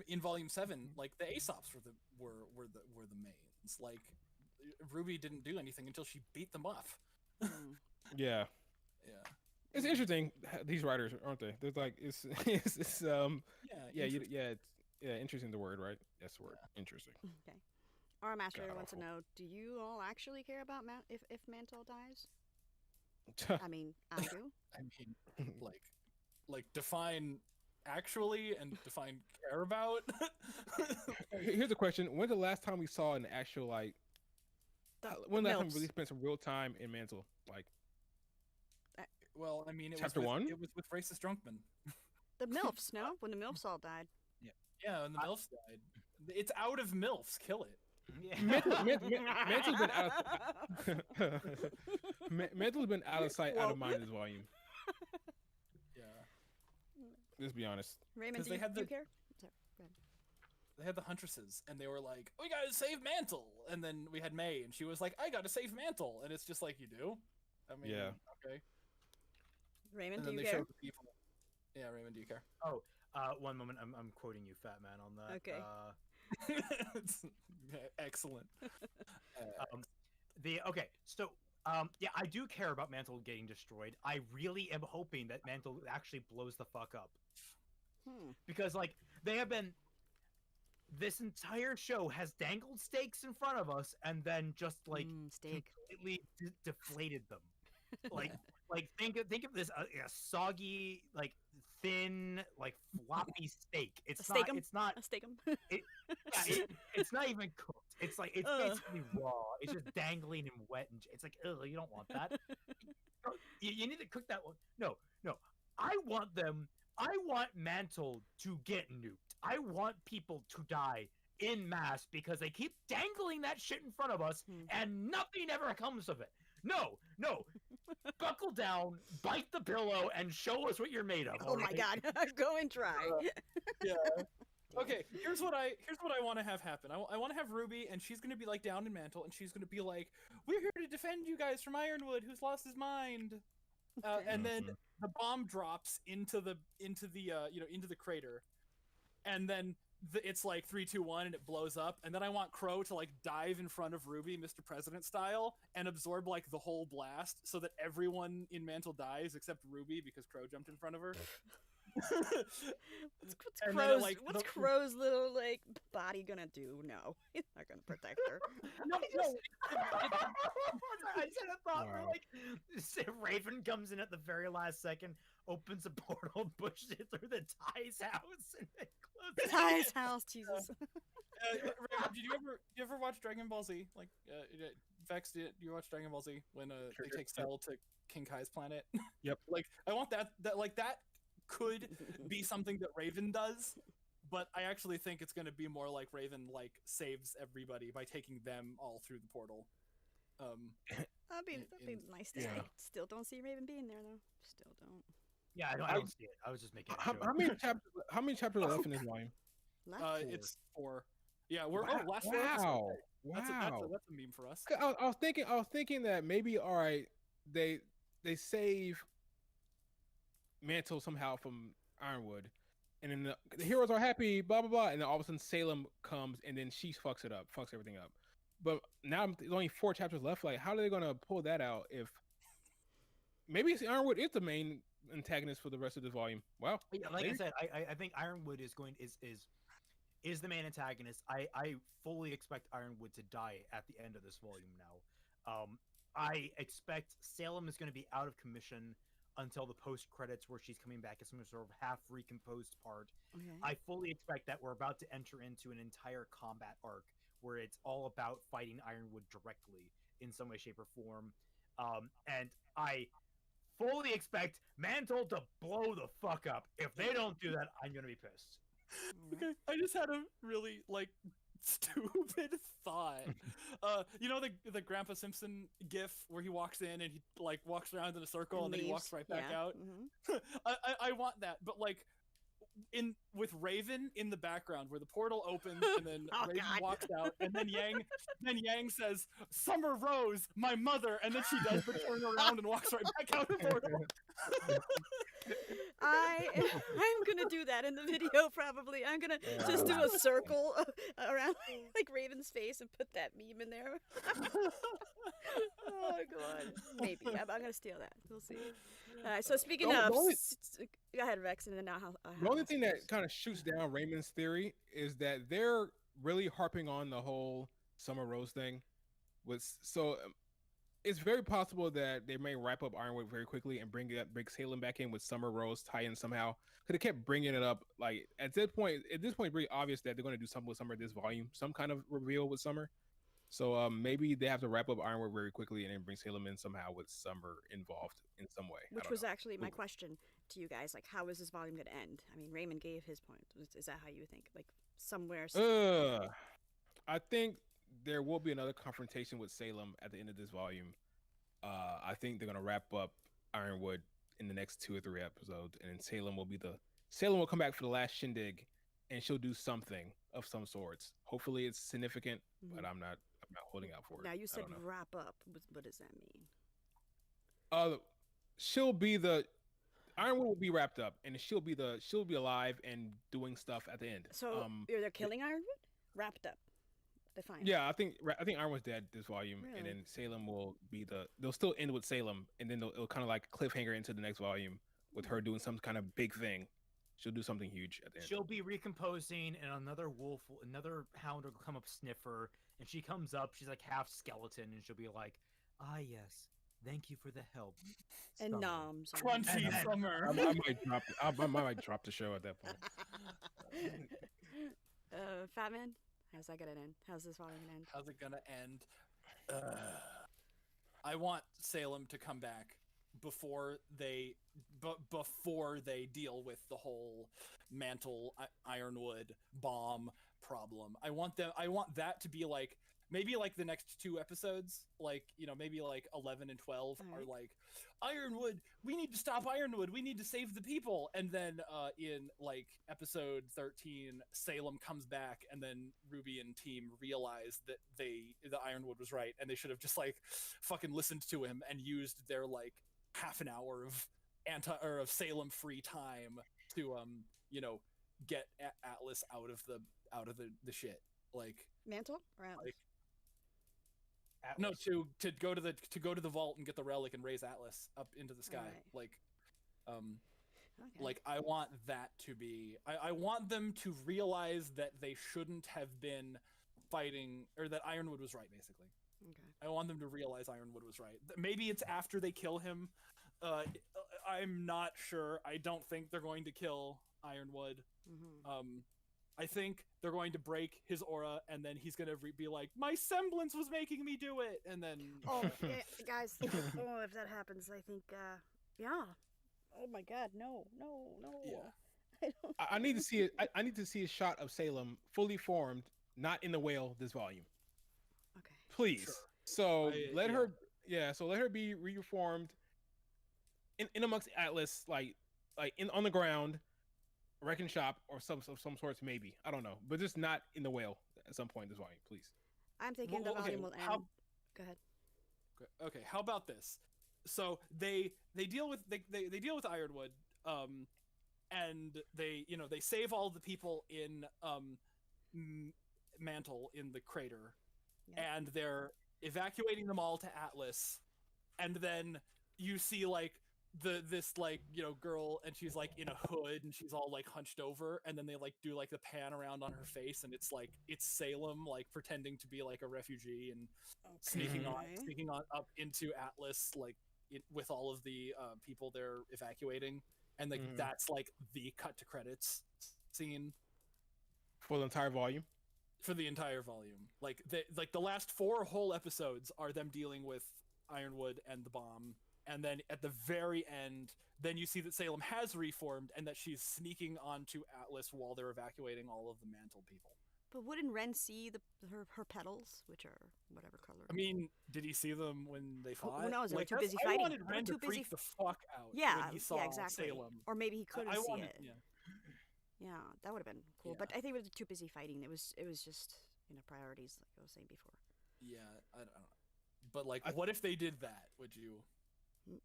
in volume 7, like the Aesops were the mains. Like Ruby didn't do anything until she beat them off. Mm. Yeah. Yeah. It's interesting, these writers, aren't they? There's like it's interesting, the word, right? That's the word. Interesting. Okay. Our master God wants to awful. know: do you all actually care about if Mantle dies? I mean, I do. I mean, like define actually and define care about. Here's a question: when's the last time we saw an actual like? When the last time we Milfs. really spent some real time in Mantle? Like, Well, I mean, Chapter 1? It was with racist drunkman. The MILFs, no? When the MILFs all died. Yeah, and the MILFs died. It's out of MILFs. Kill it. Yeah. Mantle's been out of Mantle's been out of sight, out of mind this volume. Yeah. Let's be honest. Raymond, 'Cause do they you, had do you the- care? Sorry, go ahead. They had the Huntresses, and they were like, "We gotta save Mantle," and then we had May, and she was like, "I gotta save Mantle," and it's just like, you do. I mean, Yeah. okay. Raymond, And do then you they care? showed the people. Yeah, Raymond, do you care? One moment, I'm quoting you, Fat Man, on that. Okay. Excellent. Yeah, I do care about Mantle getting destroyed. I really am hoping that Mantle actually blows the fuck up, because like they have been. This entire show has dangled stakes in front of us and then just like Steak. completely deflated them. Like, think of this a soggy, like thin, like floppy steak. It's A steak-um? It's not. A steak 'em. It's not even cooked. It's like it's Ugh. basically raw. It's just dangling and wet, and it's like, ugh, you don't want that. You need to cook that one. No. I want Mantle to get nuked. I want people to die in mass because they keep dangling that shit in front of us and nothing ever comes of it. No, buckle down, bite the pillow, and show us what you're made of. Oh my god, go and try. Yeah. Okay, here's what I want to have happen. I want to have Ruby, and she's gonna be like down in Mantle, and she's gonna be like, "We're here to defend you guys from Ironwood, who's lost his mind." And then the bomb drops into the into the crater, and then it's like 3, 2, 1, and it blows up. And then I want Crow to like dive in front of Ruby, Mr. President style, and absorb like the whole blast, so that everyone in Mantle dies except Ruby because Crow jumped in front of her. What's Crow's little like body gonna do? No, he's not gonna protect her. No. I said a thought where like Raven comes in at the very last second, opens a portal, pushes it through the Ty's house, and then closes Ty's house, Jesus. Raven, did you ever watch Dragon Ball Z? Like, Vex, did you watch Dragon Ball Z when they take Cell to King Kai's planet? Yep. Like, I want that could be something that Raven does, but I actually think it's going to be more like Raven like saves everybody by taking them all through the portal. That'd be nice to see. Still don't see Raven being there though. Still don't. Yeah, I don't see it. I was just making. How many chapters are left in this volume? It's 4. Yeah, we're last 4. Wow. That's a meme for us. I was thinking that maybe they save Mantle somehow from Ironwood, and then the heroes are happy, blah blah blah, and then all of a sudden Salem comes and then she fucks everything up. But now there's only 4 chapters left. Like, how are they gonna pull that out? If maybe Ironwood is the main antagonist for the rest of this volume. Wow. Yeah, like I said, I think Ironwood is the main antagonist. I fully expect Ironwood to die at the end of this volume now. I expect Salem is going to be out of commission until the post credits, where she's coming back as some sort of half recomposed part. Okay. I fully expect that we're about to enter into an entire combat arc where it's all about fighting Ironwood directly in some way, shape, or form. And I fully expect Mantle to blow the fuck up. If they don't do that, I'm gonna be pissed. Okay, I just had a really stupid thought. You know the Grandpa Simpson gif where he walks in and he like walks around in a circle and then he walks right back out. Mm-hmm. I want that, but like with Raven in the background where the portal opens and then Raven walks out and then Yang says, "Summer Rose, my mother," and then she does the turn around and walks right back out the portal. I'm gonna do that in the video probably. I'm gonna just do a circle around like Raven's face and put that meme in there. Oh god, maybe I'm gonna steal that. We'll see. So speaking of, go ahead, Vex, and then now the only thing that kind of shoots down Raymond's theory is that they're really harping on the whole Summer Rose thing. It's very possible that they may wrap up Ironwood very quickly and bring Salem back in with Summer Rose tie in somehow. Because they kept bringing it up. Like at this point, it's pretty obvious that they're going to do something with Summer this volume, some kind of reveal with Summer. So maybe they have to wrap up Ironwood very quickly and then bring Salem in somehow with Summer involved in some way. Which was actually my question to you guys. Like, how is this volume going to end? I mean, Raymond gave his point. Is that how you think? Like somewhere? I think there will be another confrontation with Salem at the end of this volume. I think they're gonna wrap up Ironwood in the next 2 or 3 episodes, and then Salem will come back for the last shindig, and she'll do something of some sorts. Hopefully, it's significant, but I'm not holding out for it. Now you said wrap up. What does that mean? Ironwood will be wrapped up, and she'll be alive and doing stuff at the end. So they're killing Ironwood? Wrapped up. Define. Yeah, I think Ironwood's dead this volume, and then Salem will be they'll still end with Salem, and then it'll kind of like cliffhanger into the next volume with her doing some kind of big thing. She'll do something huge at the end. She'll be recomposing, and another hound will come up, sniff her, and she comes up. She's like half skeleton, and she'll be like, "Ah, yes, thank you for the help." And noms. Crunchy Summer. I might drop the show at that point. Fat Man, how's that gonna end? How's this volume gonna end? How's it gonna end? I want Salem to come back before they deal with the whole Mantle Ironwood bomb problem. I want that to be like maybe like the next 2 episodes, like, you know, maybe like 11 and 12 are Alright. like Ironwood, we need to stop Ironwood, we need to save the people. And then in like episode 13, Salem comes back, and then Ruby and team realize that the Ironwood was right, and they should have just like fucking listened to him and used their like half an hour of of Salem free time to you know, get Atlas out of the shit. Like Mantle or Atlas? Like- no, Atlas. to go to the vault and get the relic and raise Atlas up into the sky. Alright. Like Okay. like I want that to be I want them to realize that they shouldn't have been fighting, or that Ironwood was right, basically. Okay. I want them to realize Ironwood was right. Maybe it's after they kill him. I'm not sure. I don't think they're going to kill Ironwood. Mm-hmm. I think they're going to break his aura, and then he's gonna be like, "My semblance was making me do it," and then Oh, yeah, guys. Oh, if that happens, I think, yeah. Oh my God, no. Yeah. I don't. I need to see it. I need to see a shot of Salem fully formed, not in the whale this volume, Okay. please. Sure. So let yeah. her, so let her be reformed in amongst Atlas, like in on the ground, wrecking shop or some sorts, maybe, I don't know, but just not in the whale at some point this volume, please. I'm thinking the Well, okay, volume will end. how- Go ahead. Okay, how about this? So they deal with they deal with Ironwood, and they save all the people in Mantle in the crater, Yep. and they're evacuating them all to Atlas, and then you see like this like, you know, girl, and she's like in a hood, and she's all like hunched over, and then they like do like the pan around on her face, and it's like it's Salem like pretending to be like a refugee and sneaking on up into Atlas, like with all of the people they're evacuating, and like Mhm. that's like the cut to credits scene For the entire volume. for the entire volume. Like the last 4 whole episodes are them dealing with Ironwood and the bomb, and then at the very end, then you see that Salem has reformed and that she's sneaking onto Atlas while they're evacuating all of the Mantle people. But wouldn't Ren see her petals, which are whatever color? I mean, did he see them when they Who fought? knows? They were too that's- busy I fighting. wanted They were Ren to too busy freak the fuck out Yeah, when he saw yeah, exactly. Salem. Or maybe he couldn't see it. Yeah. Yeah, that would have been cool. But I think we were too busy fighting. It was just, you know, priorities, like I was saying before. Yeah, I don't know. But like, I- what if they did that? Would you?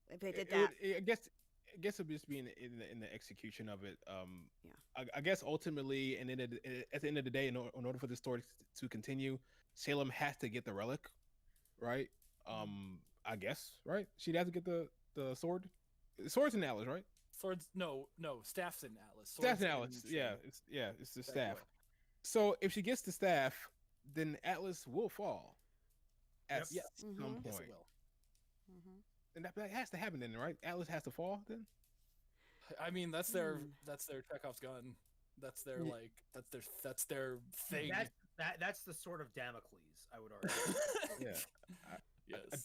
If they did It that, would- I guess it would just be in the execution of it. Yeah. I guess ultimately, and then at the end of the day, in order for the story to continue, Salem has to get the relic, right? I guess, right? She'd have to get the sword. The sword's in Atlas, right? Swords? No, staff's in Atlas. Staff's in Swords Atlas. Yeah, it's the Exactly staff. right. So if she gets the staff, then Atlas will fall at Yep. Yes. some Mhm. Yes, point, it will. hmm and that has to happen then, right? Atlas has to fall then. I mean, that's their Hmm. Chekhov's gun. That's their Yeah. like that's their thing. That's the sword of Damocles, I would argue. Yeah. Yes.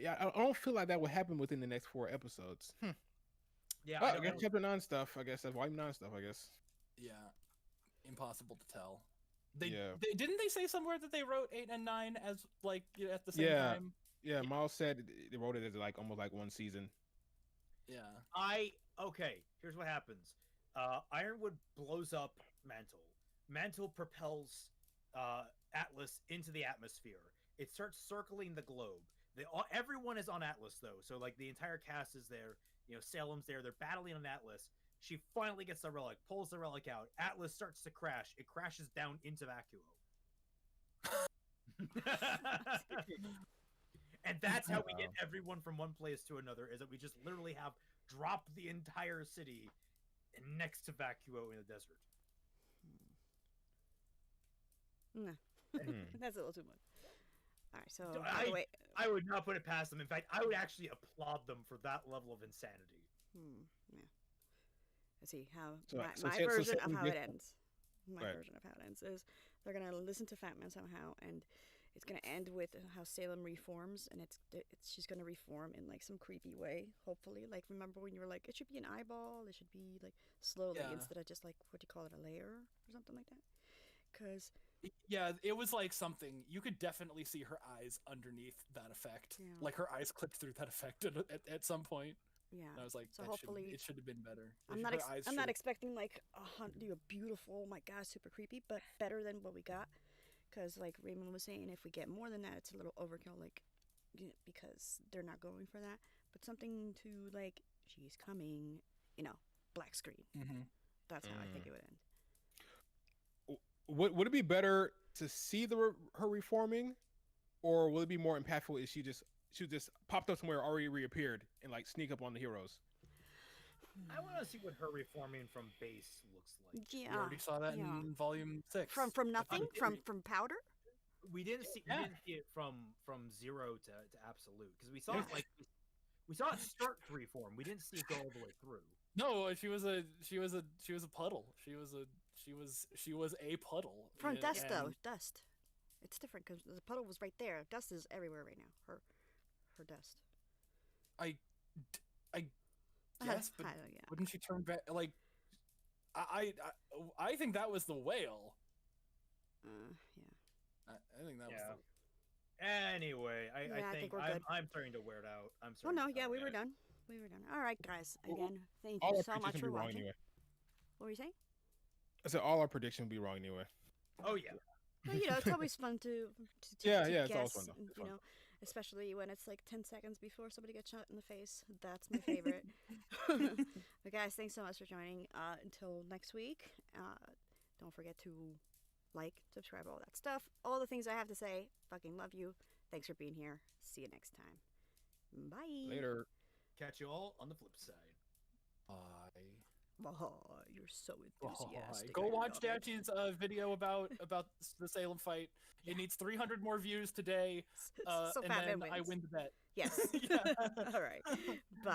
I don't feel like that will happen within the next 4 episodes. Yeah, Oh, I I don't guess know. chapter 9 stuff. I guess that's volume 9 stuff. I guess. Yeah. Impossible to tell. They, Yeah. didn't they say somewhere that they wrote 8 and 9 as like at the same Yeah. time? Yeah, Miles said they wrote it as like almost like one season. Yeah. Okay, here's what happens. Ironwood blows up Mantle. Mantle propels Atlas into the atmosphere. It starts circling the globe. Everyone is on Atlas though, so like the entire cast is there. You know, Salem's there. They're battling on Atlas. She finally gets the relic, pulls the relic out. Atlas starts to crash. It crashes down into Vacuo. And that's how we get everyone from one place to another, is that we just literally have dropped the entire city next to Vacuo in the desert. That's a little too much. All right, so So by the way, I would not put it past them. In fact, I would actually applaud them for that level of insanity. yeah. Let's see how So- my, so my Sa- so version of Salem how it gets- ends. My Right. version of how it ends is they're gonna listen to Fat Man somehow, and it's gonna end with how Salem reforms, and she's gonna reform in like some creepy way. Hopefully, like remember when you were like, it should be an eyeball, it should be like slowly Yeah. instead of just like what do you call it, a layer or something like that. Because Yeah, it was like something you could definitely see her eyes underneath that effect. Yeah. Like her eyes clipped through that effect at some point. yeah, And I was like, So that hopefully- it should have been better. I'm not I'm not expecting like do a beautiful, oh my god, super creepy, but better than what we got. Because like Raymond was saying, if we get more than that, it's a little overkill. Like because they're not going for that. But something to like, she's coming, black screen. Hmm. That's how I think it would end. Would it be better to see her reforming, or will it be more impactful if she just popped up somewhere, already reappeared, and like sneak up on the heroes? I want to see what her reforming from base looks like. Yeah, We already saw that yeah. in volume 6. From nothing, theory- from powder. We didn't see it from 0 to absolute, because we saw it we saw it start to reform. We didn't see it go all the way through. No, she was a puddle. She was a puddle. From and- dust though, and dust. It's different because the puddle was right there. Dust is everywhere right now. Her dust. I guess, but Yeah. wouldn't she turn back? Like, I think that was the whale. Yeah. I think that was. Yeah. The, Anyway, Yeah, I I think think we're good. I'm starting to wear it out. I'm Oh sorry. no, yeah, we were done. We were done. All right, guys. Again, thank All you our so much predictions for will be wrong watching. anyway. What were you saying? I said all our predictions will be wrong anyway. Oh yeah. Well, it's always fun to Yeah, to yeah, it's always guess, fun, though. and, It's fun. especially when it's like 10 seconds before somebody gets shot in the face. That's my favorite. But guys, thanks so much for joining. Until next week, don't forget to like, subscribe, all that stuff. All the things I have to say. Fucking love you. Thanks for being here. See you next time. Bye. Later. Catch you all on the flip side. Oh, you're so enthusiastic. Go I watch love it. Dachi's video about the Salem fight. It needs 300 more views today, So and Batman then I wins. win the bet. Yes. Yeah. All right. Bye.